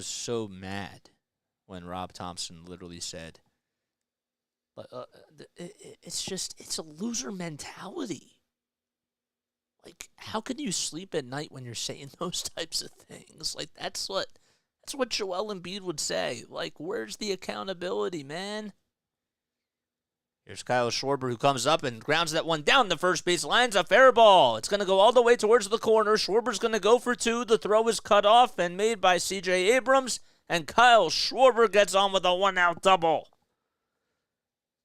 so mad when Rob Thompson literally said, it's a loser mentality. How can you sleep at night when you're saying those types of things? That's what Joel Embiid would say. Where's the accountability, man? Here's Kyle Schwarber, who comes up and grounds that one down the first base line's a fair ball. It's going to go all the way towards the corner. Schwarber's going to go for 2. The throw is cut off and made by C.J. Abrams, and Kyle Schwarber gets on with a 1-out double.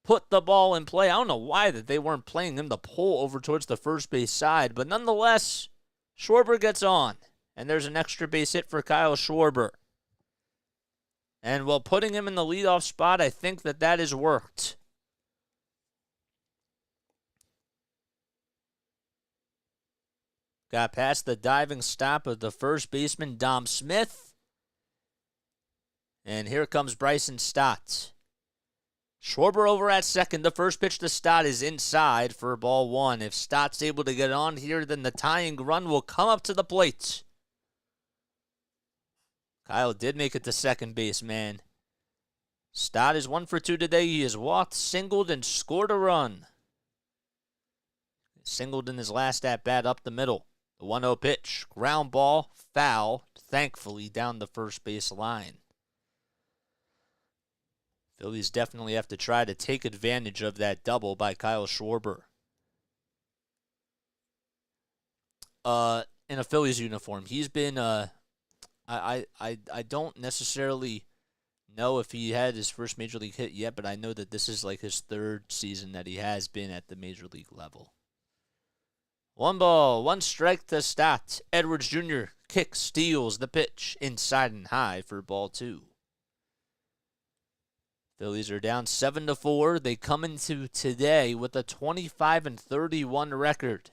Put the ball in play. I don't know why that they weren't playing him to pull over towards the first base side, but nonetheless, Schwarber gets on, and there's an extra base hit for Kyle Schwarber. And while putting him in the leadoff spot, I think that has worked. Got past the diving stop of the first baseman, Dom Smith. And here comes Bryson Stott. Schwarber over at second. The first pitch to Stott is inside for ball 1. If Stott's able to get on here, then the tying run will come up to the plate. Kyle did make it to second base, man. Stott is 1 for 2 today. He has walked, singled, and scored a run. Singled in his last at-bat up the middle. The 1-0 pitch. Ground ball, foul, thankfully down the first base line. Phillies definitely have to try to take advantage of that double by Kyle Schwarber. In a Phillies uniform. He's been, I don't necessarily know if he had his first major league hit yet, but I know that this is like his 3rd season that he has been at the major league level. 1 ball, 1 strike to Stott. Edwards Jr. kicks, steals the pitch inside and high for ball 2. Phillies are down 7-4. They come into today with a 25-31 record.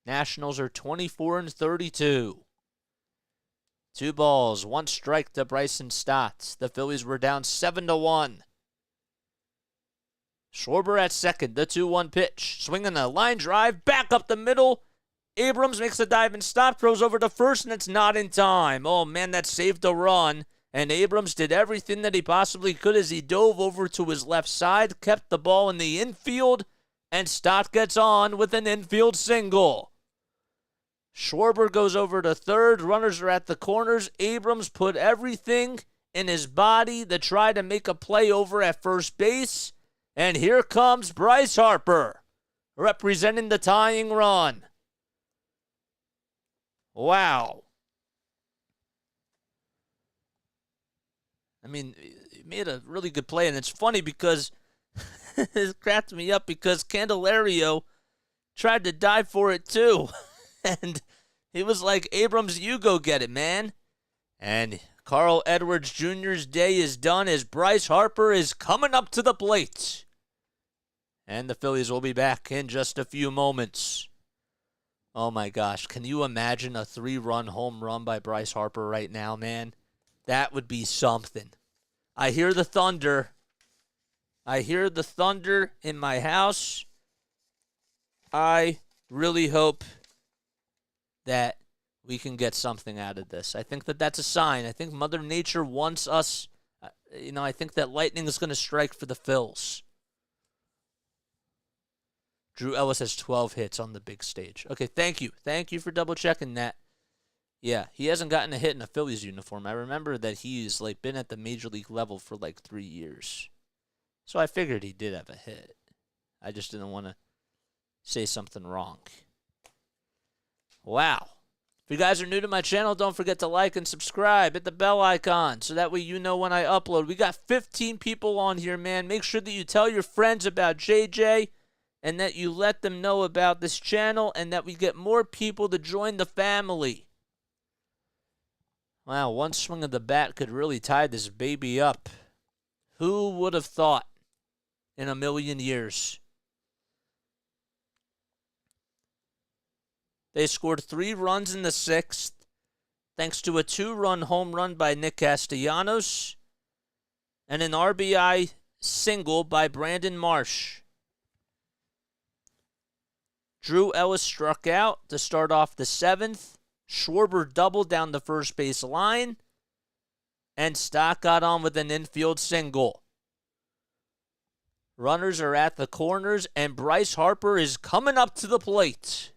Nationals are 24-32. 2 balls, 1 strike to Bryson Stott. The Phillies were down 7-1. Schwarber at second, the 2-1 pitch. Swinging a line drive, back up the middle. Abrams makes a dive and stop, throws over to first, and it's not in time. Oh, man, that saved a run. And Abrams did everything that he possibly could as he dove over to his left side, kept the ball in the infield, and Stott gets on with an infield single. Schwarber goes over to third. Runners are at the corners. Abrams put everything in his body to try to make a play over at first base. And here comes Bryce Harper, representing the tying run. Wow. I mean, he made a really good play, and it's funny because it cracked me up because Candelario tried to dive for it too. And he was like, Abrams, you go get it, man. And Carl Edwards Jr.'s day is done as Bryce Harper is coming up to the plate. And the Phillies will be back in just a few moments. Oh, my gosh. Can you imagine a 3-run home run by Bryce Harper right now, man? That would be something. I hear the thunder. I hear the thunder in my house. I really hope that we can get something out of this. I think that that's a sign. I think Mother Nature wants us. I think that lightning is going to strike for the Phils. Drew Ellis has 12 hits on the big stage. Okay, thank you. Thank you for double-checking that. Yeah, he hasn't gotten a hit in a Phillies uniform. I remember that he's been at the major league level for 3 years. So I figured he did have a hit. I just didn't want to say something wrong. Wow. If you guys are new to my channel, don't forget to like and subscribe. Hit the bell icon so that way you know when I upload. We got 15 people on here, man. Make sure that you tell your friends about JJ and that you let them know about this channel and that we get more people to join the family. Wow, one swing of the bat could really tie this baby up. Who would have thought in a million years? They scored 3 runs in the 6th, thanks to a 2-run home run by Nick Castellanos and an RBI single by Brandon Marsh. Drew Ellis struck out to start off the 7th. Schwarber doubled down the first base line, and Stott got on with an infield single. Runners are at the corners, and Bryce Harper is coming up to the plate.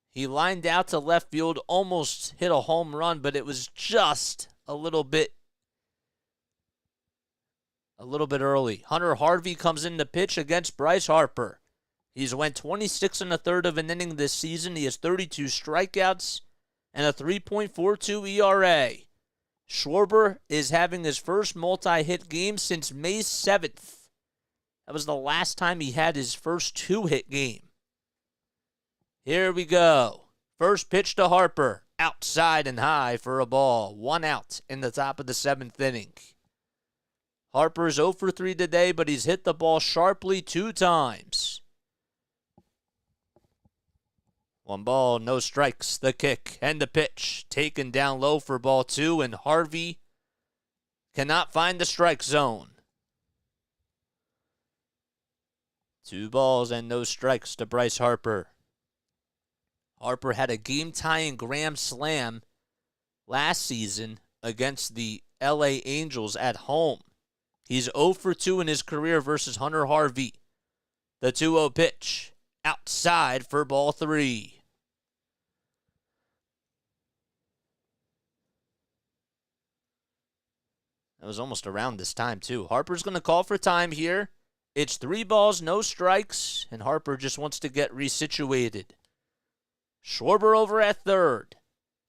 He lined out to left field, almost hit a home run, but it was just a little bit early. Hunter Harvey comes in to pitch against Bryce Harper. He's went 26 1/3 of an inning this season. He has 32 strikeouts and a 3.42 ERA. Schwarber is having his first multi-hit game since May 7th. That was the last time he had his first 2-hit game. Here we go. First pitch to Harper. Outside and high for a ball. 1 out in the top of the 7th inning. Harper's 0 for 3 today, but he's hit the ball sharply 2 times. 1 ball, no strikes. The kick and the pitch. Taken down low for ball 2, and Harvey cannot find the strike zone. 2 balls and no strikes to Bryce Harper. Harper had a game-tying grand slam last season against the LA Angels at home. He's 0 for 2 in his career versus Hunter Harvey. The 2-0 pitch. Outside for ball 3. That was almost around this time, too. Harper's going to call for time here. It's 3 balls, no strikes, and Harper just wants to get resituated. Schwarber over at third.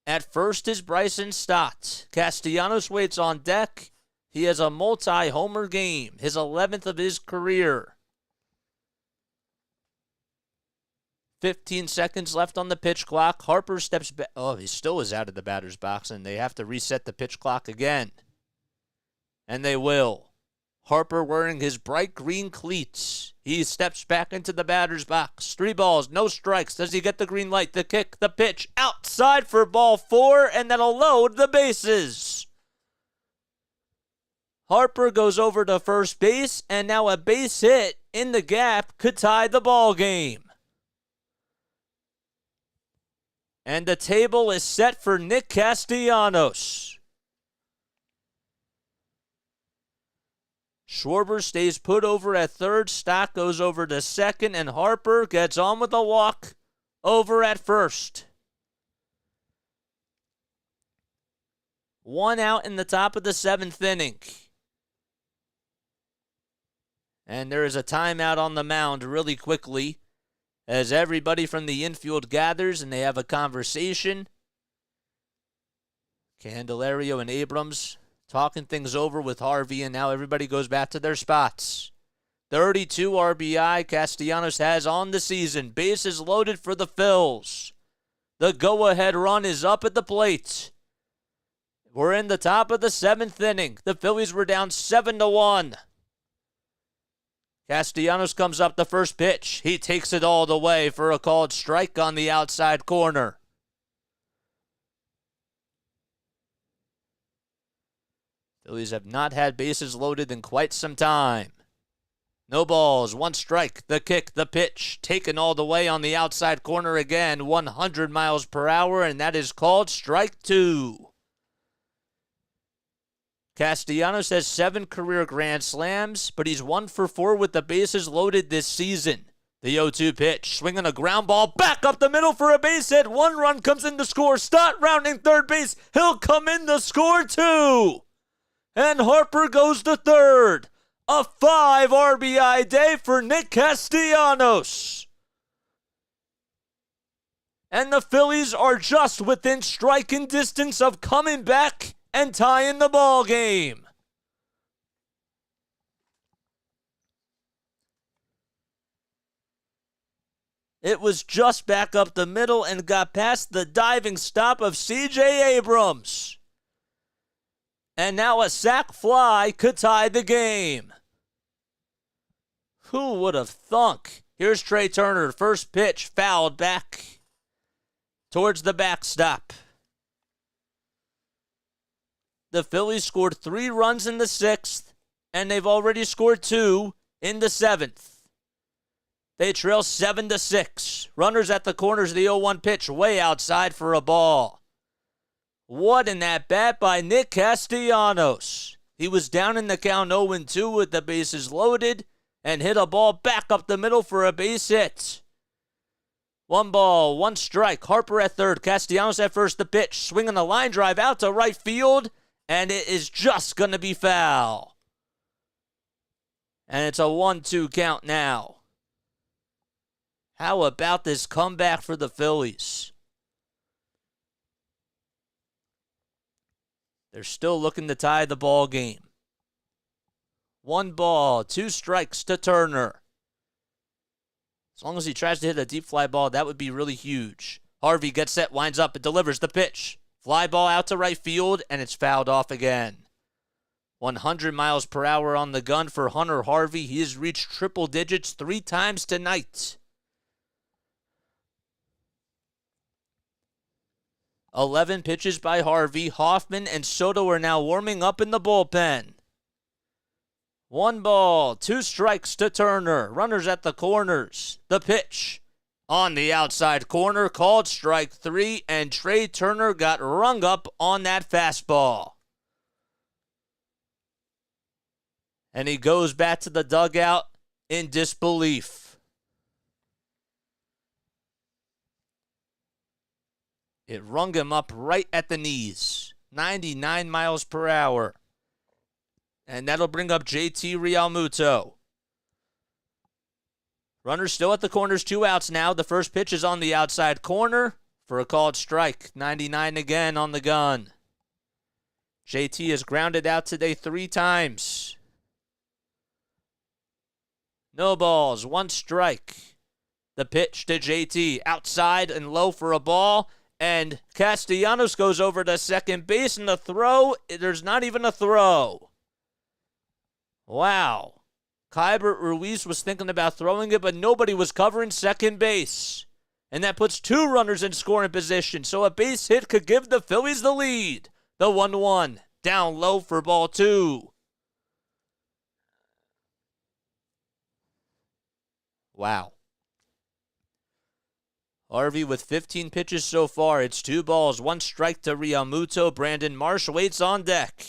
At first is Bryson Stott. Castellanos waits on deck. He has a multi-homer game, his 11th of his career. 15 seconds left on the pitch clock. Harper steps back. Oh, he still is out of the batter's box, and they have to reset the pitch clock again. And they will. Harper wearing his bright green cleats. He steps back into the batter's box. 3 balls, no strikes. Does he get the green light? The kick, the pitch, outside for ball 4, and that'll load the bases. Harper goes over to first base, and now a base hit in the gap could tie the ball game. And the table is set for Nick Castellanos. Schwarber stays put over at third. Stott goes over to second, and Harper gets on with a walk over at first. 1 out in the top of the 7th inning. And there is a timeout on the mound really quickly as everybody from the infield gathers and they have a conversation. Candelario and Abrams talking things over with Harvey, and now everybody goes back to their spots. 32 RBI Castellanos has on the season. Bases loaded for the Phils. The go-ahead run is up at the plate. We're in the top of the 7th inning. The Phillies were down 7-1. Castellanos comes up the first pitch. He takes it all the way for a called strike on the outside corner. Phillies have not had bases loaded in quite some time. No balls, 1 strike, the kick, the pitch, taken all the way on the outside corner again, 100 miles per hour, and that is called strike 2. Castellanos has 7 career grand slams, but he's 1 for 4 with the bases loaded this season. The 0-2 pitch, swinging a ground ball back up the middle for a base hit. 1 run comes in to score. Stott rounding third base. He'll come in to score 2. And Harper goes to third. A 5 RBI day for Nick Castellanos. And the Phillies are just within striking distance of coming back and tying the ball game. It was just back up the middle and got past the diving stop of C.J. Abrams. And now a sac fly could tie the game. Who would have thunk? Here's Trey Turner. First pitch fouled back towards the backstop. The Phillies scored 3 runs in the 6th, and they've already scored 2 in the 7th. They trail 7-6. Runners at the corners of the 0-1 pitch, way outside for a ball. What an at-bat by Nick Castellanos. He was down in the count 0-2 with the bases loaded and hit a ball back up the middle for a base hit. 1 ball, 1 strike. Harper at third. Castellanos at first. The pitch, swinging a line drive out to right field, and it is just going to be foul. And it's a 1-2 count now. How about this comeback for the Phillies? They're still looking to tie the ball game. 1 ball, 2 strikes to Turner. As long as he tries to hit a deep fly ball, that would be really huge. Harvey gets set, winds up, and delivers the pitch. Fly ball out to right field, and it's fouled off again. 100 miles per hour on the gun for Hunter Harvey. He has reached triple digits 3 times tonight. 11 pitches by Harvey. Hoffman and Soto are now warming up in the bullpen. 1 ball, 2 strikes to Turner. Runners at the corners. The pitch on the outside corner, called strike 3, and Trey Turner got rung up on that fastball. And he goes back to the dugout in disbelief. It rung him up right at the knees. 99 miles per hour. And that'll bring up JT Realmuto. Runner still at the corners, 2 outs now. The first pitch is on the outside corner for a called strike. 99 again on the gun. JT has grounded out today 3 times. No balls, 1 strike. The pitch to JT, outside and low for a ball. And Castellanos goes over to second base, and the throw, there's not even a throw. Wow. Kybert Ruiz was thinking about throwing it, but nobody was covering second base. And that puts 2 runners in scoring position, so a base hit could give the Phillies the lead. The 1-1, down low for ball 2. Wow. Harvey with 15 pitches so far. It's 2 balls, 1 strike to Realmuto. Brandon Marsh waits on deck.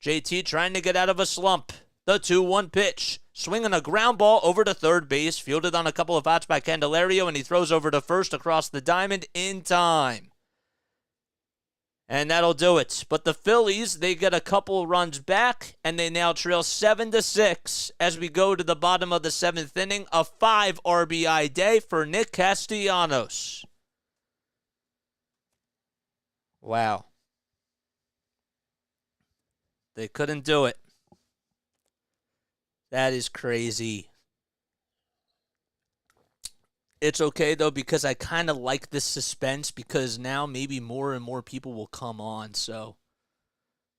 JT trying to get out of a slump. The 2-1 pitch. Swinging a ground ball over to third base. Fielded on a couple of outs by Candelario, and he throws over to first across the diamond in time. And that'll do it. But the Phillies, they get a couple runs back, and they now trail 7-6 as we go to the bottom of the 7th inning. A 5 RBI day for Nick Castellanos. Wow. They couldn't do it. That is crazy. It's okay, though, because I kind of like this suspense because now maybe more and more people will come on. So,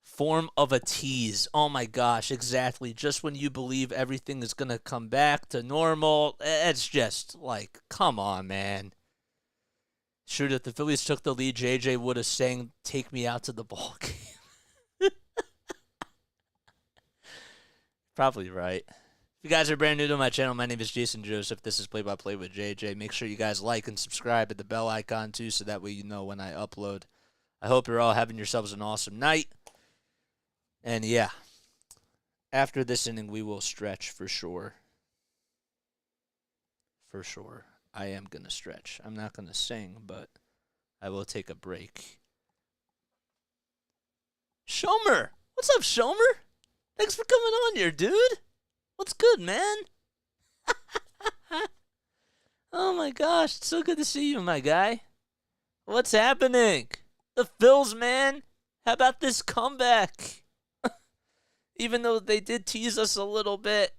form of a tease. Oh, my gosh, exactly. Just when you believe everything is going to come back to normal, it's just like, come on, man. Shoot, if the Phillies took the lead, JJ would have sang, "Take Me Out to the Ball Game." Probably right. If you guys are brand new to my channel, my name is Jason Joseph. This is Play by Play with JJ. Make sure you guys like and subscribe, hit the bell icon too, so that way you know when I upload. I hope you're all having yourselves an awesome night. And yeah, after this inning, we will stretch for sure. For sure. I am going to stretch. I'm not going to sing, but I will take a break. Shomer! What's up, Shomer? Thanks for coming on here, dude. What's good, man? Oh, my gosh. It's so good to see you, my guy. What's happening? The Phils, man. How about this comeback? Even though they did tease us a little bit,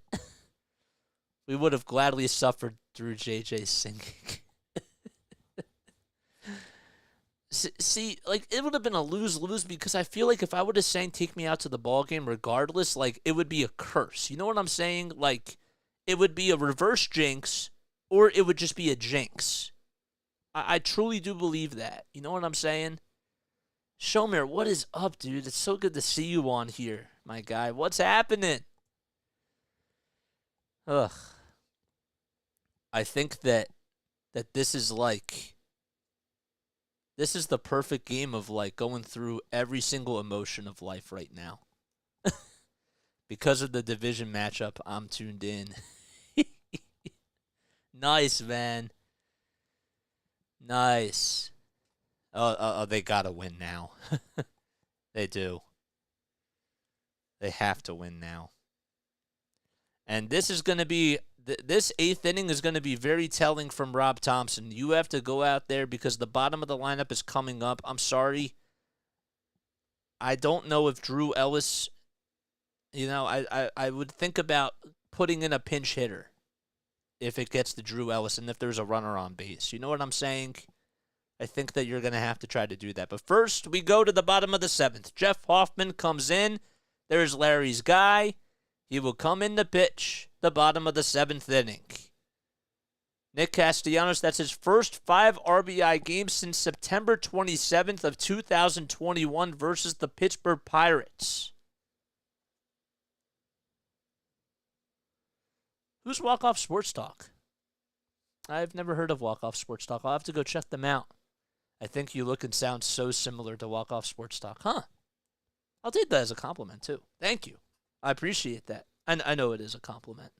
we would have gladly suffered through JJ's singing. See, like, it would have been a lose-lose because I feel like if I would have sang "Take Me Out to the Ball Game" regardless, like, it would be a curse. You know what I'm saying? Like, it would be a reverse jinx or it would just be a jinx. I truly do believe that. You know what I'm saying? Shomer, what is up, dude? It's so good to see you on here, my guy. What's happening? Ugh. I think that this is like... This is the perfect game of, like, going through every single emotion of life right now. Because of the division matchup, I'm tuned in. Nice, man. Nice. Oh, they gotta win now. They do. They have to win now. And this is going to be... This 8th inning is going to be very telling from Rob Thompson. You have to go out there because the bottom of the lineup is coming up. I'm sorry. I don't know if Drew Ellis, you know, I would think about putting in a pinch hitter if it gets to Drew Ellis and if there's a runner on base. You know what I'm saying? I think that you're going to have to try to do that. But first, we go to the bottom of the 7th. Jeff Hoffman comes in. There's Larry's guy. He will come in to pitch the bottom of the 7th inning. Nick Castellanos, that's his first 5 RBI game since September 27th of 2021 versus the Pittsburgh Pirates. Who's Walk Off Sports Talk? I've never heard of Walk Off Sports Talk. I'll have to go check them out. I think you look and sound so similar to Walk Off Sports Talk. Huh. I'll take that as a compliment, too. Thank you. I appreciate that. I know it is a compliment.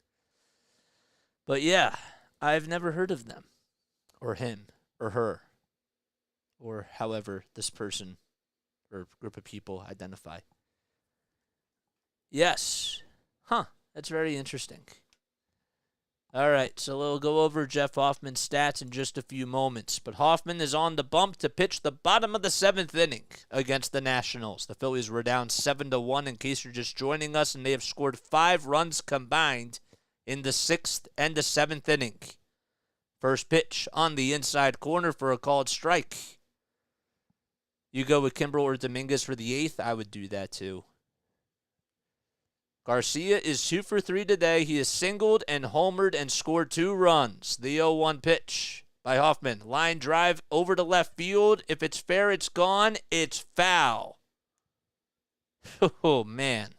But yeah, I've never heard of them, or him, or her, or however this person or group of people identify. Yes. Huh. That's very interesting. All right, so we'll go over Jeff Hoffman's stats in just a few moments. But Hoffman is on the bump to pitch the bottom of the 7th inning against the Nationals. The Phillies were down 7-1 in case you're just joining us, and they have scored 5 runs combined in the 6th and the 7th inning. First pitch on the inside corner for a called strike. You go with Kimbrel or Dominguez for the 8th? I would do that too. Garcia is 2 for 3 today. He has singled and homered and scored 2 runs. The 0-1 pitch by Hoffman. Line drive over to left field. If it's fair, it's gone. It's foul. Oh, man.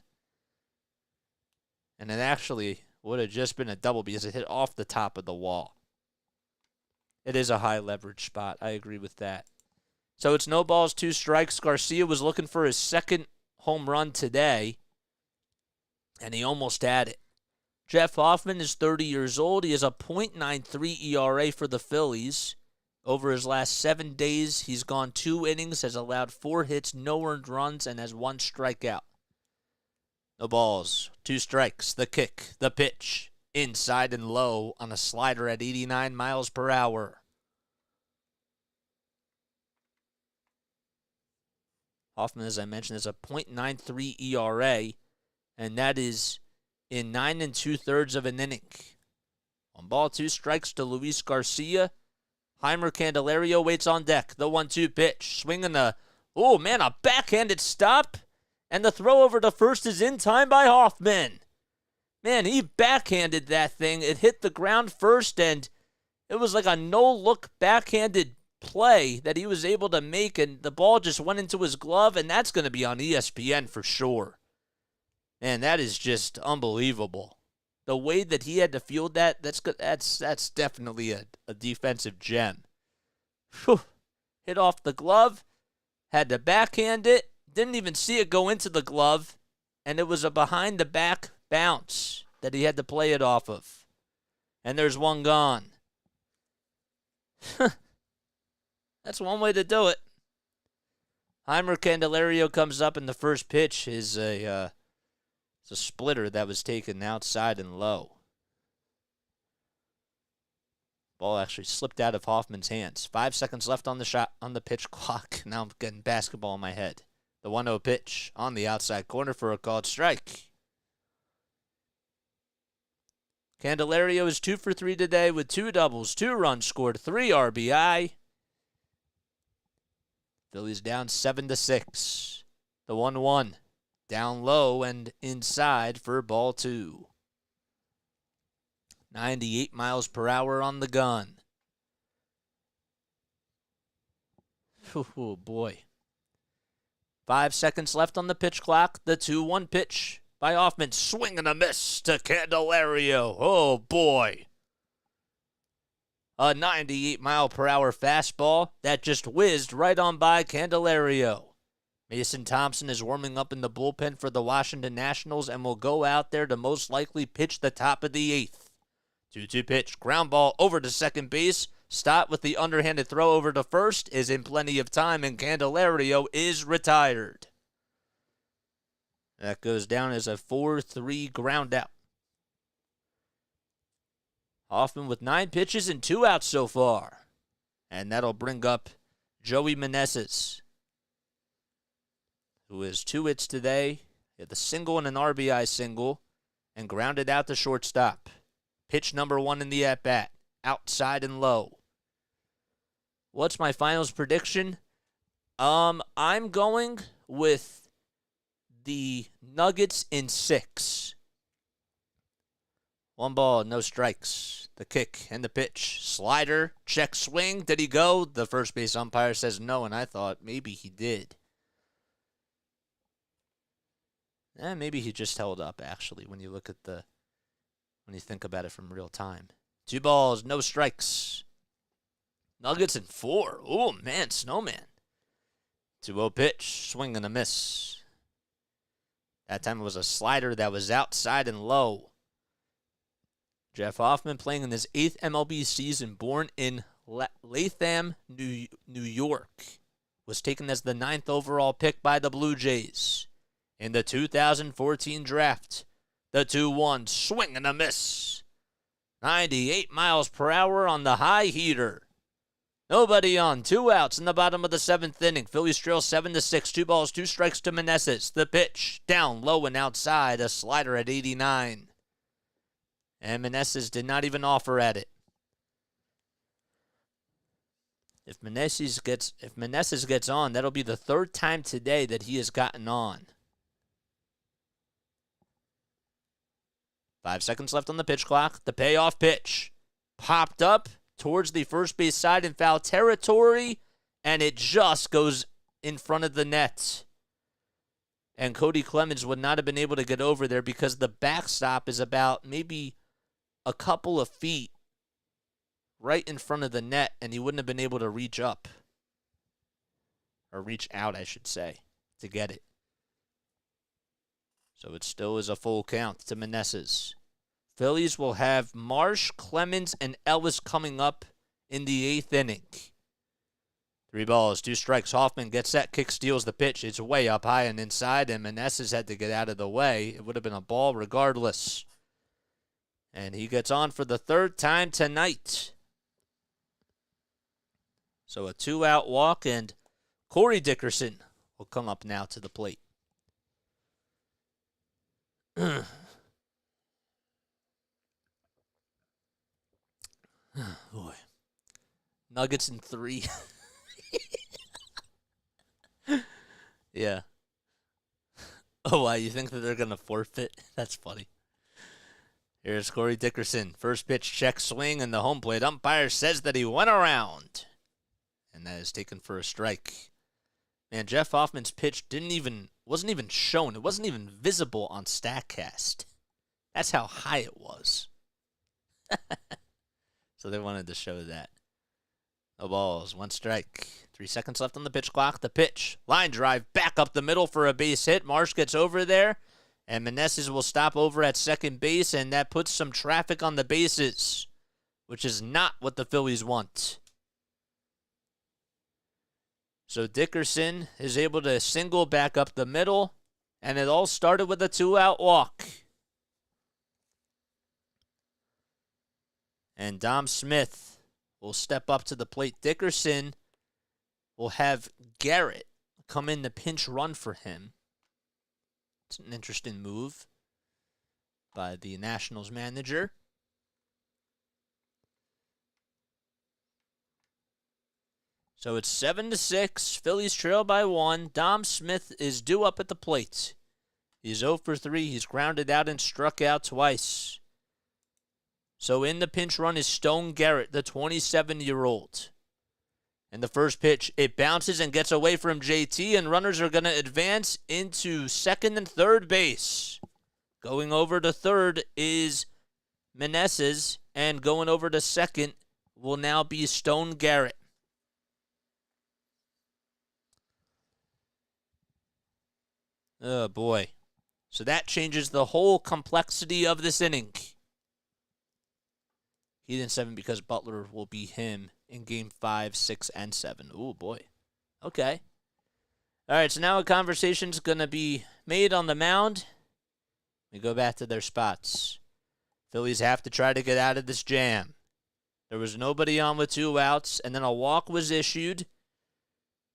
And it actually would have just been a double because it hit off the top of the wall. It is a high leverage spot. I agree with that. So it's no balls, 2 strikes. Garcia was looking for his 2nd home run today, and he almost had it. Jeff Hoffman is 30 years old. He has a .93 ERA for the Phillies. Over his last 7 days, he's gone 2 innings, has allowed 4 hits, no earned runs, and has 1 strikeout. No balls, 2 strikes, the kick, the pitch, inside and low on a slider at 89 miles per hour. Hoffman, as I mentioned, has a .93 ERA, and that is in 9 2/3 of an inning. 1 ball, 2 strikes to Luis Garcia. Heimer Candelario waits on deck. The 1-2 pitch. Swinging a backhanded stop. And the throw over to first is in time by Hoffman. Man, he backhanded that thing. It hit the ground first, and it was like a no-look backhanded play that he was able to make, and the ball just went into his glove, and that's going to be on ESPN for sure. Man, that is just unbelievable. The way that he had to field that, that's definitely a defensive gem. Whew. Hit off the glove, had to backhand it, didn't even see it go into the glove, and it was a behind-the-back bounce that he had to play it off of. And there's 1 gone. That's one way to do it. Heimer Candelario comes up, and the first pitch is a splitter that was taken outside and low. Ball actually slipped out of Hoffman's hands. 5 seconds left on the pitch clock. Now I'm getting basketball in my head. The 1-0 pitch on the outside corner for a called strike. Candelario is 2 for 3 today with 2 doubles, 2 runs scored, 3 RBI. Phillies down 7-6. The 1-1. Down low and inside for ball 2. 98 miles per hour on the gun. Oh, boy. 5 seconds left on the pitch clock. The 2-1 pitch by Hoffman. Swing and a miss to Candelario. Oh, boy. A 98 mile per hour fastball that just whizzed right on by Candelario. Mason Thompson is warming up in the bullpen for the Washington Nationals and will go out there to most likely pitch the top of the 8th. 2-2 pitch, ground ball over to second base. Stott with the underhanded throw over to first is in plenty of time, and Candelario is retired. That goes down as a 4-3 ground out. Hoffman with 9 pitches and 2 outs so far. And that'll bring up Joey Meneses, who has 2 hits today. He had a single and an RBI single, and grounded out the shortstop. Pitch number 1 in the at-bat, outside and low. What's my finals prediction? I'm going with the Nuggets in 6. 1 ball, no strikes. The kick and the pitch. Slider, check swing. Did he go? The first base umpire says no, and I thought maybe he did. Maybe he just held up, actually, when you think about it from real time. 2 balls, no strikes. Nuggets in 4. Oh, man, Snowman. 2-0 pitch, swing and a miss. That time it was a slider that was outside and low. Jeff Hoffman, playing in his 8th MLB season, born in Latham, New York, was taken as the 9th overall pick by the Blue Jays. In the 2014 draft, the 2-1 swing and a miss. 98 miles per hour on the high heater. Nobody on, 2 outs in the bottom of the 7th inning. Phillies trail 7-6, 2 balls, 2 strikes to Meneses. The pitch, down low and outside, a slider at 89. And Meneses did not even offer at it. If Meneses gets on, that'll be the 3rd time today that he has gotten on. 5 seconds left on the pitch clock. The payoff pitch popped up towards the first base side in foul territory, and it just goes in front of the net. And Cody Clemens would not have been able to get over there because the backstop is about maybe a couple of feet right in front of the net, and he wouldn't have been able to reach up. Or reach out, I should say, to get it. So it still is a full count to Meneses. Phillies will have Marsh, Clemens, and Ellis coming up in the 8th inning. 3 balls, 2 strikes. Hoffman gets set, kick, steals the pitch. It's way up high and inside, and Meneses had to get out of the way. It would have been a ball regardless. And he gets on for the 3rd time tonight. So a 2-out walk, and Corey Dickerson will come up now to the plate. Boy. Nuggets in 3. Yeah. Oh, wow, you think that they're going to forfeit? That's funny. Here's Corey Dickerson. First pitch, check swing, and the home plate umpire says that he went around. And that is taken for a strike. Man, Jeff Hoffman's pitch wasn't even shown. It wasn't even visible on StatCast. That's how high it was. So they wanted to show that. No balls, 1 strike. 3 seconds left on the pitch clock. The pitch, line drive, back up the middle for a base hit. Marsh gets over there, and Meneses will stop over at second base, and that puts some traffic on the bases, which is not what the Phillies want. So Dickerson is able to single back up the middle, and it all started with a 2-out walk. And Dom Smith will step up to the plate. Dickerson will have Garrett come in to pinch run for him. It's an interesting move by the Nationals manager. So it's 7-6. Phillies trail by 1. Dom Smith is due up at the plate. He's 0 for 3. He's grounded out and struck out twice. So in the pinch run is Stone Garrett, the 27-year-old. And the first pitch, it bounces and gets away from JT, and runners are going to advance into second and third base. Going over to third is Meneses, and going over to second will now be Stone Garrett. Oh, boy. So that changes the whole complexity of this inning. Heat in 7 because Butler will be him in game 5, 6, and 7. Oh, boy. Okay. All right, so now a conversation's going to be made on the mound. We go back to their spots. Phillies have to try to get out of this jam. There was nobody on with 2 outs, and then a walk was issued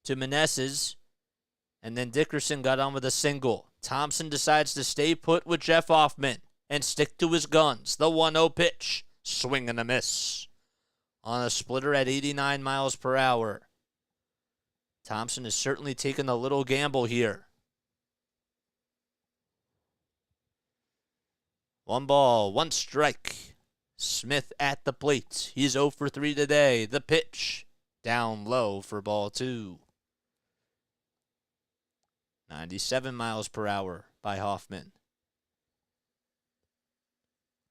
to Meneses, and then Dickerson got on with a single. Thompson decides to stay put with Jeff Hoffman and stick to his guns. The 1-0 pitch. Swing and a miss. On a splitter at 89 miles per hour. Thompson has certainly taken a little gamble here. 1 ball, 1 strike. Smith at the plate. He's 0 for 3 today. The pitch. Down low for ball 2. 97 miles per hour by Hoffman.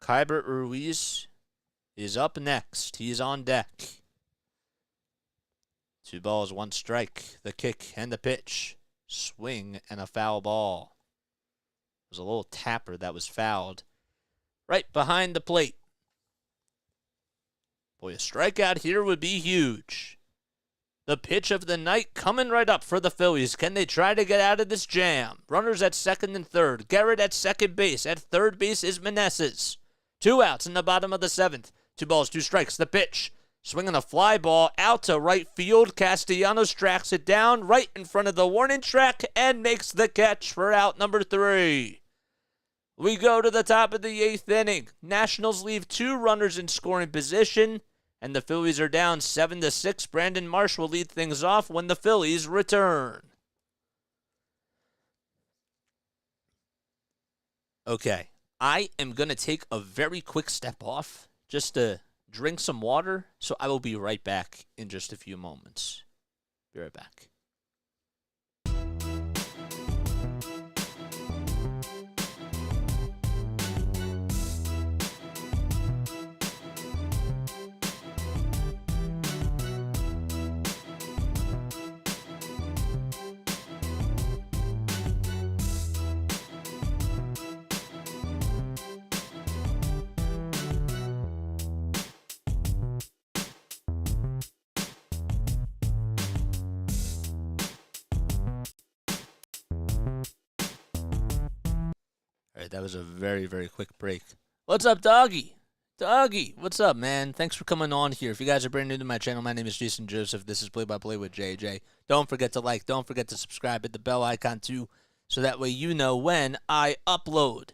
Kybert Ruiz is up next. He's on deck. 2 balls, 1 strike. The kick and the pitch. Swing and a foul ball. was a little tapper that was fouled right behind the plate. Boy, a strikeout here would be huge. The pitch of the night coming right up for the Phillies. Can they try to get out of this jam? Runners at second and third. Garrett at second base. At third base is Meneses. 2 outs in the bottom of the 7th. 2 balls, 2 strikes. The pitch. Swinging a fly ball out to right field. Castellanos tracks it down right in front of the warning track and makes the catch for out number 3. We go to the top of the 8th inning. Nationals leave 2 runners in scoring position, and the Phillies are down 7-6. Brandon Marsh will lead things off when the Phillies return. Okay, I am going to take a very quick step off just to drink some water, so I will be right back in just a few moments. Be right back. All right, that was a very, very quick break. What's up, Doggy? Doggy, what's up, man? Thanks for coming on here. If you guys are brand new to my channel, my name is Jason Joseph. This is Play by Play with JJ. Don't forget to like, don't forget to subscribe, hit the bell icon too, so that way you know when I upload.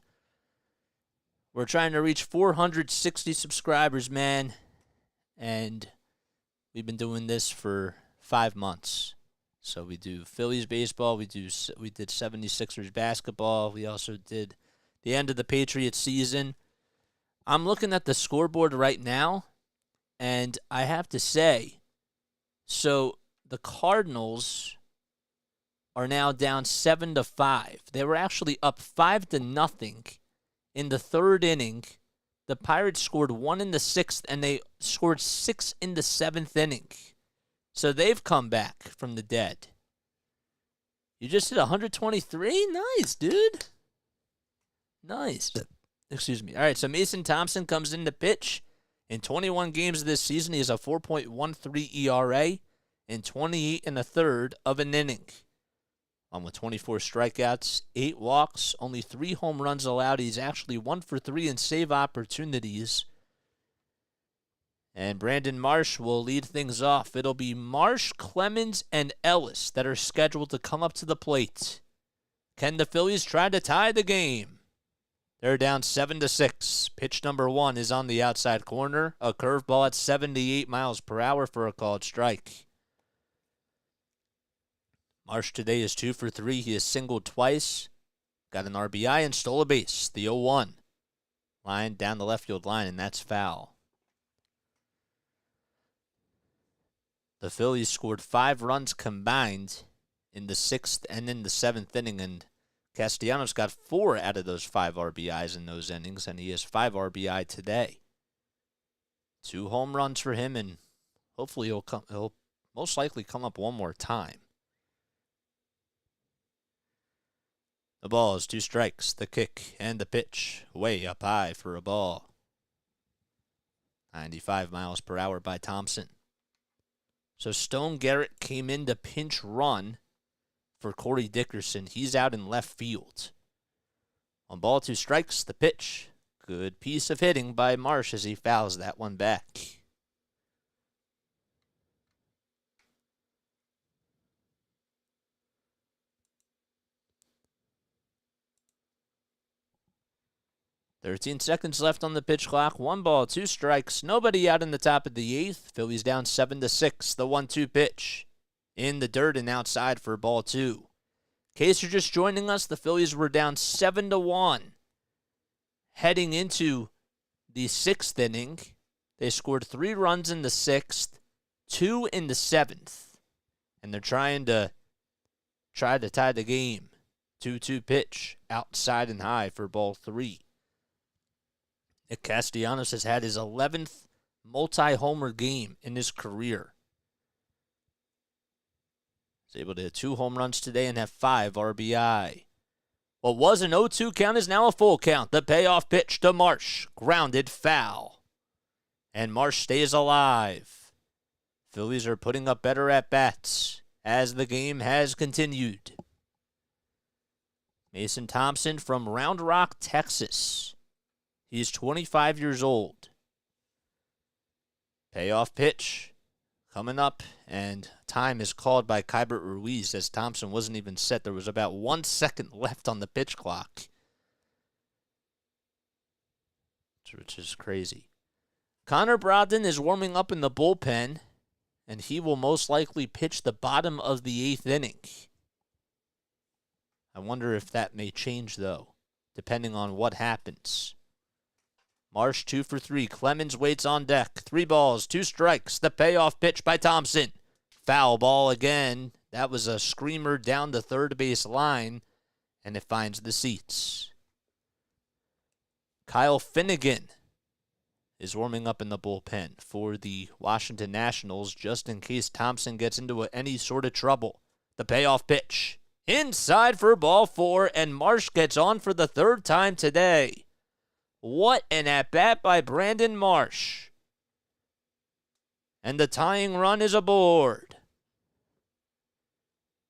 We're trying to reach 460 subscribers, man, and we've been doing this for 5 months. So we do Phillies baseball, we did 76ers basketball, we also did the end of the Patriots season. I'm looking at the scoreboard right now, and I have to say, so the Cardinals are now down 7-5. They were actually up 5-0 in the 3rd inning. The Pirates scored 1 in the 6th, and they scored 6 in the 7th inning. So they've come back from the dead. You just hit 123? Nice, dude. Nice. Excuse me. All right, so Mason Thompson comes in to pitch. In 21 games this season, he has a 4.13 ERA in 28 1/3 of an inning. With 24 strikeouts, 8 walks, only 3 home runs allowed. He's actually 1 for 3 in save opportunities. And Brandon Marsh will lead things off. It'll be Marsh, Clemens, and Ellis that are scheduled to come up to the plate. Can the Phillies try to tie the game? They're down 7-6. Pitch number 1 is on the outside corner. A curveball at 78 miles per hour for a called strike. Marsh today is 2 for 3. He has singled twice. Got an RBI and stole a base. The 0-1. Line down the left field line, and that's foul. The Phillies scored 5 runs combined in the 6th and in the 7th inning, and Castellanos got 4 out of those 5 RBIs in those innings, and he has 5 RBI today. 2 home runs for him, and hopefully he'll most likely come up one more time. The ball is 2 strikes, the kick and the pitch, way up high for a ball. 95 miles per hour by Thompson. So Stone Garrett came in to pinch run for Corey Dickerson. He's out in left field. On ball 2 strikes, the pitch. Good piece of hitting by Marsh as he fouls that one back. "13 seconds left on the pitch clock. 1 ball, 2 strikes. Nobody out in the top of the 8th. Phillies down 7-6. The 1-2 pitch. In the dirt and outside for ball 2. In case you're just joining us, the Phillies were down 7-1. Heading into the 6th inning, they scored 3 runs in the 6th, 2 in the 7th. And they're trying to tie the game. 2-2 pitch. Outside and high for ball 3. Nick Castellanos has had his 11th multi-homer game in his career. He's able to hit 2 home runs today and have 5 RBI. What was an 0-2 count is now a full count. The payoff pitch to Marsh. Grounded foul. And Marsh stays alive. Phillies are putting up better at-bats as the game has continued. Mason Thompson from Round Rock, Texas. He's 25 years old. Payoff pitch coming up, and time is called by Keibert Ruiz as Thompson wasn't even set. There was about 1 second left on the pitch clock, which is crazy. Connor Brogdon is warming up in the bullpen, and he will most likely pitch the bottom of the 8th inning. I wonder if that may change, though, depending on what happens. Marsh 2 for 3. Clemens waits on deck. 3 balls, 2 strikes. The payoff pitch by Thompson. Foul ball again. That was a screamer down the third base line, and it finds the seats. Kyle Finnegan is warming up in the bullpen for the Washington Nationals just in case Thompson gets into any sort of trouble. The payoff pitch. Inside for ball 4, and Marsh gets on for the 3rd time today. What an at-bat by Brandon Marsh. And the tying run is aboard.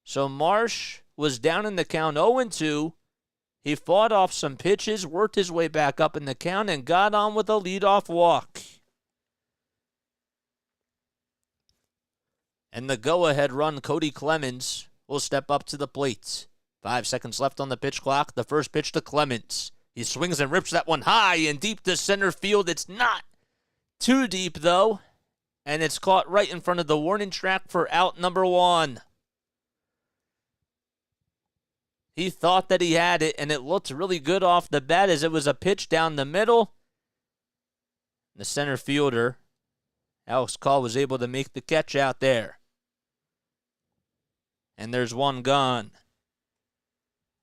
So Marsh was down in the count 0-2. He fought off some pitches, worked his way back up in the count, and got on with a leadoff walk. And the go-ahead run, Cody Clemens, will step up to the plate. 5 seconds left on the pitch clock. The first pitch to Clemens. He swings and rips that one high and deep to center field. It's not too deep, though, and it's caught right in front of the warning track for out number 1. He thought that he had it, and it looked really good off the bat as it was a pitch down the middle. The center fielder, Alex Call, was able to make the catch out there. And there's one gone.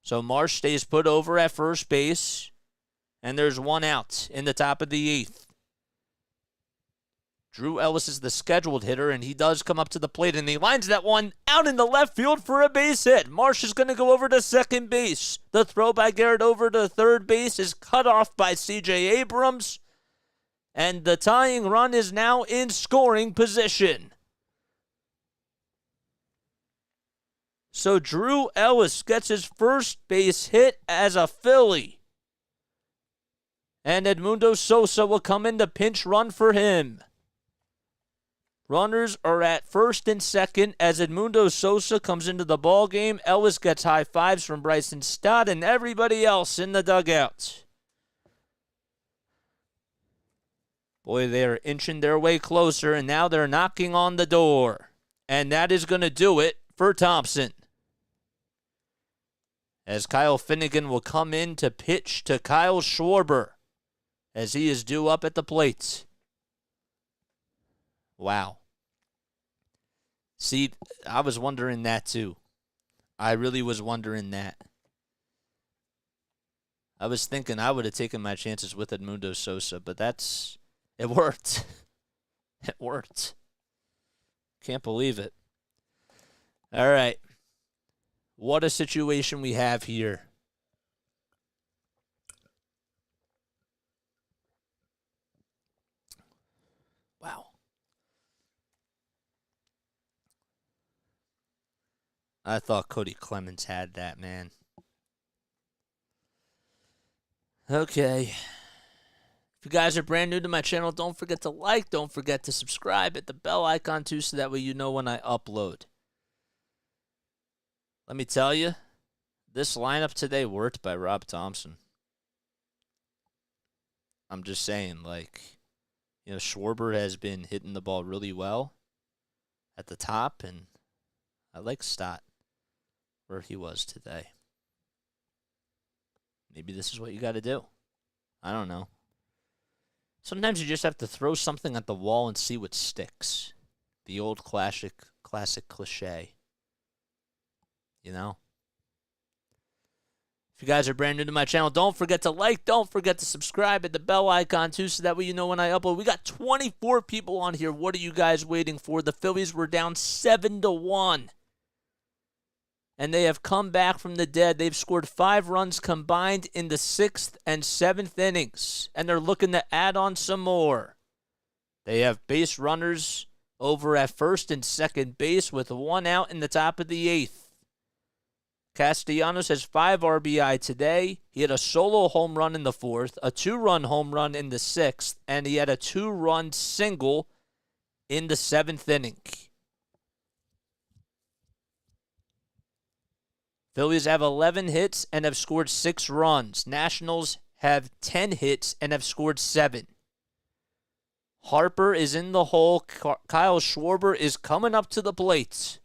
So Marsh stays put over at first base, and there's one out in the top of the 8th. Drew Ellis is the scheduled hitter, and he does come up to the plate, and he lines that one out in the left field for a base hit. Marsh is going to go over to second base. The throw by Garrett over to third base is cut off by C.J. Abrams, and the tying run is now in scoring position. So Drew Ellis gets his first base hit as a Philly. And Edmundo Sosa will come in to pinch run for him. Runners are at first and second as Edmundo Sosa comes into the ball game. Ellis gets high fives from Bryson Stott and everybody else in the dugout. Boy, they are inching their way closer, and now they're knocking on the door. And that is going to do it for Thompson, as Kyle Finnegan will come in to pitch to Kyle Schwarber as he is due up at the plate. Wow. See, I was wondering that too. I really was wondering that. I was thinking I would have taken my chances with Edmundo Sosa, but it worked. It worked. Can't believe it. All right. What a situation we have here. Wow. I thought Cody Clemens had that, man. Okay. If you guys are brand new to my channel, don't forget to like, don't forget to subscribe, hit the bell icon too so that way you know when I upload. Let me tell you, this lineup today worked by Rob Thompson. I'm just saying, Schwarber has been hitting the ball really well at the top, and I like Stott where he was today. Maybe this is what you got to do. I don't know. Sometimes you just have to throw something at the wall and see what sticks. The old classic cliche. You know? If you guys are brand new to my channel, don't forget to like, don't forget to subscribe, hit the bell icon too so that way you know when I upload. We got 24 people on here. What are you guys waiting for? The Phillies were down 7-1. and they have come back from the dead. They've scored 5 runs combined in the 6th and 7th innings, and they're looking to add on some more. They have base runners over at first and second base with 1 out in the top of the 8th. Castellanos has 5 RBI today. He had a solo home run in the 4th, a 2-run home run in the 6th, and he had a 2-run single in the 7th inning. Phillies have 11 hits and have scored 6 runs. Nationals have 10 hits and have scored 7. Harper is in the hole. Kyle Schwarber is coming up to the plate.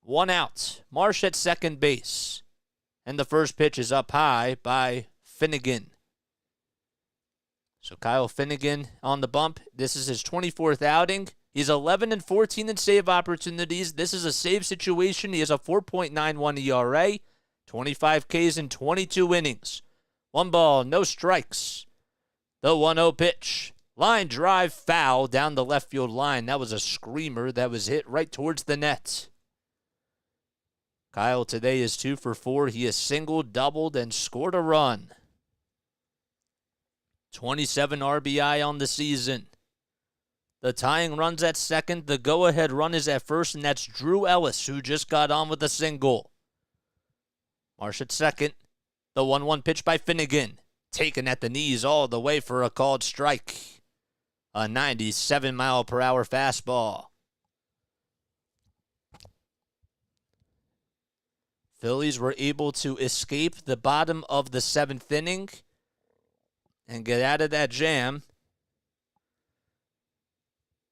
1 out. Marsh at second base. And the first pitch is up high by Finnegan. So Kyle Finnegan on the bump. This is his 24th outing. He's 11-14 in save opportunities. This is a save situation. He has a 4.91 ERA, 25 Ks in 22 innings. 1 ball, no strikes. The 1-0 pitch. Line drive foul down the left field line. That was a screamer that was hit right towards the net. Kyle today is 2 for 4. He has singled, doubled, and scored a run. 27 RBI on the season. The tying run's at second. The go-ahead run is at first, and that's Drew Ellis, who just got on with a single. Marsh at second. The 1-1 pitch by Finnegan. Taken at the knees all the way for a called strike. A 97-mile-per-hour fastball. Phillies were able to escape the bottom of the 7th inning and get out of that jam.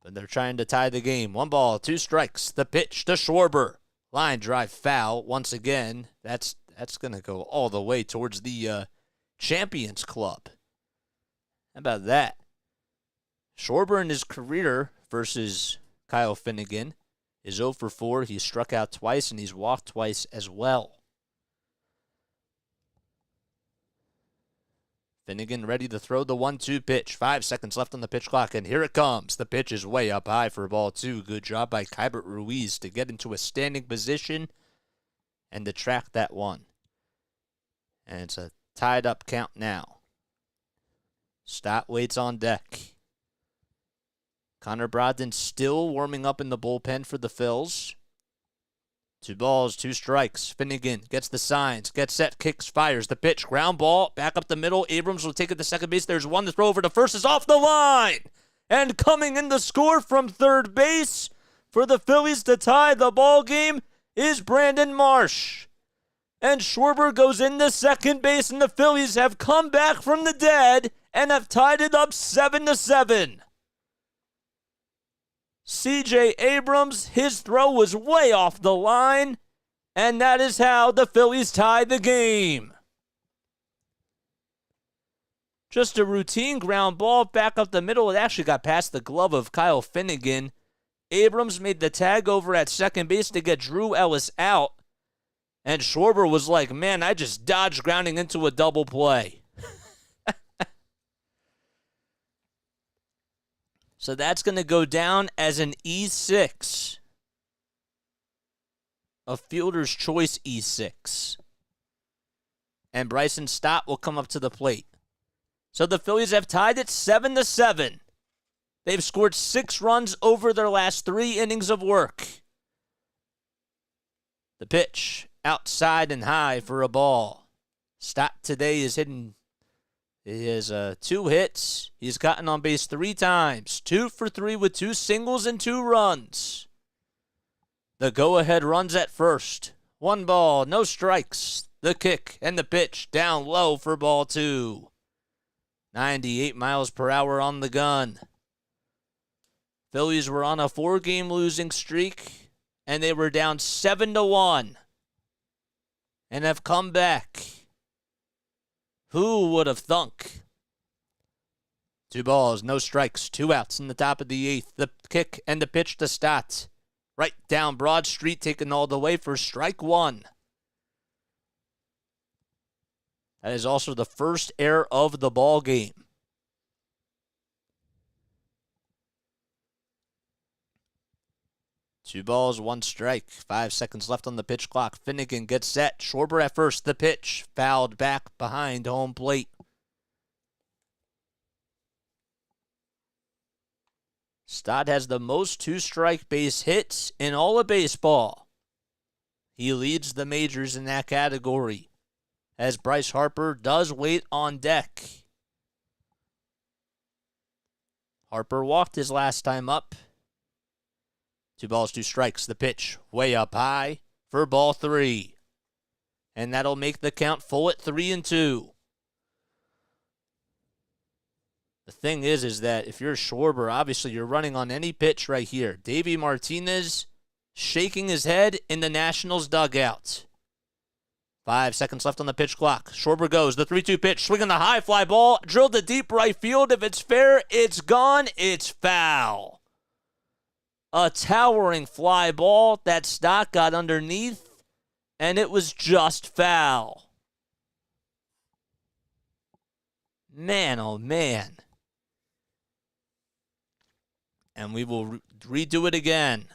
But they're trying to tie the game. 1 ball, 2 strikes. The pitch to Schwarber. Line drive foul once again. That's going to go all the way towards the Champions Club. How about that? Schwarber in his career versus Kyle Finnegan is 0 for 4. He's struck out twice, and he's walked twice as well. Finnegan ready to throw the 1-2 pitch. 5 seconds left on the pitch clock, and here it comes. The pitch is way up high for ball 2. Good job by Keibert Ruiz to get into a standing position and to track that one. And it's a tied up count now. Stott waits on deck. Connor Brogdon still warming up in the bullpen for the Phils. 2 balls, 2 strikes. Finnegan gets the signs, gets set, kicks, fires. The pitch, ground ball, back up the middle. Abrams will take it to second base. There's one to throw over to first. Is off the line. And coming in the score from third base for the Phillies to tie the ball game is Brandon Marsh. And Schwarber goes into second base, and the Phillies have come back from the dead and have tied it up 7-7. C.J. Abrams, his throw was way off the line, and that is how the Phillies tie the game. Just a routine ground ball back up the middle. It actually got past the glove of Kyle Finnegan. Abrams made the tag over at second base to get Drew Ellis out, and Schwarber was like, man, I just dodged grounding into a double play. So that's going to go down as an E6. A fielder's choice E6. And Bryson Stott will come up to the plate. So the Phillies have tied it 7-7. They've scored 6 runs over their last 3 innings of work. The pitch, outside and high for a ball. Stott today is hitting. He has 2 hits. He's gotten on base 3 times. 2 for 3 with 2 singles and 2 runs. The go-ahead runs at first. 1 ball, no strikes. The kick and the pitch down low for ball 2. 98 miles per hour on the gun. Phillies were on a 4-game losing streak, and they were down 7-1 and have come back. Who would have thunk? 2 balls, no strikes, 2 outs in the top of the 8th. The kick and the pitch to Stott. Right down Broad Street, taken all the way for strike 1. That is also the first error of the ball game. 2 balls, 1 strike. 5 seconds left on the pitch clock. Finnegan gets set. Schwarber at first. The pitch. Fouled back behind home plate. Stott has the most 2-strike base hits in all of baseball. He leads the majors in that category, as Bryce Harper does wait on deck. Harper walked his last time up. 2 balls, 2 strikes. The pitch way up high for ball 3. And that'll make the count full at 3-2. The thing is that if you're Schwarber, obviously you're running on any pitch right here. Davey Martinez shaking his head in the Nationals dugout. 5 seconds left on the pitch clock. Schwarber goes. The 3-2 pitch. Swinging the high fly ball. Drilled to deep right field. If it's fair, it's gone. It's foul. A towering fly ball that Stott got underneath, and it was just foul. Man, oh man. And we will redo it again.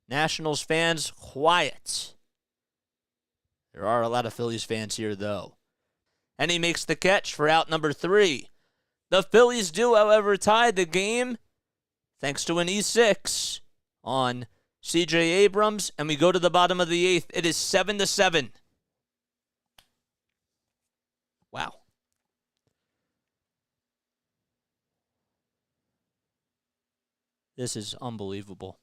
Nationals fans, quiet. There are a lot of Phillies fans here, though. And he makes the catch for out number 3. The Phillies do, however, tie the game thanks to an E6 on C.J. Abrams, and we go to the bottom of the 8th. It is 7-7. Wow. This is unbelievable.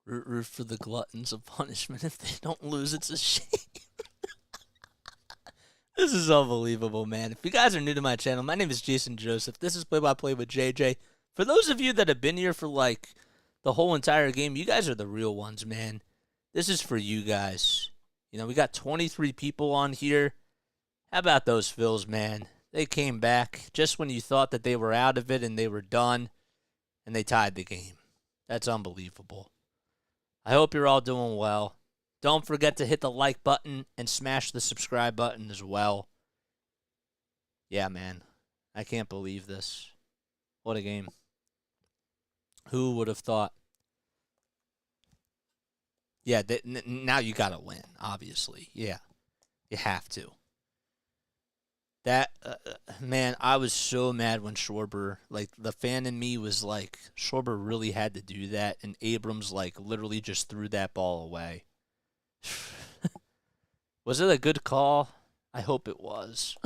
Root for the gluttons of punishment. If they don't lose, it's a shame. This is unbelievable, man. If you guys are new to my channel, my name is Jason Joseph. This is Play-by-Play with JJ. For those of you that have been here for, like, the whole entire game, you guys are the real ones, man. This is for you guys. You know, we got 23 people on here. How about those Phils, man? They came back just when you thought that they were out of it and they were done, and they tied the game. That's unbelievable. I hope you're all doing well. Don't forget to hit the like button and smash the subscribe button as well. Yeah, man. I can't believe this. What a game. Who would have thought? Yeah, now you got to win, obviously. Yeah, you have to. That, man, I was so mad when Schwarber, like, the fan in me was like, Schwarber really had to do that, and Abrams, like, literally just threw that ball away. Was it a good call? I hope it was.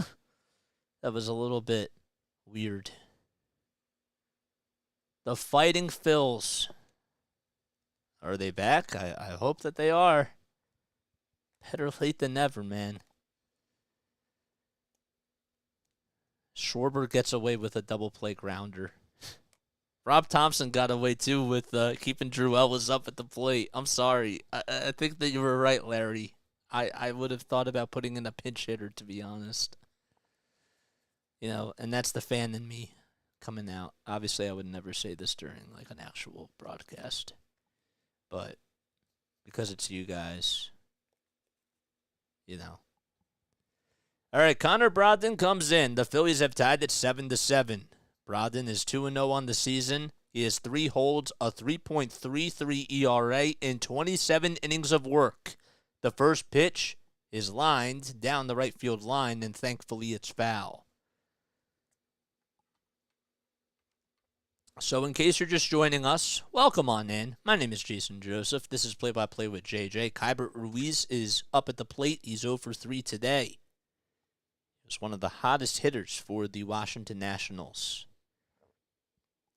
That was a little bit weird. The Fighting Phils. Are they back? I hope that they are. Better late than never, man. Schwarber gets away with a double play grounder. Rob Thompson got away, too, with keeping Drew Ellis up at the plate. I'm sorry. I think that you were right, Larry. I would have thought about putting in a pinch hitter, to be honest. You know, and that's the fan in me coming out. Obviously, I would never say this during, like, an actual broadcast. But because it's you guys, you know. All right, Connor Brogdon comes in. The Phillies have tied at 7-7. Brogdon is 2-0 on the season. He has 3 holds, a 3.33 ERA in 27 innings of work. The first pitch is lined down the right field line, and thankfully it's foul. So in case you're just joining us, welcome on in. My name is Jason Joseph. This is Play-by-Play with JJ. Keibert Ruiz is up at the plate. He's 0 for 3 today. He was one of the hottest hitters for the Washington Nationals.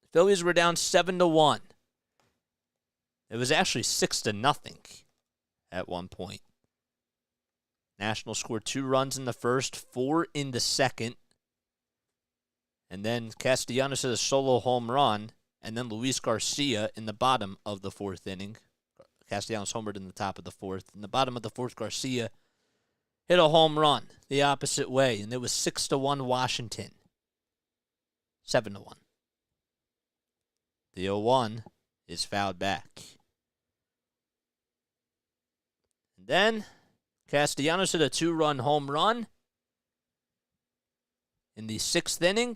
The Phillies were down 7-1. It was actually 6-0 at one point. Nationals scored 2 runs in the first, 4 in the second. And then Castellanos hit a solo home run, and then Luis Garcia in the bottom of the 4th inning. Castellanos homered in the top of the 4th. In the bottom of the 4th, Garcia hit a home run the opposite way, and it was 6-1 Washington. 7-1. The 0-1 is fouled back. Then Castellanos hit a 2-run home run in the 6th inning.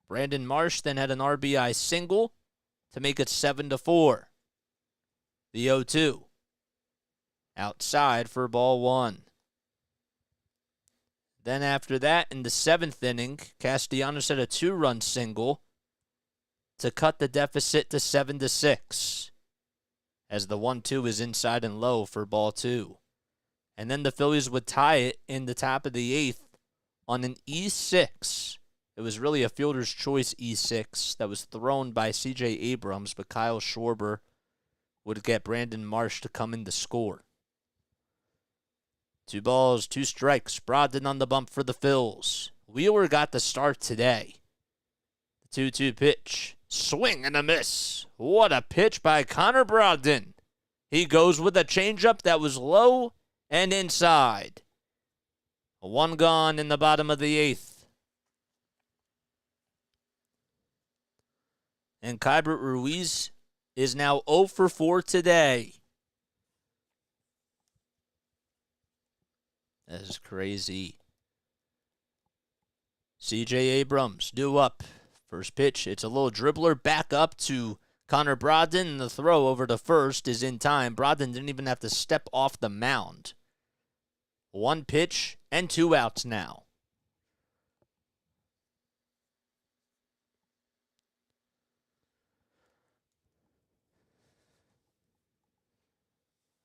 Brandon Marsh then had an RBI single to make it 7-4. The 0-2. Outside for ball 1. Then after that, in the 7th inning, Castellanos hit a 2-run single to cut the deficit to 7-6. As the 1-2 is inside and low for ball 2. And then the Phillies would tie it in the top of the 8th on an E6. It was really a fielder's choice E6 that was thrown by C.J. Abrams, but Kyle Schwarber would get Brandon Marsh to come in to score. 2 balls, 2 strikes. Brogdon on the bump for the Phils. Wheeler got the start today. The 2-2 pitch. Swing and a miss. What a pitch by Connor Brogdon. He goes with a changeup that was low and inside. 1 gone in the bottom of the 8th. And Keibert Ruiz is now 0 for 4 today. That is crazy. C.J. Abrams due up. First pitch, it's a little dribbler back up to Connor Brogdon, and the throw over to first is in time. Brogdon didn't even have to step off the mound. 1 pitch and 2 outs now.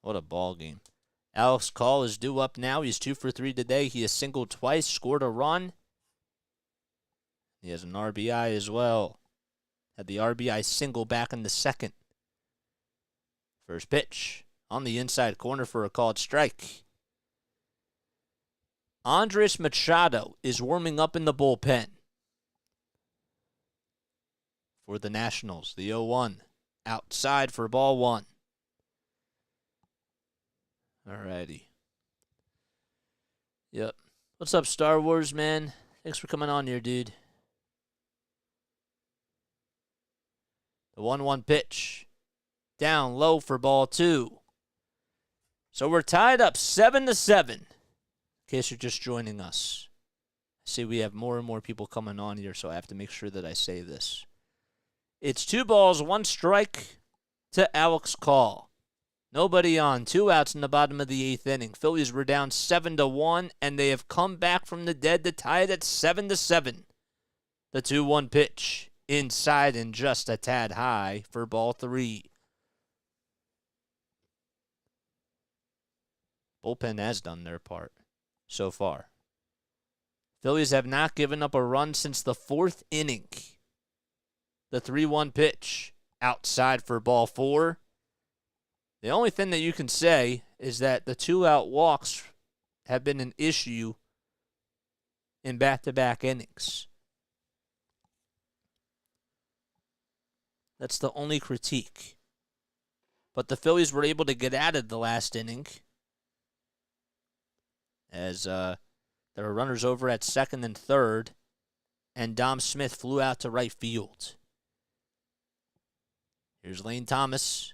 What a ball game. Alex Call is due up now. He's 2 for 3 today. He has singled twice, scored a run. He has an RBI as well. Had the RBI single back in the 2nd. First pitch on the inside corner for a called strike. Andres Machado is warming up in the bullpen for the Nationals. The 0-1 outside for ball 1. Alrighty. Yep. What's up, Star Wars, man? Thanks for coming on here, dude. The 1-1 pitch. Down low for ball 2. So we're tied up 7-7. In case you're just joining us. I see we have more and more people coming on here, so I have to make sure that I say this. It's 2 balls, 1 strike to Alex Call. Nobody on. 2 outs in the bottom of the 8th inning. Phillies were down 7-1, and they have come back from the dead to tie it at 7-7. The 2-1 pitch. Inside and just a tad high for ball 3. Bullpen has done their part so far. Phillies have not given up a run since the 4th inning. The 3-1 pitch. Outside for ball 4. The only thing that you can say is that the 2-out walks have been an issue in back-to-back innings. That's the only critique. But the Phillies were able to get out of the last inning as there were runners over at 2nd and 3rd, and Dom Smith flew out to right field. Here's Lane Thomas.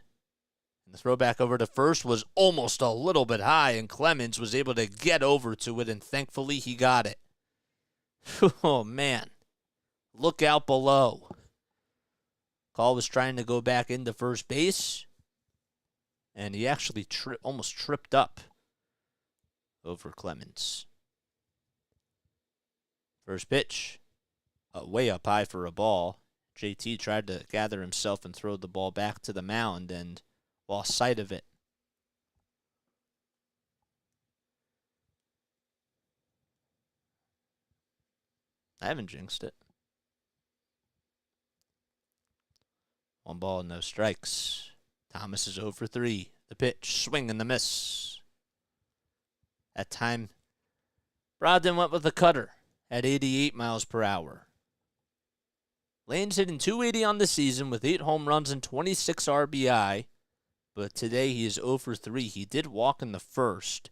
And the throwback over to first was almost a little bit high, and Clemens was able to get over to it, and thankfully he got it. Oh, man. Look out below. Call was trying to go back into first base, and he actually almost tripped up over Clemens. First pitch, way up high for a ball. JT tried to gather himself and throw the ball back to the mound and lost sight of it. I haven't jinxed it. 1 ball, no strikes. Thomas is 0 for 3. The pitch, swing and the miss. That time, Brogdon went with a cutter at 88 miles per hour. Lane's hitting .280 on the season with 8 home runs and 26 RBI, but today he is 0 for 3. He did walk in the first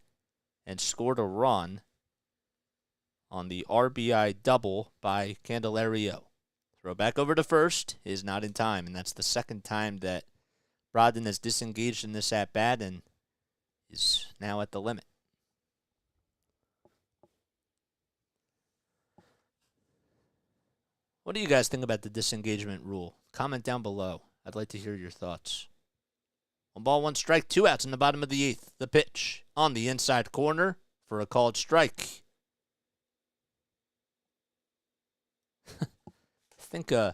and scored a run on the RBI double by Candelario. Throw back over to first is not in time, and that's the second time that Brogdon has disengaged in this at-bat and is now at the limit. What do you guys think about the disengagement rule? Comment down below. I'd like to hear your thoughts. 1-1 strike, 2 outs in the bottom of the 8th. The pitch on the inside corner for a called strike. I think I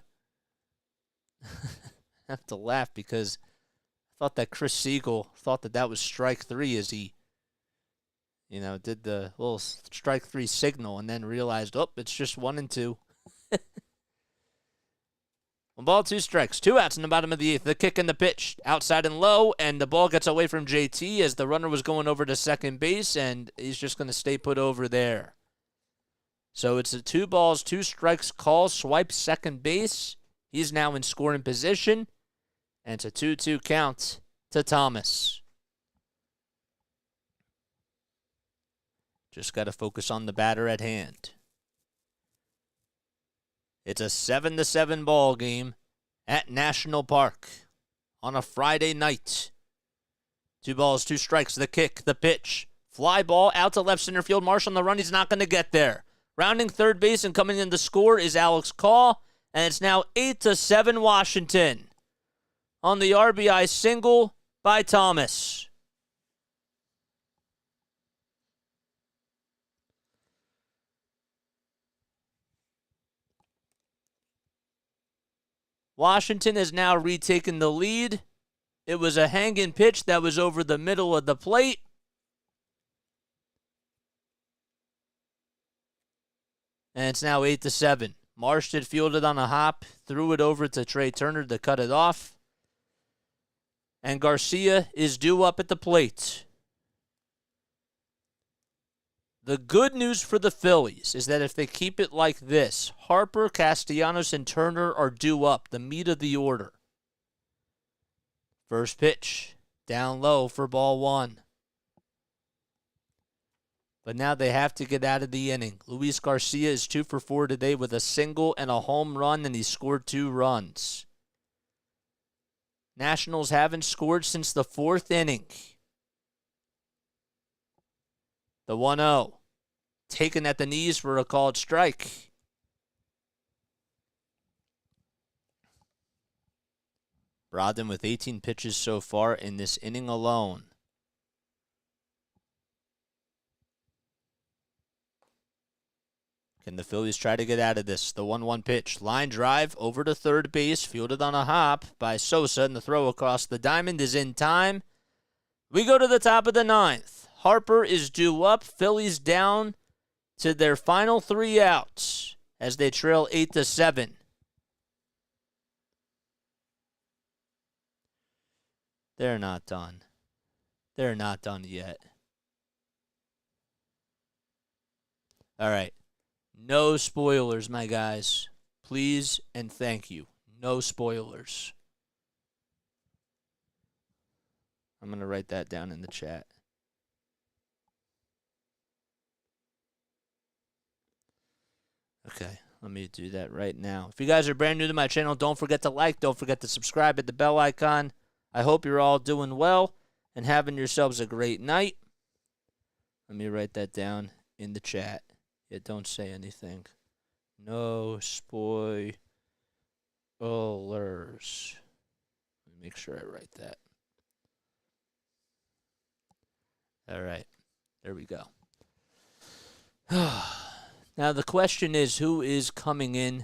have to laugh because I thought that Chris Siegel thought that was strike 3 as he, did the little strike 3 signal and then realized, it's just 1 and 2. 1 ball, 2 strikes, 2 outs in the bottom of the 8th. The kick and the pitch, outside and low, and the ball gets away from JT as the runner was going over to second base, and he's just going to stay put over there. So it's a 2 balls, 2 strikes call, swipe second base. He's now in scoring position, and it's a 2-2 count to Thomas. Just got to focus on the batter at hand. It's a 7-7 ball game at National Park on a Friday night. 2 balls, 2 strikes, the kick, the pitch. Fly ball out to left center field. Marsh on the run. He's not going to get there. Rounding third base and coming in to score is Alex Call. And it's now 8-7 Washington on the RBI single by Thomas. Washington has now retaken the lead. It was a hanging pitch that was over the middle of the plate. And it's now 8-7. Marsh did field it on a hop, threw it over to Trey Turner to cut it off. And Garcia is due up at the plate. The good news for the Phillies is that if they keep it like this, Harper, Castellanos, and Turner are due up, the meat of the order. First pitch, down low for ball 1. But now they have to get out of the inning. Luis Garcia is 2 for 4 today with a single and a home run, and he scored 2 runs. Nationals haven't scored since the 4th inning. The 1-0. Taken at the knees for a called strike. Brogdon with 18 pitches so far in this inning alone. Can the Phillies try to get out of this? The 1-1 pitch. Line drive over to third base. Fielded on a hop by Sosa. And the throw across the diamond is in time. We go to the top of the 9th. Harper is due up. Phillies down to their final 3 outs as they trail 8-7. They're not done. They're not done yet. All right. No spoilers, my guys. Please and thank you. No spoilers. I'm going to write that down in the chat. Okay, let me do that right now. If you guys are brand new to my channel, don't forget to like, don't forget to subscribe, hit the bell icon. I hope you're all doing well and having yourselves a great night. Let me write that down in the chat. Yeah, don't say anything. No spoilers. Let me make sure I write that. All right, there we go. Now, the question is, who is coming in?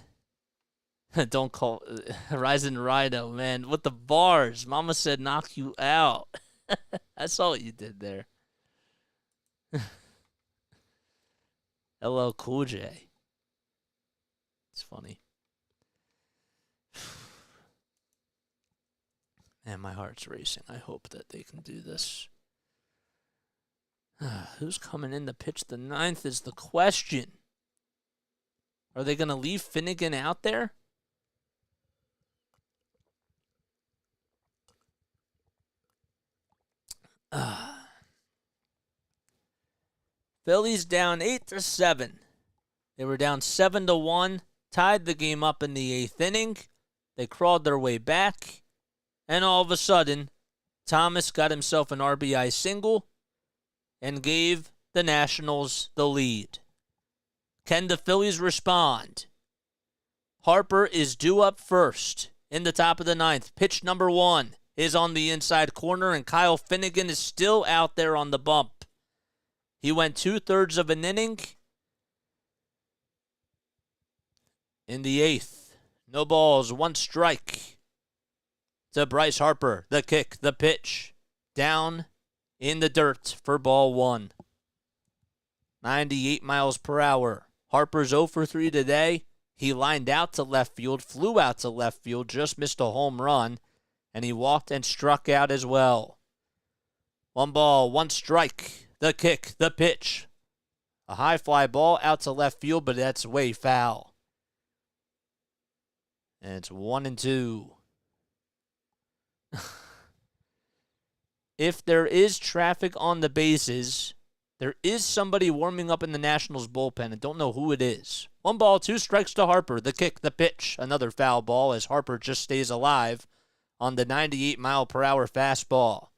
Don't call Horizon Rhino, man. With the bars. Mama said knock you out. I saw what you did there. LL Cool J. It's funny. Man, my heart's racing. I hope that they can do this. Who's coming in to pitch the 9th is the question. Are they going to leave Finnegan out there? Phillies down 8-7. They were down 7-1, tied the game up in the 8th inning. They crawled their way back, And all of a sudden, Thomas got himself an RBI single and gave the Nationals the lead. Can the Phillies respond? Harper is due up first in the top of the ninth. Pitch number 1 is on the inside corner, and Kyle Finnegan is still out there on the bump. He went 2/3 of an inning in the 8th. No balls, 1 strike to Bryce Harper. The kick, the pitch, down in the dirt for ball 1. 98 miles per hour. Harper's 0 for 3 today. He lined out to left field, flew out to left field, just missed a home run, and he walked and struck out as well. 1 ball, 1 strike. The kick, the pitch. A high fly ball out to left field, but that's way foul. And it's 1-2. If there is traffic on the bases, there is somebody warming up in the Nationals bullpen. I don't know who it is. 1 ball, 2 strikes to Harper. The kick, the pitch. Another foul ball as Harper just stays alive on the 98-mile-per-hour fastball.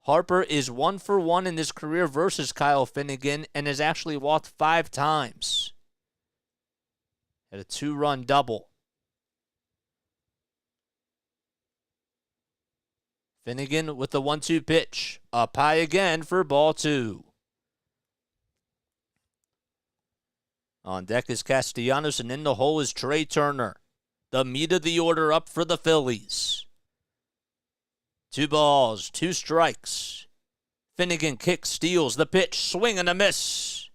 Harper is 1 for 1 in his career versus Kyle Finnegan and has actually walked 5 times. Had a 2-run double. Finnegan with the 1-2 pitch. Up high again for ball 2. On deck is Castellanos, and in the hole is Trey Turner. The meat of the order up for the Phillies. 2 balls, 2 strikes. Finnegan kicks, steals the pitch, swing and a miss.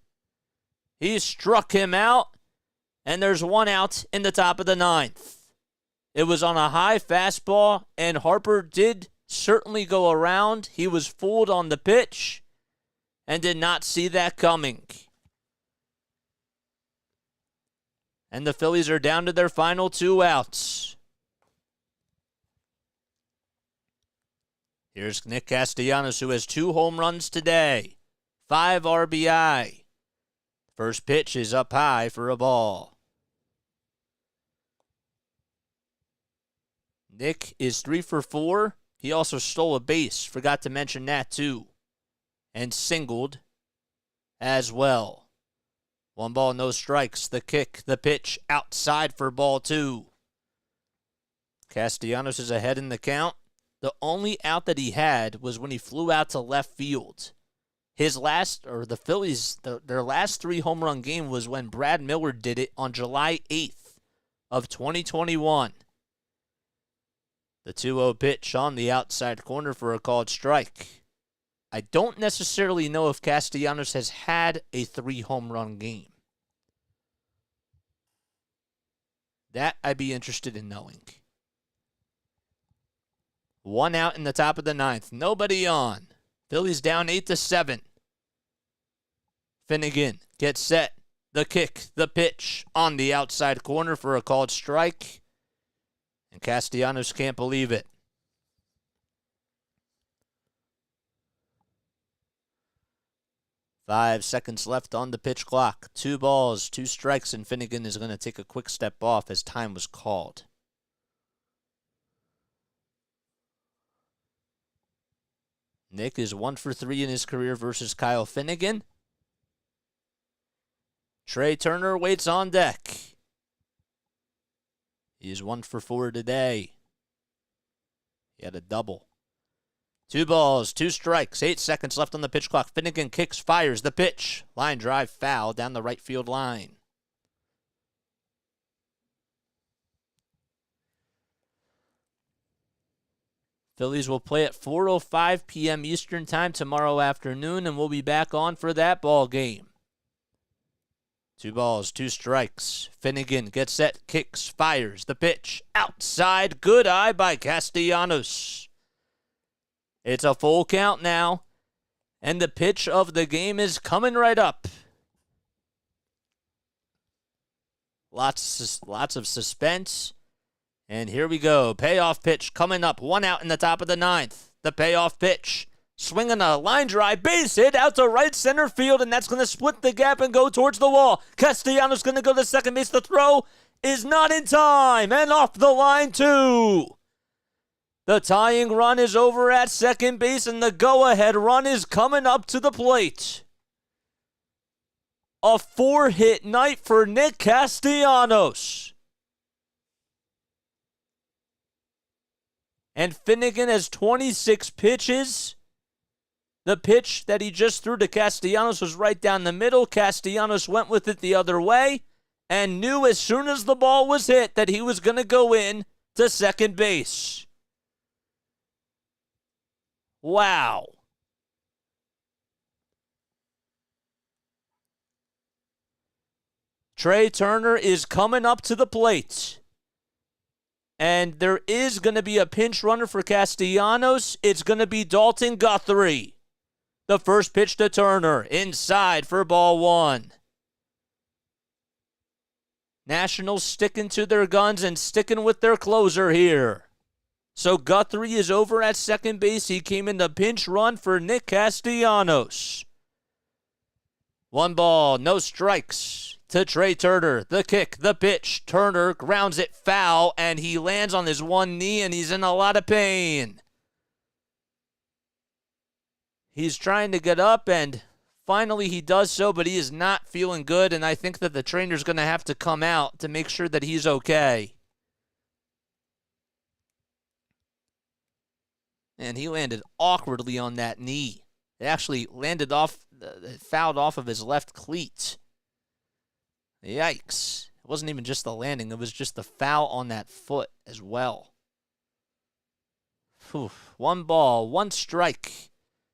He struck him out, and there's 1 out in the top of the 9th. It was on a high fastball, and Harper did certainly go around. He was fooled on the pitch and did not see that coming. And the Phillies are down to their final 2 outs. Here's Nick Castellanos, who has 2 home runs today, 5 RBI. First pitch is up high for a ball. Nick is 3 for 4. He also stole a base. Forgot to mention that too. And singled as well. 1 ball, no strikes. The kick, the pitch, outside for ball 2. Castellanos is ahead in the count. The only out that he had was when he flew out to left field. The Phillies, their last 3 home run game was when Brad Miller did it on July 8th of 2021. The 2-0 pitch on the outside corner for a called strike. I don't necessarily know if Castellanos has had a 3 home run game. That I'd be interested in knowing. 1 out in the top of the 9th. Nobody on. Phillies down 8-7. Finnegan gets set. The kick, the pitch on the outside corner for a called strike. And Castellanos can't believe it. Five seconds left on the pitch clock. 2 balls, 2 strikes, and Finnegan is going to take a quick step off as time was called. Nick is 1 for 3 in his career versus Kyle Finnegan. Trey Turner waits on deck. He is 1 for 4 today. He had a double. 2 balls, 2 strikes, 8 seconds left on the pitch clock. Finnegan kicks, fires the pitch. Line drive foul down the right field line. Phillies will play at 4:05 p.m. Eastern Time tomorrow afternoon, and we'll be back on for that ball game. 2 balls, 2 strikes. Finnegan gets set, kicks, fires the pitch. Outside, good eye by Castellanos. It's a full count now, and the pitch of the game is coming right up. Lots of suspense. And here we go. Payoff pitch coming up. 1 out in the top of the 9th. The payoff pitch. Swinging a line drive. Base hit out to right center field. And that's going to split the gap and go towards the wall. Castellanos going to go to second base. The throw is not in time. And off the line, too. The tying run is over at second base, and the go-ahead run is coming up to the plate. A 4-hit night for Nick Castellanos. And Finnegan has 26 pitches. The pitch that he just threw to Castellanos was right down the middle. Castellanos went with it the other way and knew as soon as the ball was hit that he was going to go in to second base. Wow. Trey Turner is coming up to the plate. And there is going to be a pinch runner for Castellanos. It's going to be Dalton Guthrie. The first pitch to Turner, inside for ball one. Nationals sticking to their guns and sticking with their closer here. So Guthrie is over at second base. He came in the pinch run for Nick Castellanos. 1 ball, no strikes to Trey Turner. The kick, the pitch. Turner grounds it foul, and he lands on his one knee, and he's in a lot of pain. He's trying to get up, and finally he does so, but he is not feeling good, and I think that the trainer's going to have to come out to make sure that he's okay. And he landed awkwardly on that knee. It actually landed off, fouled off of his left cleat. Yikes. It wasn't even just the landing, it was just the foul on that foot as well. Whew. 1 ball, 1 strike.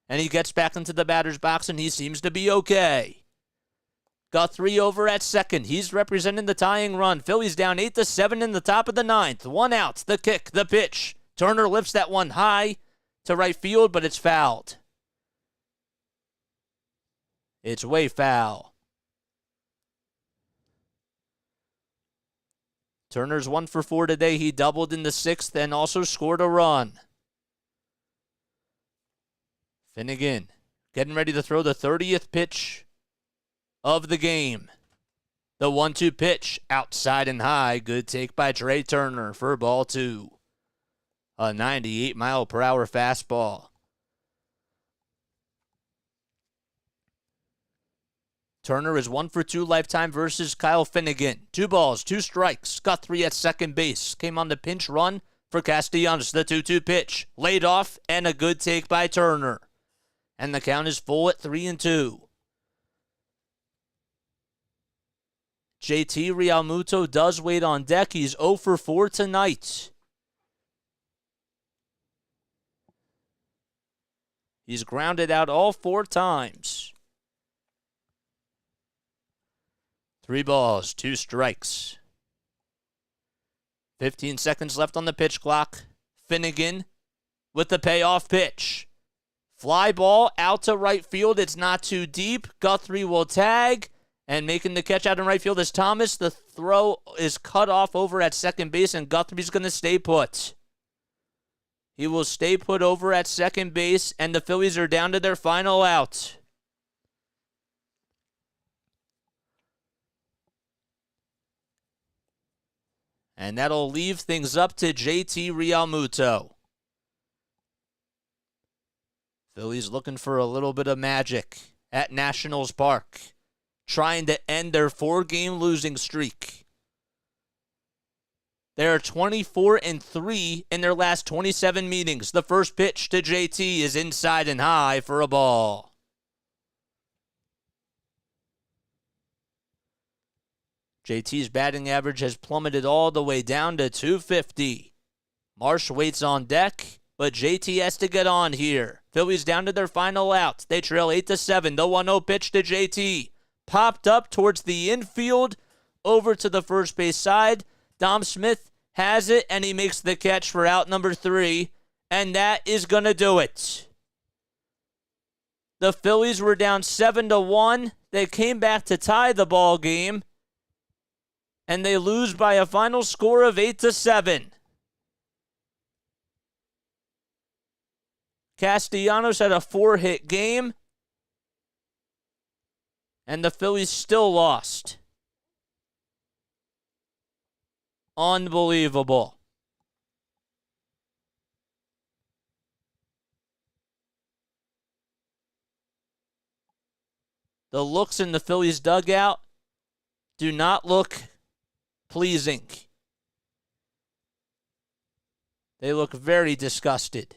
And he gets back into the batter's box, and he seems to be okay. Guthrie over at second. He's representing the tying run. Phillies down 8-7 in the top of the 9th. 1 out. The kick, the pitch. Turner lifts that one high to right field, but it's fouled. It's way foul. Turner's 1 for 4 today. He doubled in the 6th and also scored a run. Finnegan getting ready to throw the 30th pitch of the game. The 1-2 pitch, outside and high. Good take by Trey Turner for ball 2. A 98-mile-per-hour fastball. Turner is 1 for 2 lifetime versus Kyle Finnegan. 2 balls, 2 strikes. Guthrie at second base. Came on the pinch run for Castellanos. The 2-2 pitch. Laid off, and a good take by Turner. And the count is full at 3-2. JT Realmuto does wait on deck. He's 0 for 4 tonight. He's grounded out all 4 times. 3 balls, 2 strikes. 15 seconds left on the pitch clock. Finnegan with the payoff pitch. Fly ball out to right field. It's not too deep. Guthrie will tag. And making the catch out in right field is Thomas. The throw is cut off over at second base, and Guthrie's going to stay put. He will stay put over at second base, and the Phillies are down to their final out. And that'll leave things up to JT Realmuto. Phillies looking for a little bit of magic at Nationals Park, trying to end their 4-game losing streak. They are 24-3 in their last 27 meetings. The first pitch to JT is inside and high for a ball. JT's batting average has plummeted all the way down to .250. Marsh waits on deck, but JT has to get on here. Phillies down to their final out. They trail 8-7. The 1-0 pitch to JT. Popped up towards the infield, over to the first base side. Dom Smith has it, and he makes the catch for out number 3, and that is going to do it. The Phillies were down 7-1. They came back to tie the ball game, and they lose by a final score of 8-7. Castellanos had a 4-hit game, and the Phillies still lost. Unbelievable. The looks in the Phillies dugout do not look pleasing. They look very disgusted.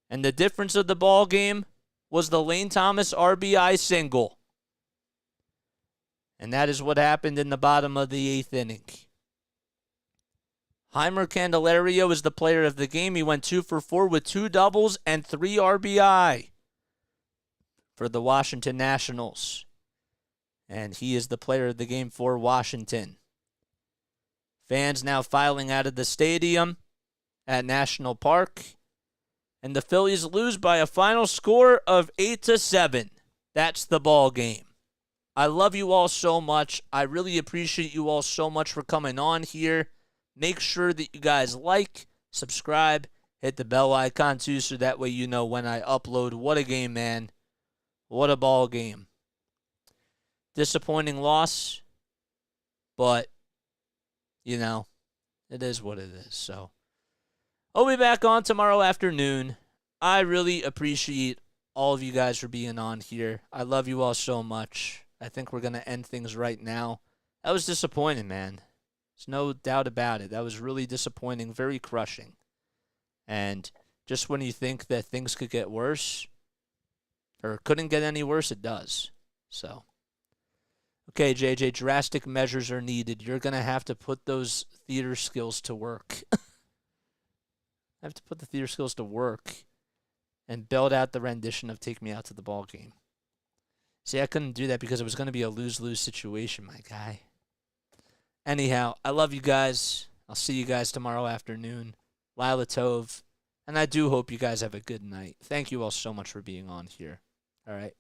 And the difference of the ball game was the Lane Thomas RBI single. And that is what happened in the bottom of the 8th inning. Heimer Candelario is the player of the game. He went 2 for 4 with 2 doubles and 3 RBI for the Washington Nationals. And he is the player of the game for Washington. Fans now filing out of the stadium at National Park. And the Phillies lose by a final score of 8-7. That's the ball game. I love you all so much. I really appreciate you all so much for coming on here. Make sure that you guys like, subscribe, hit the bell icon too, so that way you know when I upload. What a game, man. What a ball game. Disappointing loss, but, you know, it is what it is. So, I'll be back on tomorrow afternoon. I really appreciate all of you guys for being on here. I love you all so much. I think we're going to end things right now. That was disappointing, man. There's no doubt about it. That was really disappointing, very crushing. And just when you think that things could get worse, or couldn't get any worse, it does. So, okay, JJ, drastic measures are needed. You're going to have to put those theater skills to work. I have to put the theater skills to work and build out the rendition of Take Me Out to the Ball Game. See, I couldn't do that because it was going to be a lose-lose situation, my guy. Anyhow, I love you guys. I'll see you guys tomorrow afternoon. Lila Tove. And I do hope you guys have a good night. Thank you all so much for being on here. All right.